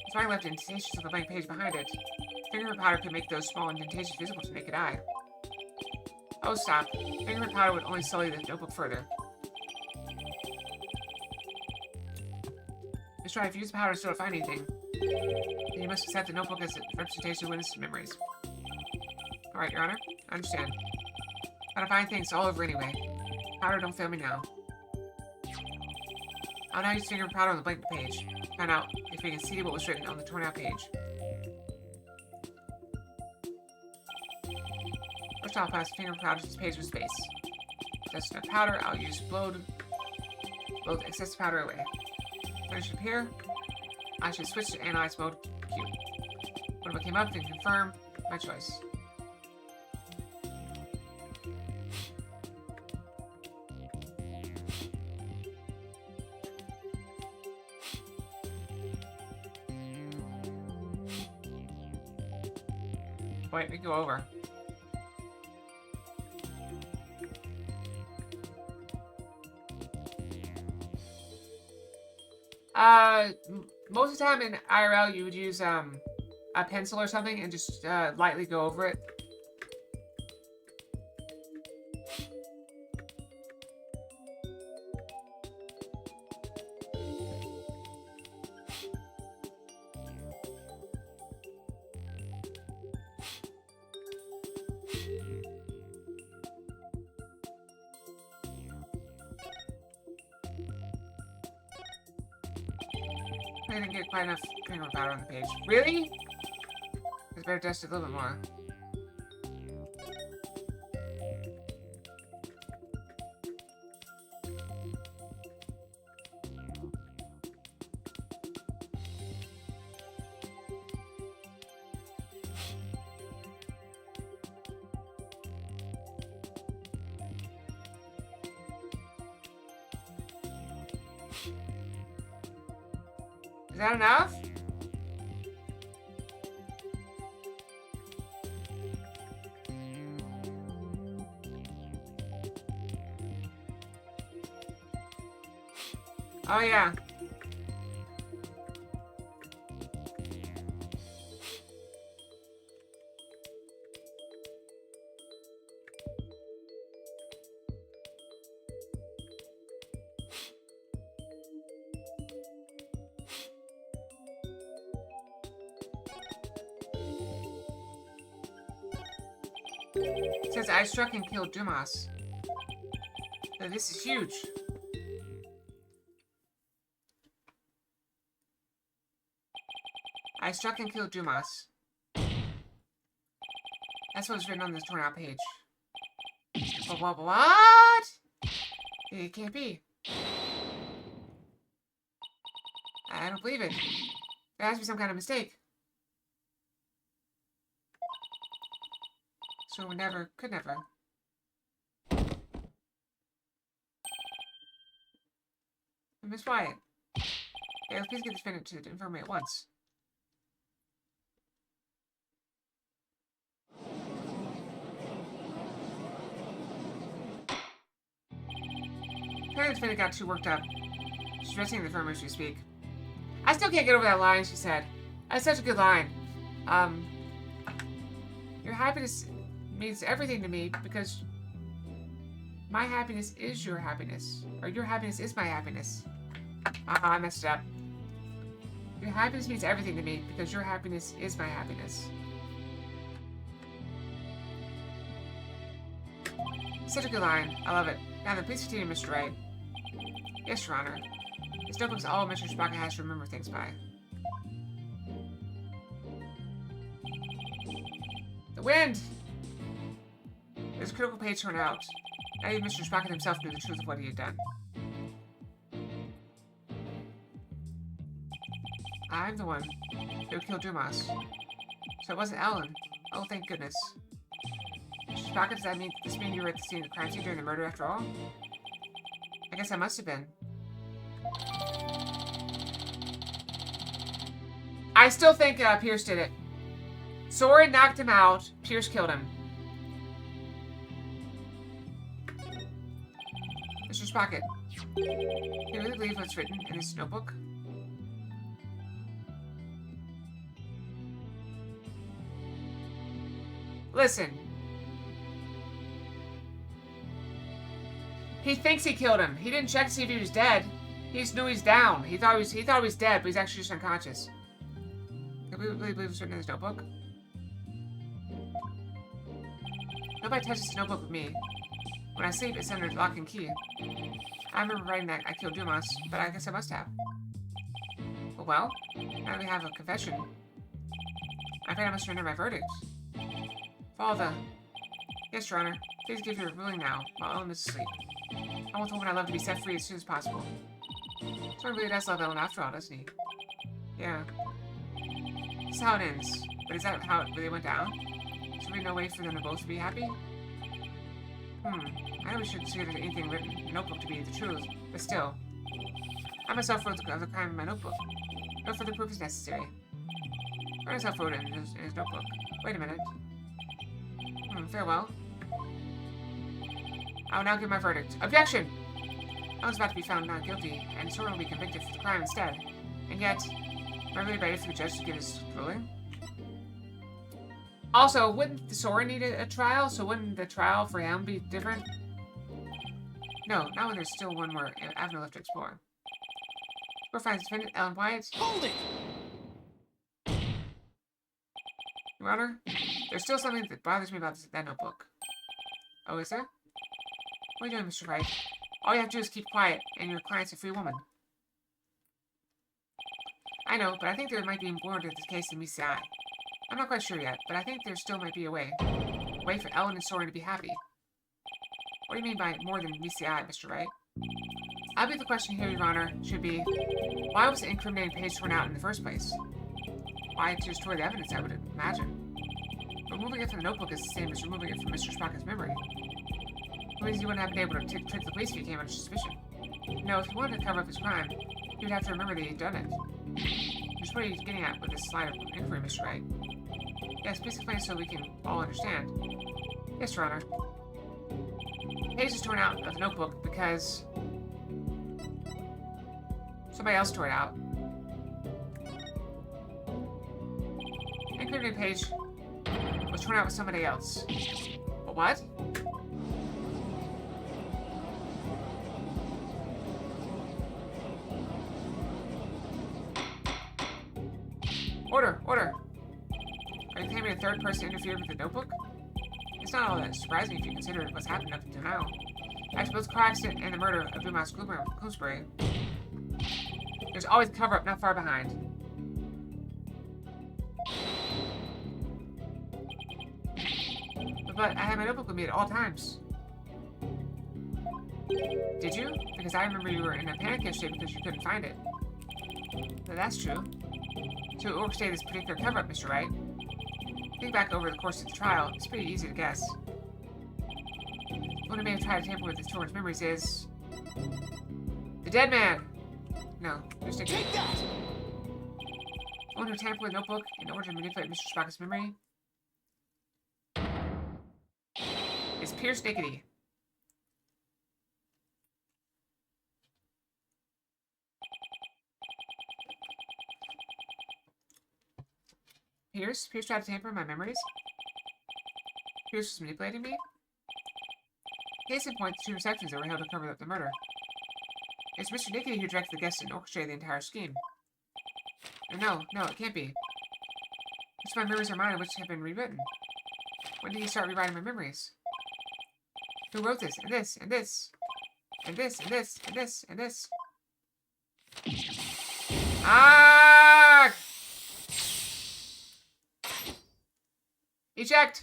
If I left indentations of the blank page behind it, fingerprint powder could make those small indentations visible to the naked eye. Oh, stop. Fingerprint powder would only sully the notebook further. Let's try if you use the powder still to find anything. Then you must accept the notebook as a representation of witness memories. Alright, Your Honor. I understand. Gotta find things all over anyway. Powder, don't fail me now. I'll now use fingerprint powder on the blank page. Find out if we can see what was written on the torn out page. First, I'll pass fingerprint powder to this page with space. Just enough powder, I'll use blow excessive powder away. Finish up here. I should switch to analyze mode Q. Whatever came up, then confirm my choice. Wait, we go over. Most of the time in IRL, you would use a pencil or something and just lightly go over it. I didn't get quite enough fingerprint powder on the page. Really? It's better dust it a little bit more. that enough? Oh, yeah. It says, I struck and killed Dumas. So this is huge. I struck and killed Dumas. That's what was written on this torn out page. But what? It can't be. I don't believe it. There has to be some kind of mistake. So never, could never. Miss Wyatt. Yeah, please get this defendant to inform me at once. Apparently the defendant got too worked up. She's dressing in the firm as we speak. I still can't get over that line, she said. That's such a good line. Your happiness means everything to me because my happiness is your happiness. Or your happiness is my happiness. I messed it up. Your happiness means everything to me because your happiness is my happiness. Such a good line. I love it. Now then, please continue, Mr. Wright. Yes, Your Honor. This notebook's all Mr. Spock has to remember things by. The wind! There's a critical page torn out. Not even Mr. Spock himself knew the truth of what he had done. I'm the one who killed Dumas. So it wasn't Ellen. Oh, thank goodness. Mr. Spock, does that mean you were at the scene of the crime scene during the murder after all? I guess I must have been. I still think Pierce did it. Soren knocked him out. Pierce killed him. Mr. Spock, do you really believe what's written in this notebook? Listen. He thinks he killed him. He didn't check to see if he was dead. He just knew he's down. He thought he was dead, but he's actually just unconscious. Do you really believe what's written in this notebook? Nobody touches this notebook with me. When I sleep, it's under lock and key. I remember writing that I killed Dumas, but I guess I must have. Well, now we have a confession. I think I must surrender my verdict. Follow the... Yes, Your Honor. Please give your ruling now, while Ellen is asleep. I want the woman I love to be set free as soon as possible. Soren really does love Ellen after all, doesn't he? Yeah. This is how it ends. But is that how it really went down? Is there really no way for them to both be happy? I know we shouldn't consider anything written in the notebook to be the truth, but still. I myself wrote the crime in my notebook. No further proof is necessary. I myself wrote it in his notebook. Wait a minute. Farewell. I will now give my verdict. Objection! I was about to be found not guilty, and Soren will be convicted for the crime instead. And yet, am I really ready for the judge to give his ruling? Also, wouldn't Soren need a trial? So wouldn't the trial for him be different? No, not when there's still one more avenue left to explore. We're fine, defendant Ellen Wyatt. Hold it! Your Honor, there's still something that bothers me about that notebook. Oh, is there? What are you doing, Mr. Wright? All you have to do is keep quiet, and your client's a free woman. I know, but I think there might be more to this case than meets the eye. I'm not quite sure yet, but I think there still might be a way. A way for Ellen and Soren to be happy. What do you mean by more than meets the eye, Mr. Wright? I believe the question here, Your Honor, should be, why was the incriminating page torn out in the first place? Why to destroy the evidence, I would imagine. Removing it from the notebook is the same as removing it from Mr. Spock's memory. It means he wouldn't have been able to trick the police if he came under suspicion. No, if he wanted to cover up his crime, he would have to remember that he had done it. Just what are you getting at with this slide of inquiry, Mr. Wright? Yes, please explain so we can all understand. Yes, Your Honor. Page is torn out of the notebook because somebody else tore it out. Inquiry page was torn out with somebody else. But what? Order! Order! Are you claiming a third person interfered with the notebook? It's not all that surprising if you consider what's happened up until now. After both the car accident and the murder of Dumas Bloomsbury, there's always a cover-up not far behind. But I had my notebook with me at all times. Did you? Because I remember you were in a panic yesterday because you couldn't find it. But that's true. So who orchestrated this particular cover-up, Mr. Wright? Think back over the course of the trial, it's pretty easy to guess. One who may have tried to tamper with his children's memories is... the dead man! No, just a... Take that! One who tampered with the notebook in order to manipulate Mr. Spock's memory is Pierce Nickety. Pierce? Pierce tried to tamper with my memories? Pierce was manipulating me? Case in point, the two receptions that were held to cover up the murder. It's Mr. Nickety who directed the guests and orchestrated the entire scheme. No, it can't be. Which of my memories are mine and which have been rewritten? When did he start rewriting my memories? Who wrote this, and this, and this, and this, and this, and this, and this? Ah! Eject!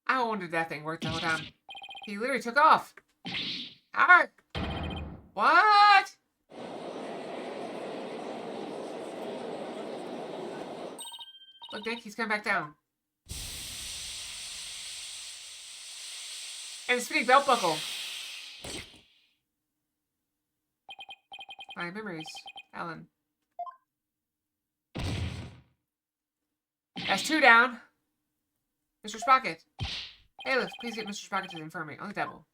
I wondered that thing worked the whole time. He literally took off. Ah! What? Look, Dick, he's coming back down. And the spinning belt buckle. My memories, Alan. That's 2 down. Mr. Sprocket. Bailiff, please get Mr. Sprocket to the infirmary on the double.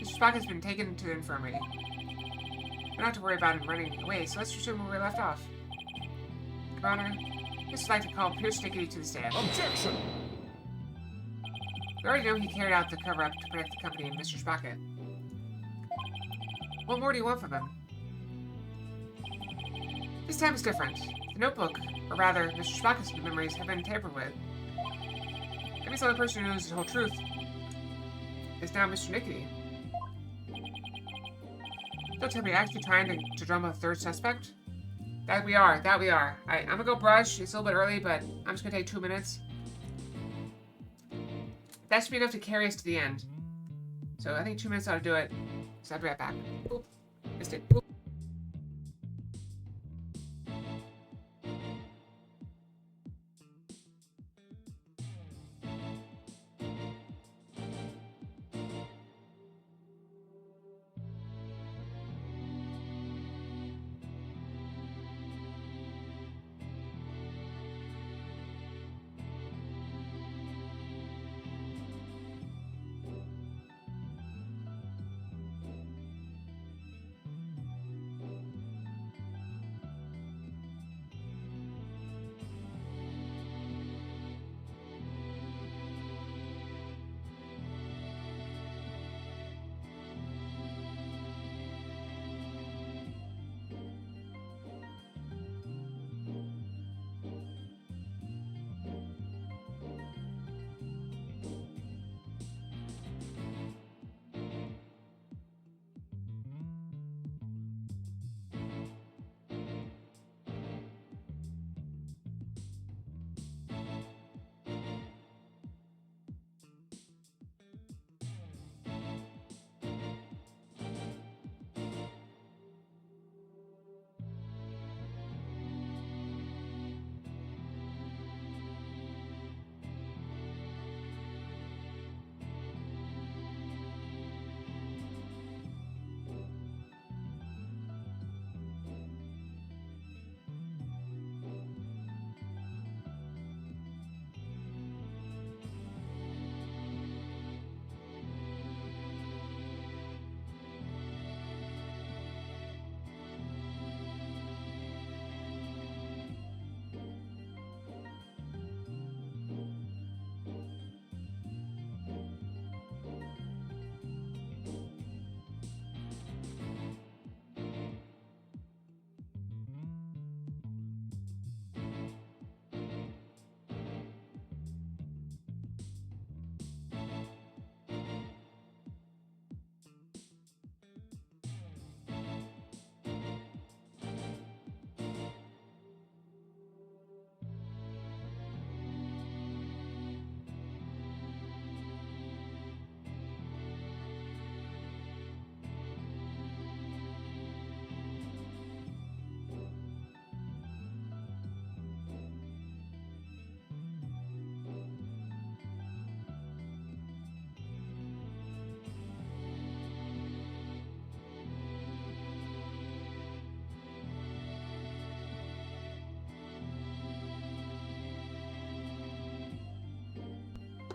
Mr. Sprocket's been taken to the infirmary. We're not to worry about him running away, so let's resume where we left off. Your Honor, this would like to call Pierce Nickety to the stand. Objection! We already know he carried out the cover-up to protect the company and Mr. Sprocket. What more do you want from him? This time is different. The notebook, or rather, Mr. Sprocket's memories, have been tampered with. That means the only person who knows the whole truth is now Mr. Nickety. Don't tell me you're actually trying to drum up a third suspect? That we are. Alright, I'm gonna go brush. It's a little bit early, but I'm just gonna take 2 minutes. That should be enough to carry us to the end. So I think 2 minutes ought to do it. So I'll be right back. Oop. Missed it. Oop.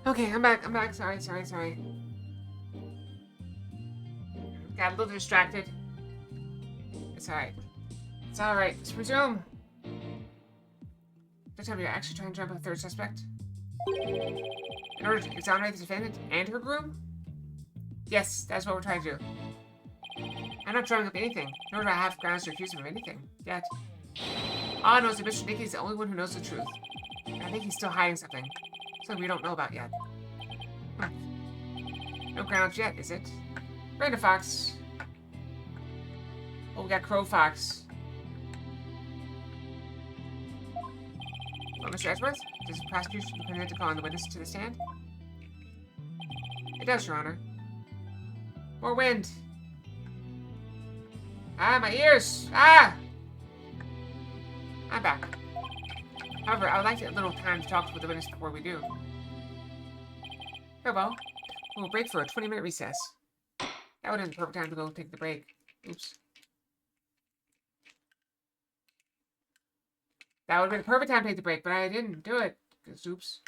Okay, I'm back. I'm back. Sorry. Got a little distracted. It's alright. It's alright. Let's resume. This time you're actually trying to jump on the third suspect? In order to exonerate the defendant and her groom? Yes, that's what we're trying to do. I'm not drumming up anything, nor do I have grounds to accuse him of anything, yet. All I know is that Mr. Nicky is the only one who knows the truth. And I think he's still hiding something. Something we don't know about yet. No grounds yet, is it? Brenda Fox. Oh, we got Crow Fox. Well, Mr. Edgeworth, does the prosecution permit to call on the witness to the stand? It does, Your Honor. More wind. Ah, my ears! Ah! I'm back. However, I would like a little time to talk with the witness before we do. Very well. We'll break for a 20-minute recess. That would have been the perfect time to go take the break. Oops. That would have been the perfect time to take the break, but I didn't do it. Because oops.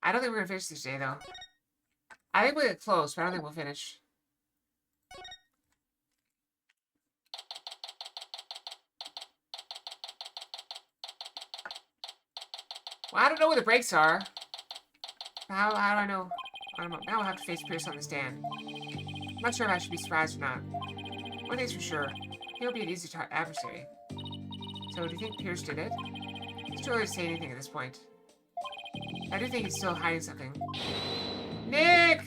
I don't think we're gonna finish this day, though. I think we'll get close, but I don't think we'll finish. Well, I don't know where the breaks are. How do I know? I don't know. Now we'll have to face Pierce on the stand. I'm not sure if I should be surprised or not. One thing's for sure. He'll be an easy adversary. So, do you think Pierce did it? It's too early to say anything at this point. I do think he's still hiding something. Nick!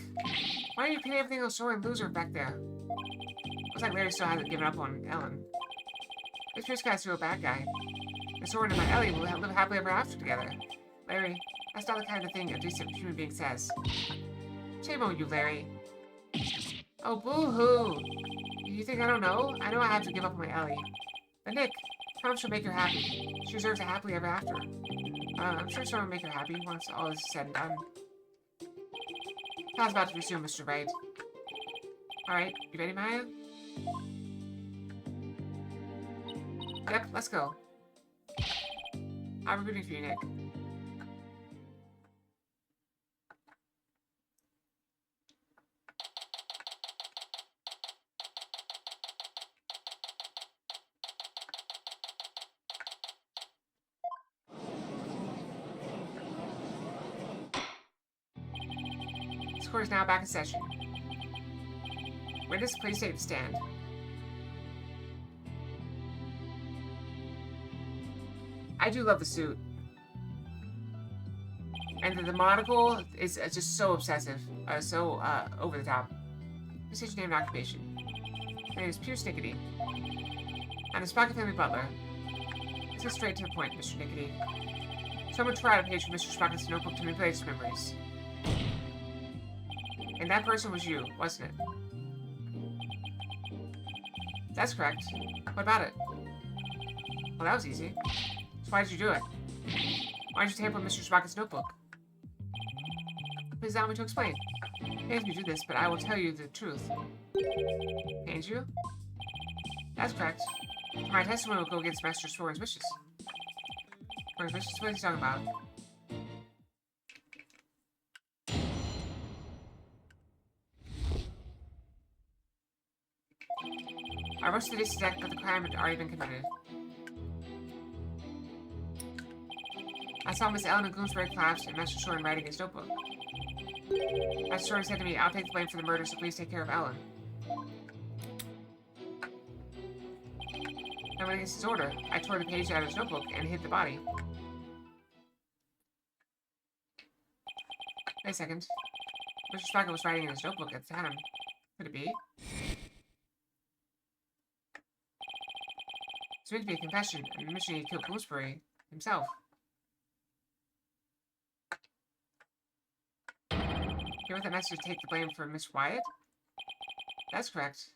Why are you pinning everything on sore and loser back there? Looks like Larry still hasn't given up on Ellen. This Pierce guy's still a bad guy. And Soren and my Ellie will live happily ever after together. Larry, that's not the kind of thing a decent human being says. Shame on you, Larry. Oh, boo-hoo! You think I don't know? I know I have to give up on my Ellie. But Nick, I promise she'll make her happy. She deserves a happily ever after. I'm sure someone will make her happy once all is said and done. I was about to resume, Mr. Wright. Alright, you ready, Maya? Yep, let's go. I'm rooting for you, Nick. This court is now back in session. Witness, please take the stand. I do love the suit. And the monocle is just so obsessive. So over the top. This is your name and occupation. My name is Pierce Nickety. I'm a Spock family butler. Let's get straight to the point, Mr. Nickety. Someone tore out a page from Mr. Spock's notebook to manipulate his memories. And that person was you, wasn't it? That's correct. What about it? Well, that was easy. So why did you do it? Why did you tamper with Mr. Spock's notebook? Please allow me to explain. It pains me to do this, but I will tell you the truth. Pains you? That's correct. My testimony will go against Master Soren's wishes. Soren's wishes? What is he talking about? I rushed to the detect that the crime had already been committed. I saw Miss Ellen and Bloomsbury collapse and Master Soren writing his notebook. Master Soren said to me, I'll take the blame for the murder, so please take care of Ellen. I went against his order. I tore the page out of his notebook and hid the body. Wait a second. Mr. Spock was writing in his notebook at the time. Could it be? It's meant to be a confession, and admission he killed Bloomsbury himself. You want that master to take the blame for Miss Wyatt? That's correct.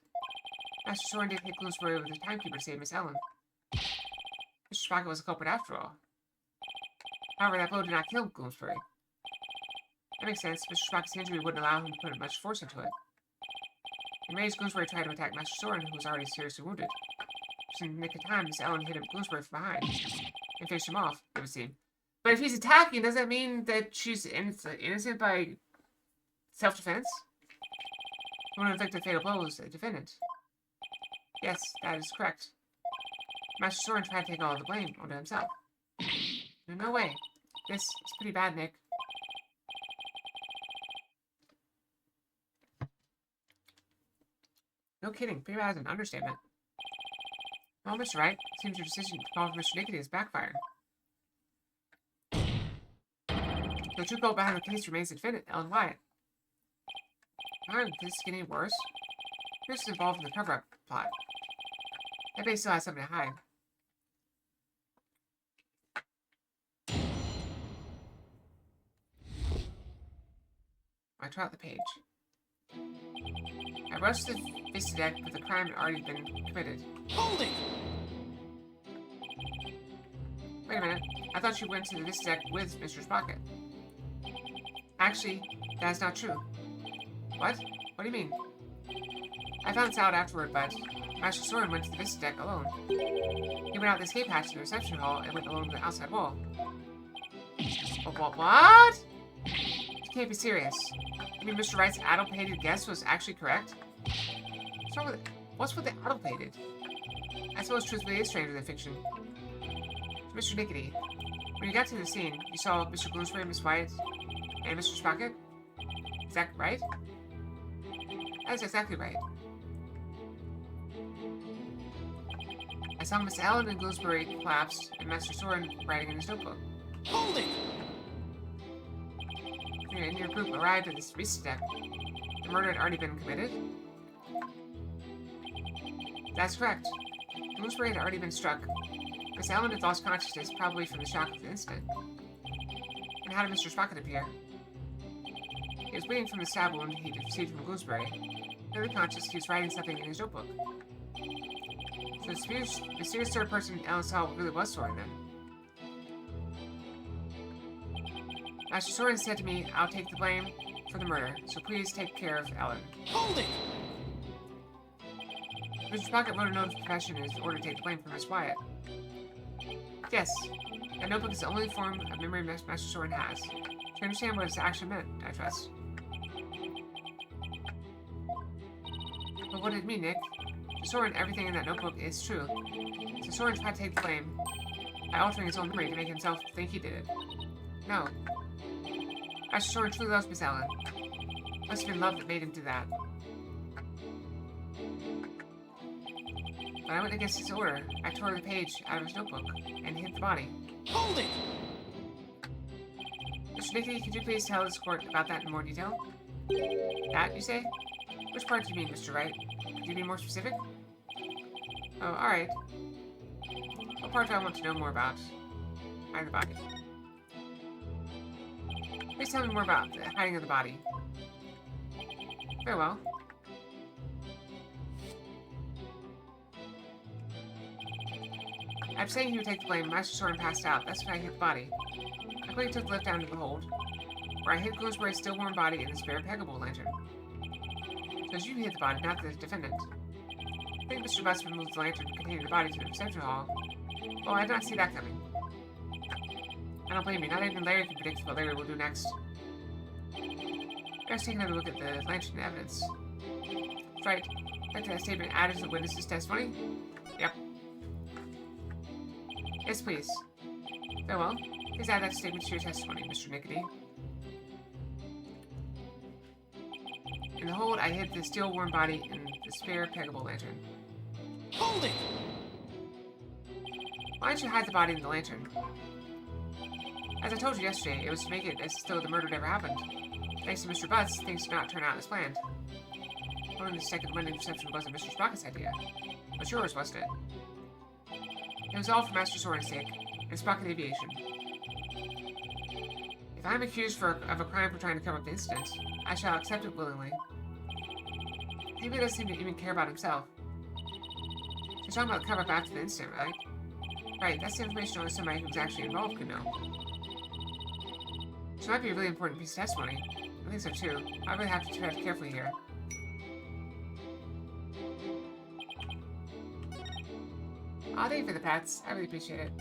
Master Soren did hit Bloomsbury with his timekeeper to save Miss Ellen. Mr. Spock was a culprit after all. However, that blow did not kill Bloomsbury. That makes sense. Mr. Spock's injury wouldn't allow him to put much force into it. In Ray's Bloomsbury tried to attack Master Soren, who was already seriously wounded. Just in the nick of time, Miss Ellen hit a Bloomsbury from behind and finished him off, it would seem. But if he's attacking, does that mean that she's innocent by self-defense? The one who inflicted fatal blow was the defendant. Yes, that is correct. Master Soren tried to take all of the blame onto himself. No way. This is pretty bad, Nick. No kidding. Pretty bad is an understatement. Oh, Mr. Wright, seems your decision to call for Mr. Nickety has backfired. The true goal behind the case remains the defendant, Ellen Wyatt. This is getting worse. Chris is involved in the cover-up plot. I bet he still has something to hide. I tore out the page. I rushed to the Vista deck, but the crime had already been committed. Hold it! Wait a minute. I thought you went to the Vista deck with Mr. Sprocket. Actually, that is not true. What? What do you mean? I found this out afterward, but Master Soren went to the Vista deck alone. He went out the escape hatch to the reception hall and went alone to the outside wall. What? You can't be serious. You mean Mr. Wright's addle-pated guess was actually correct? What's with the addle-pated? I suppose truthfully is stranger than fiction. Mr. Nickety, when you got to the scene, you saw Mr. Bloomsbury, Miss Wyatt, and Mr. Sprocket? Is that right? That is exactly right. I saw Miss Ellen and Bloomsbury collapse and Master Soren writing in his notebook. Hold it! You and your group arrived at this Vista deck. The murder had already been committed? That's correct. Bloomsbury had already been struck. Miss Ellen had lost consciousness, probably from the shock of the incident. And how did Mr. Sprocket appear? He was bleeding from the stab wound he received from Bloomsbury. Clearly conscious, he was writing something in his notebook. So the mysterious third person Ellen saw really was Soren then. Master Soren said to me, I'll take the blame for the murder, so please take care of Ellen. Hold it! Mr. Sprocket wrote a note of confession in his order to take the blame for Miss Wyatt. Yes, that notebook is the only form of memory Master Soren has. To understand what his action meant, I trust. But what did it mean, Nick? To Soren, everything in that notebook is true. So Soren tried to take the blame by altering his own memory to make himself think he did it. No. Master Soren truly loves Miss Ellen. Must have been love that made him do that. When I went against his order, I tore the page out of his notebook and hid the body. Hold it! Mr. Nickety, could you please tell this court about that in more detail? That, you say? Which part do you mean, Mr. Wright? Could you be more specific? Oh, alright. What part do I want to know more about? Hiding the body. Please tell me more about the hiding of the body. Very well. After saying he would take the blame, Master Soren passed out. That's when I hit the body. I quickly took the lift down to the hold, where I hid Bloomsbury's still warm body in the spare Pegable lantern. Because you hit the body, not the defendant. I think Mr. Butts removed the lantern containing the body to the reception hall. Well, I did not see that coming. I don't blame you. Not even Larry can predict what Larry will do next. Let's take another look at the lantern evidence. That's right. I'd like that statement added to the witness's testimony? Yep. Yes, please. Very well. Please add that statement to your testimony, Mr. Nickety. In the hold, I hid the still warm body in the spare Pegable lantern. Hold it! Why didn't you hide the body in the lantern? As I told you yesterday, it was to make it as though the murder never happened. Thanks to Mr. Butts, things did not turn out as planned. Holding the second Monday reception wasn't Mr. Sprocket's idea, but yours, wasn't it? It was all for Master Soren's sake, and Sprocket Aviation. If I am accused of a crime for trying to cover up the incident, I shall accept it willingly. Maybe he doesn't seem to even care about himself. You're talking about the cover-up after the incident, right? Right, that's the information only somebody who's actually involved could know. So it might be a really important piece of testimony. I think so too. I really have to tread carefully here. Aw, thank you for the pats. I really appreciate it.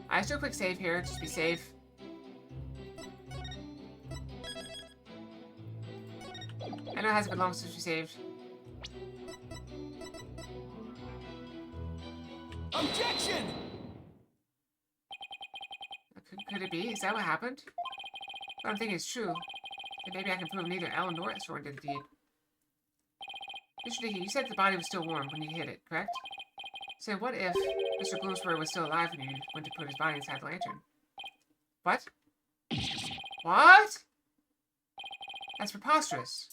I do a quick save here, just to be safe. I know it hasn't been long since we saved. Objection! Could it be? Is that what happened? What I'm thinking is true. Then maybe I can prove neither Ellen nor Soren did the deed. Mr. Dickey, you said the body was still warm when you hit it, correct? So what if Mr. Bloomsbury was still alive when you went to put his body inside the lantern? What? What? That's preposterous.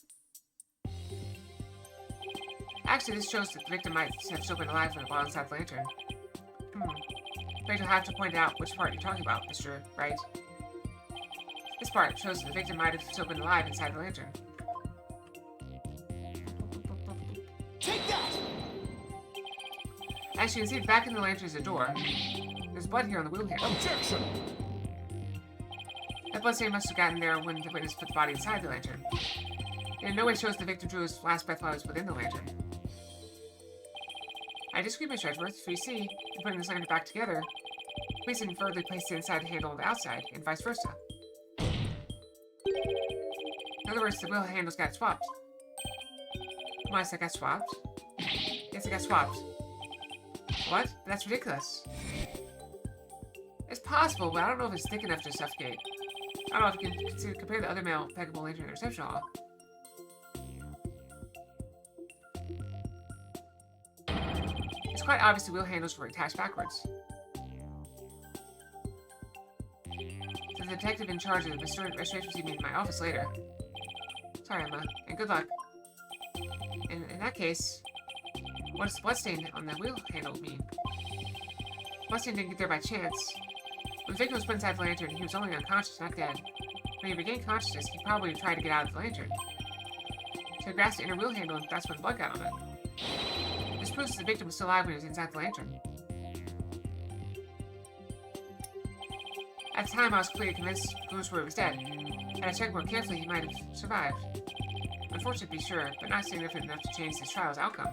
Actually, this shows that the victim might have still been alive while inside the lantern. Afraid you'll have to point out which part you're talking about, Mr. Wright. This part shows that the victim might have still been alive inside the lantern. Take that! As you can see, back in the lantern is a door. There's blood here on the wheel handle. Objection! That blood stain must have gotten there when the witness put the body inside the lantern. It in no way shows the victim drew his last breath while he was within the lantern. I disagree, Mr. Edgeworth. For you see, in putting this lantern back together, the police inadvertently placed the inside handle on the outside, and vice versa. In other words, the wheel handles got swapped. Why does that got swapped? Yes, it got swapped. What? That's ridiculous. It's possible, but I don't know if it's thick enough to suffocate. I don't know if you can compare the other male impeccable lantern in the reception hall. It's quite obvious the wheel handles were attached backwards. So the detective in charge of the restoration proceeding in my office later. Sorry, Emma, and good luck. In that case, what does the bloodstain on the wheel handle mean? Bloodstain didn't get there by chance. When the victim was put inside the lantern, he was only unconscious, not dead. When he regained consciousness, he probably tried to get out of the lantern. So he grasped the inner wheel handle, and that's when blood got on it. This proves that the victim was still alive when he was inside the lantern. At the time, I was completely convinced Bloomsbury was dead. Had I checked more carefully, he might have survived. Unfortunate to be sure, but not significant enough to change this trial's outcome.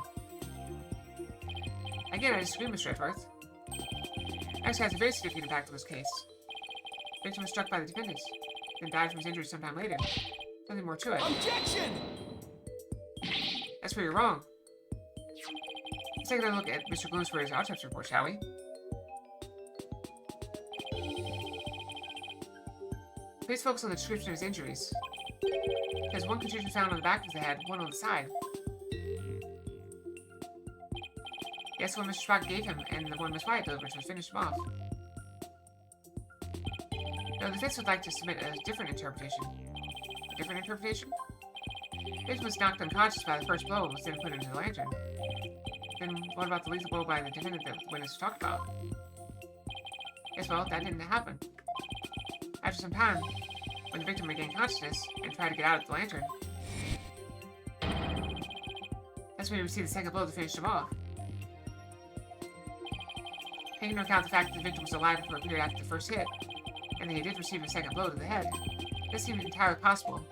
Again, I disagree, Mr. Edgeworth. Actually, has a very significant impact on this case. The victim was struck by the defendant, then died from his injuries sometime later. Nothing more to it. Objection! That's where you're wrong. Let's take another look at Mr. Bloomsbury's autopsy report, shall we? Please focus on the description of his injuries. There's one contusion found on the back of the head, one on the side. Yes, the one Mr. Spock gave him, and the one Miss Wyatt delivered to finish him off. No, the defense would like to submit a different interpretation. A different interpretation? The victim was knocked unconscious by the first blow and was then put into the lantern. Then what about the lethal blow by the defendant that the witness talked about? Yes, well, that didn't happen. After some time, when the victim regained consciousness and tried to get out of the lantern, that's when we received the second blow to finish him off. Taking into account the fact that the victim was alive for a period after the first hit, and that he did receive a second blow to the head, this seemed entirely possible.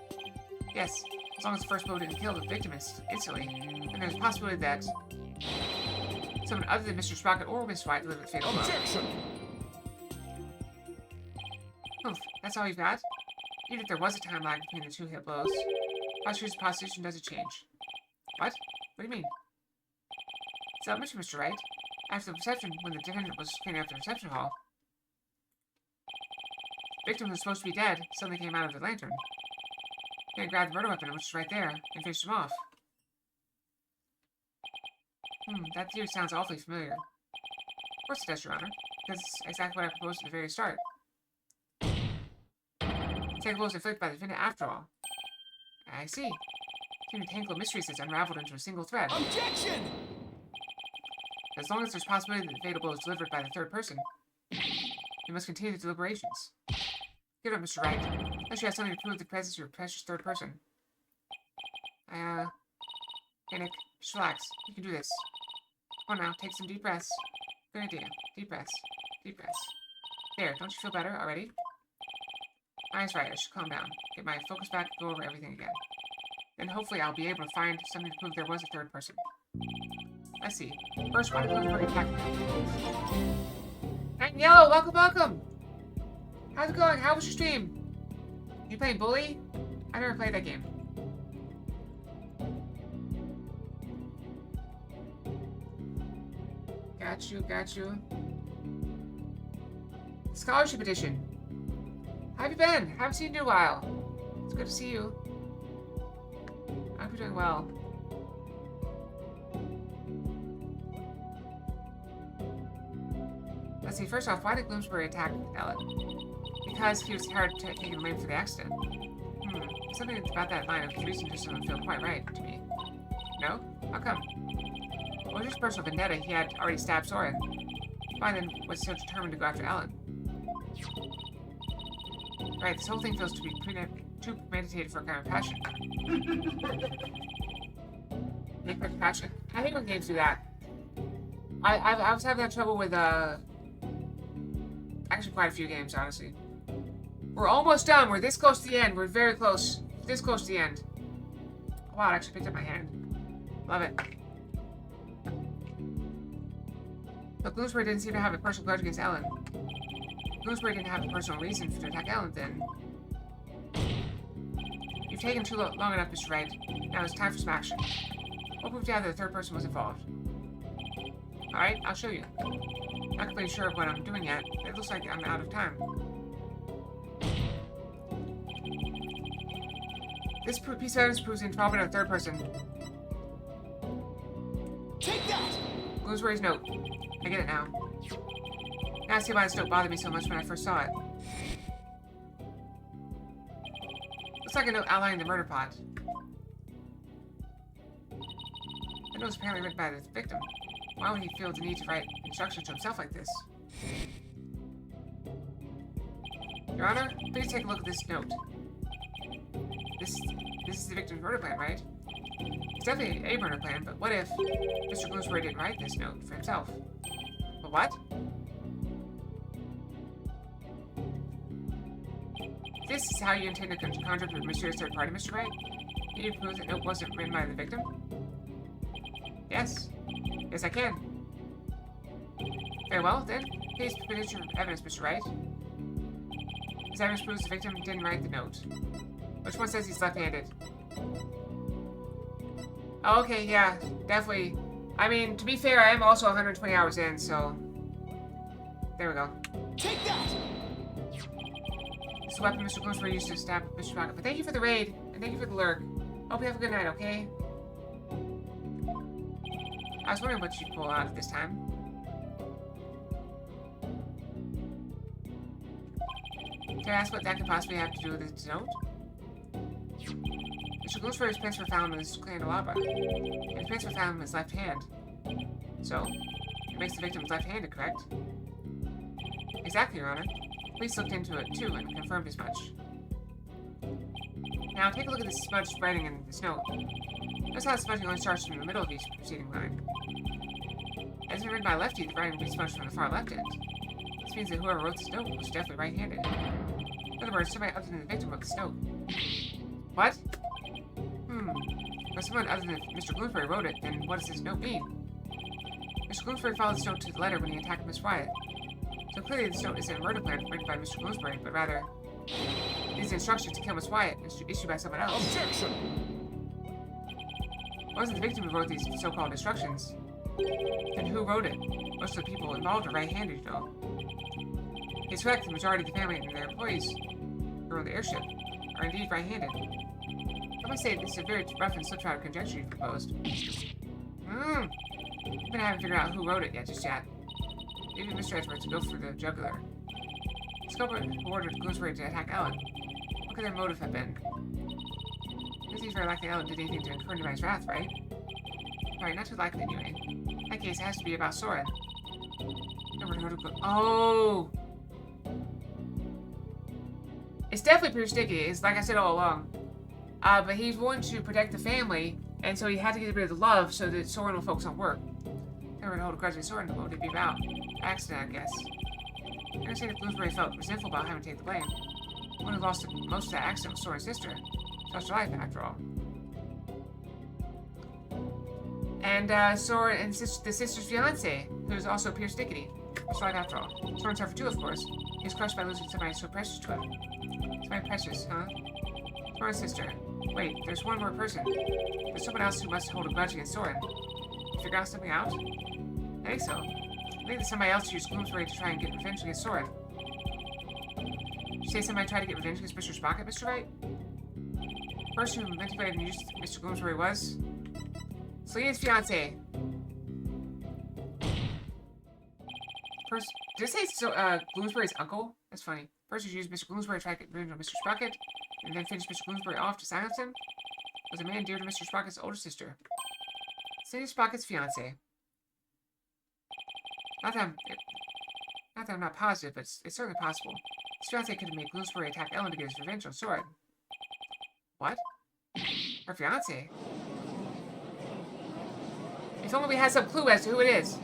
Yes, as long as the first blow didn't kill the victim instantly, then there's a possibility that someone other than Mr. Sprocket or Miss White delivered the fatal blow. Objection! Oof, that's all you've got? Even if there was a time lag between the two hit blows, prosecutor's proposition doesn't change. What? What do you mean? Is that much, Mr. Wright? After the reception, when the defendant was cleaning up the reception hall, the victim who was supposed to be dead suddenly came out of the lantern. He grabbed the murder weapon, which was right there, and finished him off. That theory sounds awfully familiar. Of course it does, Your Honor, because it's exactly what I proposed at the very start. Second blow was inflicted by the defendant after all. I see. A tangle of mysteries is unraveled into a single thread. Objection! As long as there's possibility that the fatal blow is delivered by the third person, we must continue the deliberations. Give it up, Mr. Wright. Unless you have something to prove the presence of your precious third person. Hey, Nick, just relax. You can do this. Come on now, take some deep breaths. Good idea. Deep breaths. Deep breaths. There, don't you feel better already? That's right, I should calm down. Get my focus back and go over everything again. and hopefully I'll be able to find something to prove there was a third person. Let's see. First, why did Bloomsbury attack me? And Yellow, welcome! How's it going? How was your stream? You playing Bully? I've never played that game. Got you. Scholarship edition. How have you been? Haven't seen you in a while. It's good to see you. I hope you're doing well. Let's see, first off, why did Bloomsbury attack Ellen? Because he was tired of taking the blame for the accident. Something about that line of reason just doesn't feel quite right to me. No? How come? Well, just personal vendetta, he had already stabbed Soren. Why then was so determined to go after Ellen? Right, this whole thing feels to be too premeditated for a kind of passion. Passion. I hate when games do that. I was having that trouble with, actually quite a few games, honestly. We're almost done. We're this close to the end. We're very close. This close to the end. Wow, it actually picked up my hand. Love it. But Bloomsbury didn't seem to have a personal grudge against Ellen. Bloomsbury didn't have a personal reason to attack Ellen, then. You've taken too long enough, Mr. Wright. Now it's time for some action. What proved out that the third person was involved? Alright, I'll show you. Not completely sure of what I'm doing yet. It looks like I'm out of time. This piece of evidence proves the involvement of a third person. Take that! Bloomsbury's note. I get it now. Now I see why this note bothered me so much when I first saw it. Looks like a note outlining the murder plot. The note was apparently written by the victim. Why would he feel the need to write instructions to himself like this? Your Honor, please take a look at this note. This is the victim's murder plan, right? It's definitely a murder plan, but what if Mr. Bloomsbury didn't write this note for himself? But what? This is how you intend to conjure up a mysterious third party, Mr. Wright? Can you prove that note wasn't written by the victim? Yes. Yes, I can. Very well, then. Please produce your evidence, Mr. Wright. This evidence proves the victim didn't write the note. Which one says he's left-handed? Oh, okay, yeah, definitely. I mean, to be fair, I am also 120 hours in, so... There we go. Take that! This weapon Mr. Bloomsbury used to stab Mr. Pocket. But thank you for the raid, and thank you for the lurk. Hope you have a good night, okay? I was wondering what you'd pull out at this time. Can I ask what that could possibly have to do with this note? Mr. Bloomsbury's prints were found in his candelabra. And his prints were found in his left hand. So, it makes the victim left-handed, correct? Exactly, Your Honor. Police looked into it, too, and confirmed as much. Now, take a look at this smudged writing in this note. Notice how the smudging only starts from the middle of each preceding line. As it's written by a lefty, the writing will be smudged from the far left end. This means that whoever wrote this note was definitely right-handed. In other words, somebody other than the victim wrote this note. What? If someone other than Mr. Bloomsbury wrote it, then what does this note mean? Mr. Bloomsbury followed this note to the letter when he attacked Miss Wyatt. So clearly this note isn't a murder plan written by Mr. Bloomsbury, but rather these instructions to kill Miss Wyatt issued by someone else. Objection! It wasn't the victim who wrote these so-called instructions. Then who wrote it? Most of the people involved are right-handed, you know. It's correct, the majority of the family and their employees who own the airship are indeed right-handed. I must say, this is a very rough and slipshod conjecture you've proposed. I've been haven't figured out who wrote it just yet. Maybe Mr. Edwards to go for the jugular. The culprit who ordered Bloomsbury to attack Ellen. What could their motive have been? It seems very likely Ellen did anything to incur Divai's wrath, right? Right, not too likely anyway. In that case, it has to be about Soren. Oh! It's definitely pretty sticky. It's like I said all along. But he's wanting to protect the family, and so he had to get rid of the love so that Soren will focus on work. Never hold a grudge with Soren, what would it be about? Accident, I guess. I understand if Bloomsbury felt resentful about having to take the blame. The one who lost most of that accident was Soren's sister. She lost her life, after all. And Soren and the sister's fiance, who's also Pierce Dickety. It's life after all. Soren's hard for two, of course. He's crushed by losing somebody so precious to him. Somebody precious, huh? Soren's sister. Wait, there's one more person. There's someone else who must hold a grudge against Soren. Figure out something out? I think so. I think that somebody else used Gloomsbury to try and get revenge against Soren. Did you say somebody tried to get revenge against Mr. Sprocket, Mr. Wright? The person who manipulated and used Mr. Gloomsbury was... Selena's fiance. First, did it say Gloomsbury's uncle? That's funny. First, you used Mr. Gloomsbury to try to get revenge on Mr. Sprocket, and then finished Mr. Gloomsbury off to silence him? Was a man dear to Mr. Sprocket's older sister. Selena Sprocket's fiance. Not that I'm not positive, but it's certainly possible. His fiance could have made Gloomsbury attack Ellen to get his revenge on Soren. What? Her fiance? If only we had some clue as to who it is.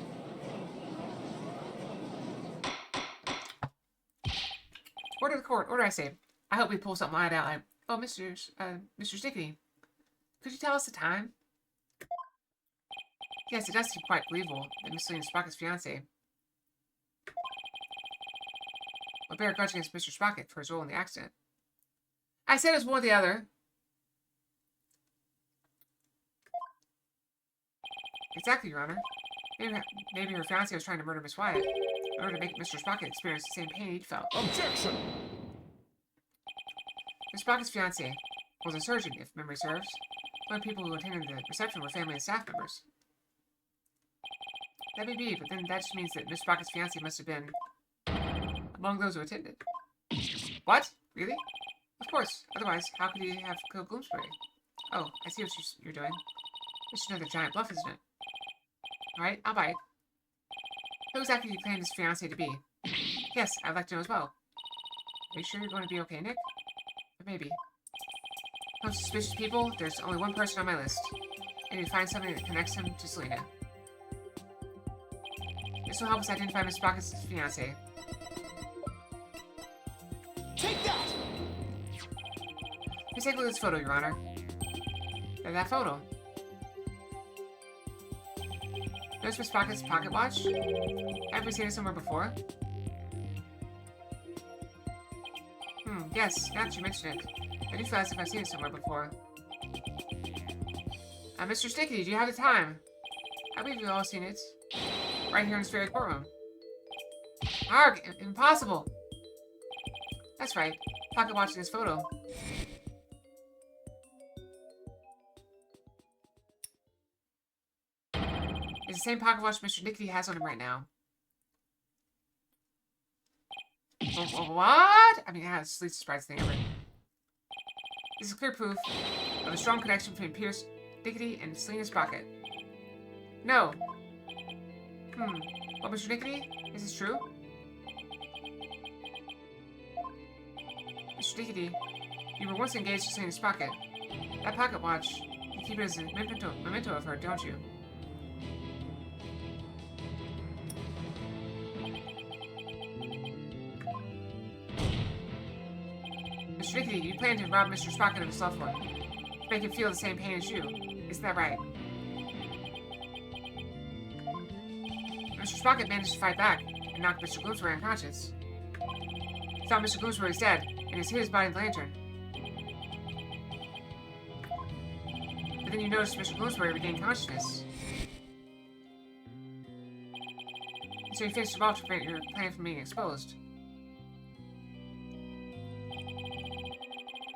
Order the court. Order, I say. I hope we pull something out like, oh, Mr. Stickney, could you tell us the time? Yes, it does seem quite believable that Miss Selena Sprocket's fiance will bear a grudge against Mr. Sprocket for his role in the accident. I said it was one or the other. Exactly, Your Honor. Maybe her fiancé was trying to murder Miss Wyatt in order to make Mr. Sprocket experience the same pain he'd felt. Objection! Miss Sprocket's fiancé was a surgeon, if memory serves. One of the people who attended the reception were family and staff members. That may be, but then that just means that Miss Sprocket's fiancé must have been among those who attended. What? Really? Of course. Otherwise, how could he have killed Gloomsbury? Oh, I see what you're doing. It's another giant bluff, isn't it? Alright, I'll bite. Who exactly do you claim this fiancé to be? Yes, I'd like to know as well. Are you sure you're going to be okay, Nick? Or maybe. From suspicious people, there's only one person on my list. I need to find something that connects him to Selena. This will help us identify Miss Sprocket's fiancé. Take that! Please take a look at this photo, Your Honor. There's that photo. Notice Miss Sprocket's pocket watch? Have we seen it somewhere before? Yes, now that you mention it. I do feel as if I've seen it somewhere before. Mr. Stickney, do you have the time? I believe we've all seen it. Right here in this very courtroom. Arg! Impossible! That's right. Pocket watch in this photo. It's the same pocket watch Mr. Nickety has on him right now. What? I mean, yeah, it's the least surprising thing ever. This is clear proof of a strong connection between Pierce Nickety and Selena Sprocket. No. Well, Mr. Nickety, is this true? Mr. Nickety, you were once engaged to Selena Sprocket. That pocket watch, you keep it as a memento of her, don't you? Mr. Nickety, you plan to rob Mr. Sprocket of his loved one, to make him feel the same pain as you. Isn't that right? Mr. Sprocket managed to fight back and knock Mr. Gloomsbury unconscious. He thought Mr. Gloomsbury was dead, and he's hid his body in the lantern. But then you noticed Mr. Gloomsbury regained consciousness. And so you finished him off to prevent your plan from being exposed.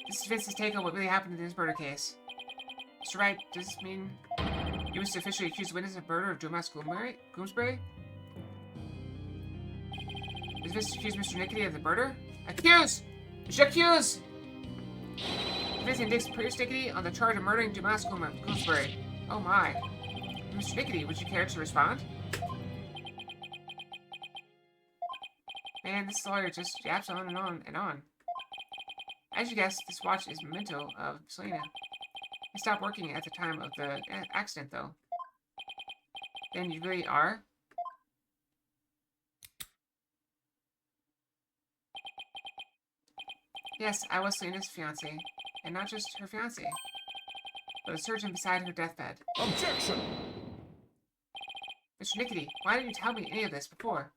This is Vince's take on what really happened in this murder case. Mr. Wright, does this mean you wish to officially accuse witness of murder of Dumas Gloomsbury? Does Vince accuse Mr. Nickety of the murder? Accuse! J'accuse! Vince indicts Pierce Nickety on the charge of murdering Dumas Gloomsbury. Oh my. Mr. Nickety, would you care to respond? Man, this lawyer just yaps on and on and on. As you guessed, this watch is a memento of Selena. I stopped working at the time of the accident, though. Then you really are? Yes, I was Selena's fiancé, and not just her fiancé, but a surgeon beside her deathbed. Objection! Mr. Nickety, why didn't you tell me any of this before?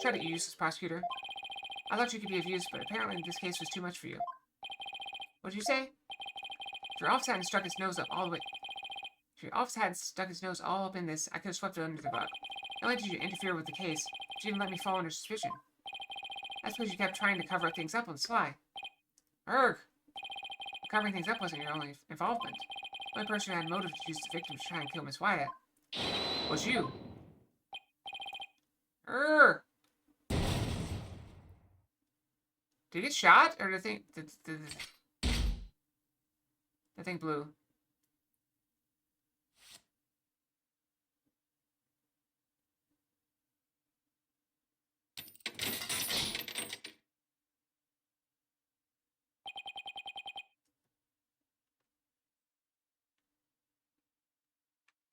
Shut it, you useless prosecutor. I thought you could be of use, but apparently this case was too much for you. What'd you say? If your office hadn't stuck its nose up all the way... If your office hadn't stuck its nose all up in this, I could have swept it under the rug. Not only did you interfere with the case, but you even let me fall under suspicion. That's because you kept trying to cover things up on the sly. Erg! Covering things up wasn't your only involvement. The only person who had motive to use the victim to try and kill Miss Wyatt was you. Erg! Did he get shot? Or the thing... The thing blew.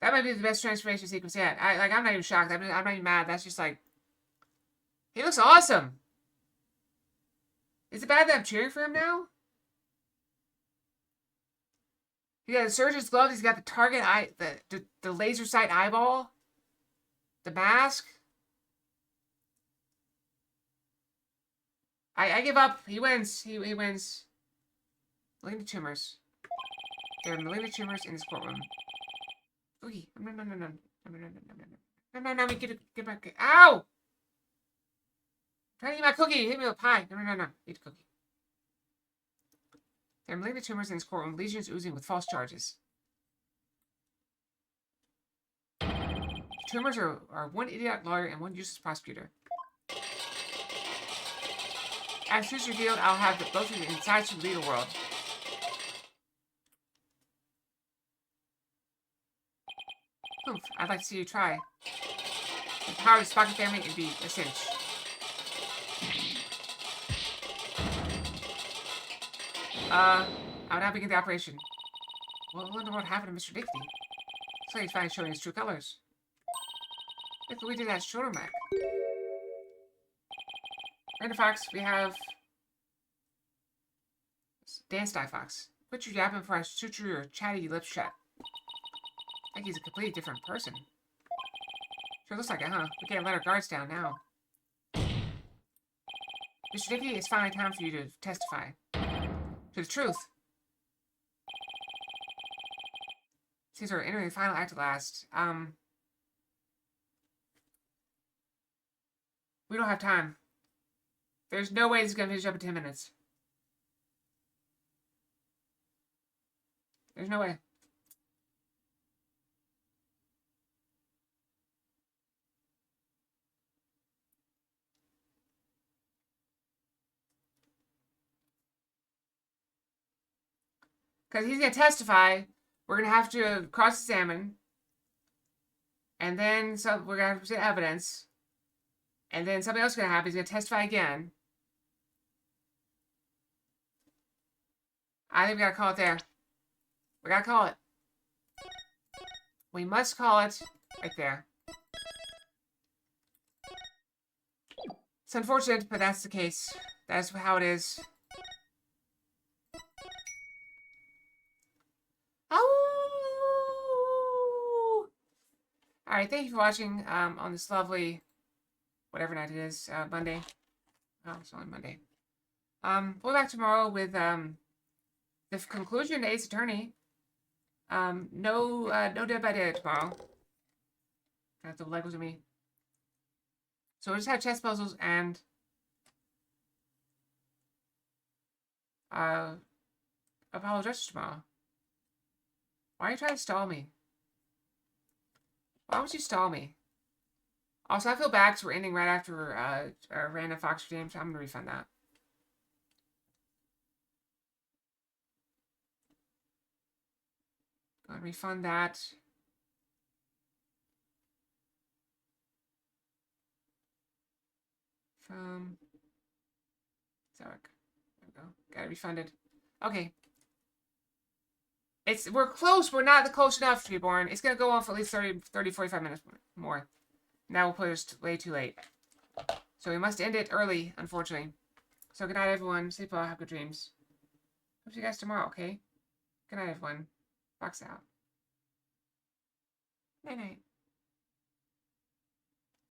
That might be the best transformation sequence yet. I'm not even shocked. I'm not even mad. That's just like... He looks awesome! Is it bad that I'm cheering for him now? He got the surgeon's gloves. He's got the target eye, the laser sight eyeball, the mask. I give up. He wins. He wins. Malignant tumors. There are malignant tumors in this courtroom. Oogie. No. No, get back. Ow! I'm trying to eat my cookie. Hit me with a pie. No. Eat the cookie. There are malignant tumors in this courtroom. Lesions oozing with false charges. Tumors are one idiot lawyer and one useless prosecutor. As truth is revealed, I'll have both of you inside to the legal world. Oof, I'd like to see you try. The power of the Spocky family would be a cinch. I would now begin the operation. Well, I wonder what happened to Mr. Nickety. Looks like he's finally showing his true colors. Look what we did at shoulder Mac. Random Fox, we have Dan Sty Fox. Quit your yapping before I suture your chatty lips shut. I think he's a completely different person. Sure looks like it, huh? We can't let our guards down now. Mr. Nickety, it's finally time for you to testify. To the truth. Since we're entering the final act at last, we don't have time. There's no way this is gonna finish up in 10 minutes. There's no way. Because he's going to testify. We're going to have to cross-examine. And then we're going to have to present evidence. And then something else is going to happen. He's going to testify again. I think we got to call it there. We got to call it. We must call it right there. It's unfortunate, but that's the case. That's how it is. Oh! Alright, thank you for watching on this lovely, whatever night it is, Monday. Oh, it's only Monday. We'll be back tomorrow with the conclusion to Ace Attorney. No Dead by Day tomorrow. I have the Legos with me. So we'll just have chess puzzles and Apollo Justice tomorrow. Why are you trying to stall me? Why would you stall me? Also, I feel bad because we're ending right after a random Fox game, so I'm going to refund that. Go and refund that. From Zarek. There we go. Got it refunded. Okay. We're close. We're not close enough to be born. It's going to go on for at least 30, 45 minutes more. Now we'll put it way too late. So we must end it early, unfortunately. So good night, everyone. Sleep well. Have good dreams. Hope to see you guys tomorrow, okay? Good night, everyone. Fox out. Night-night.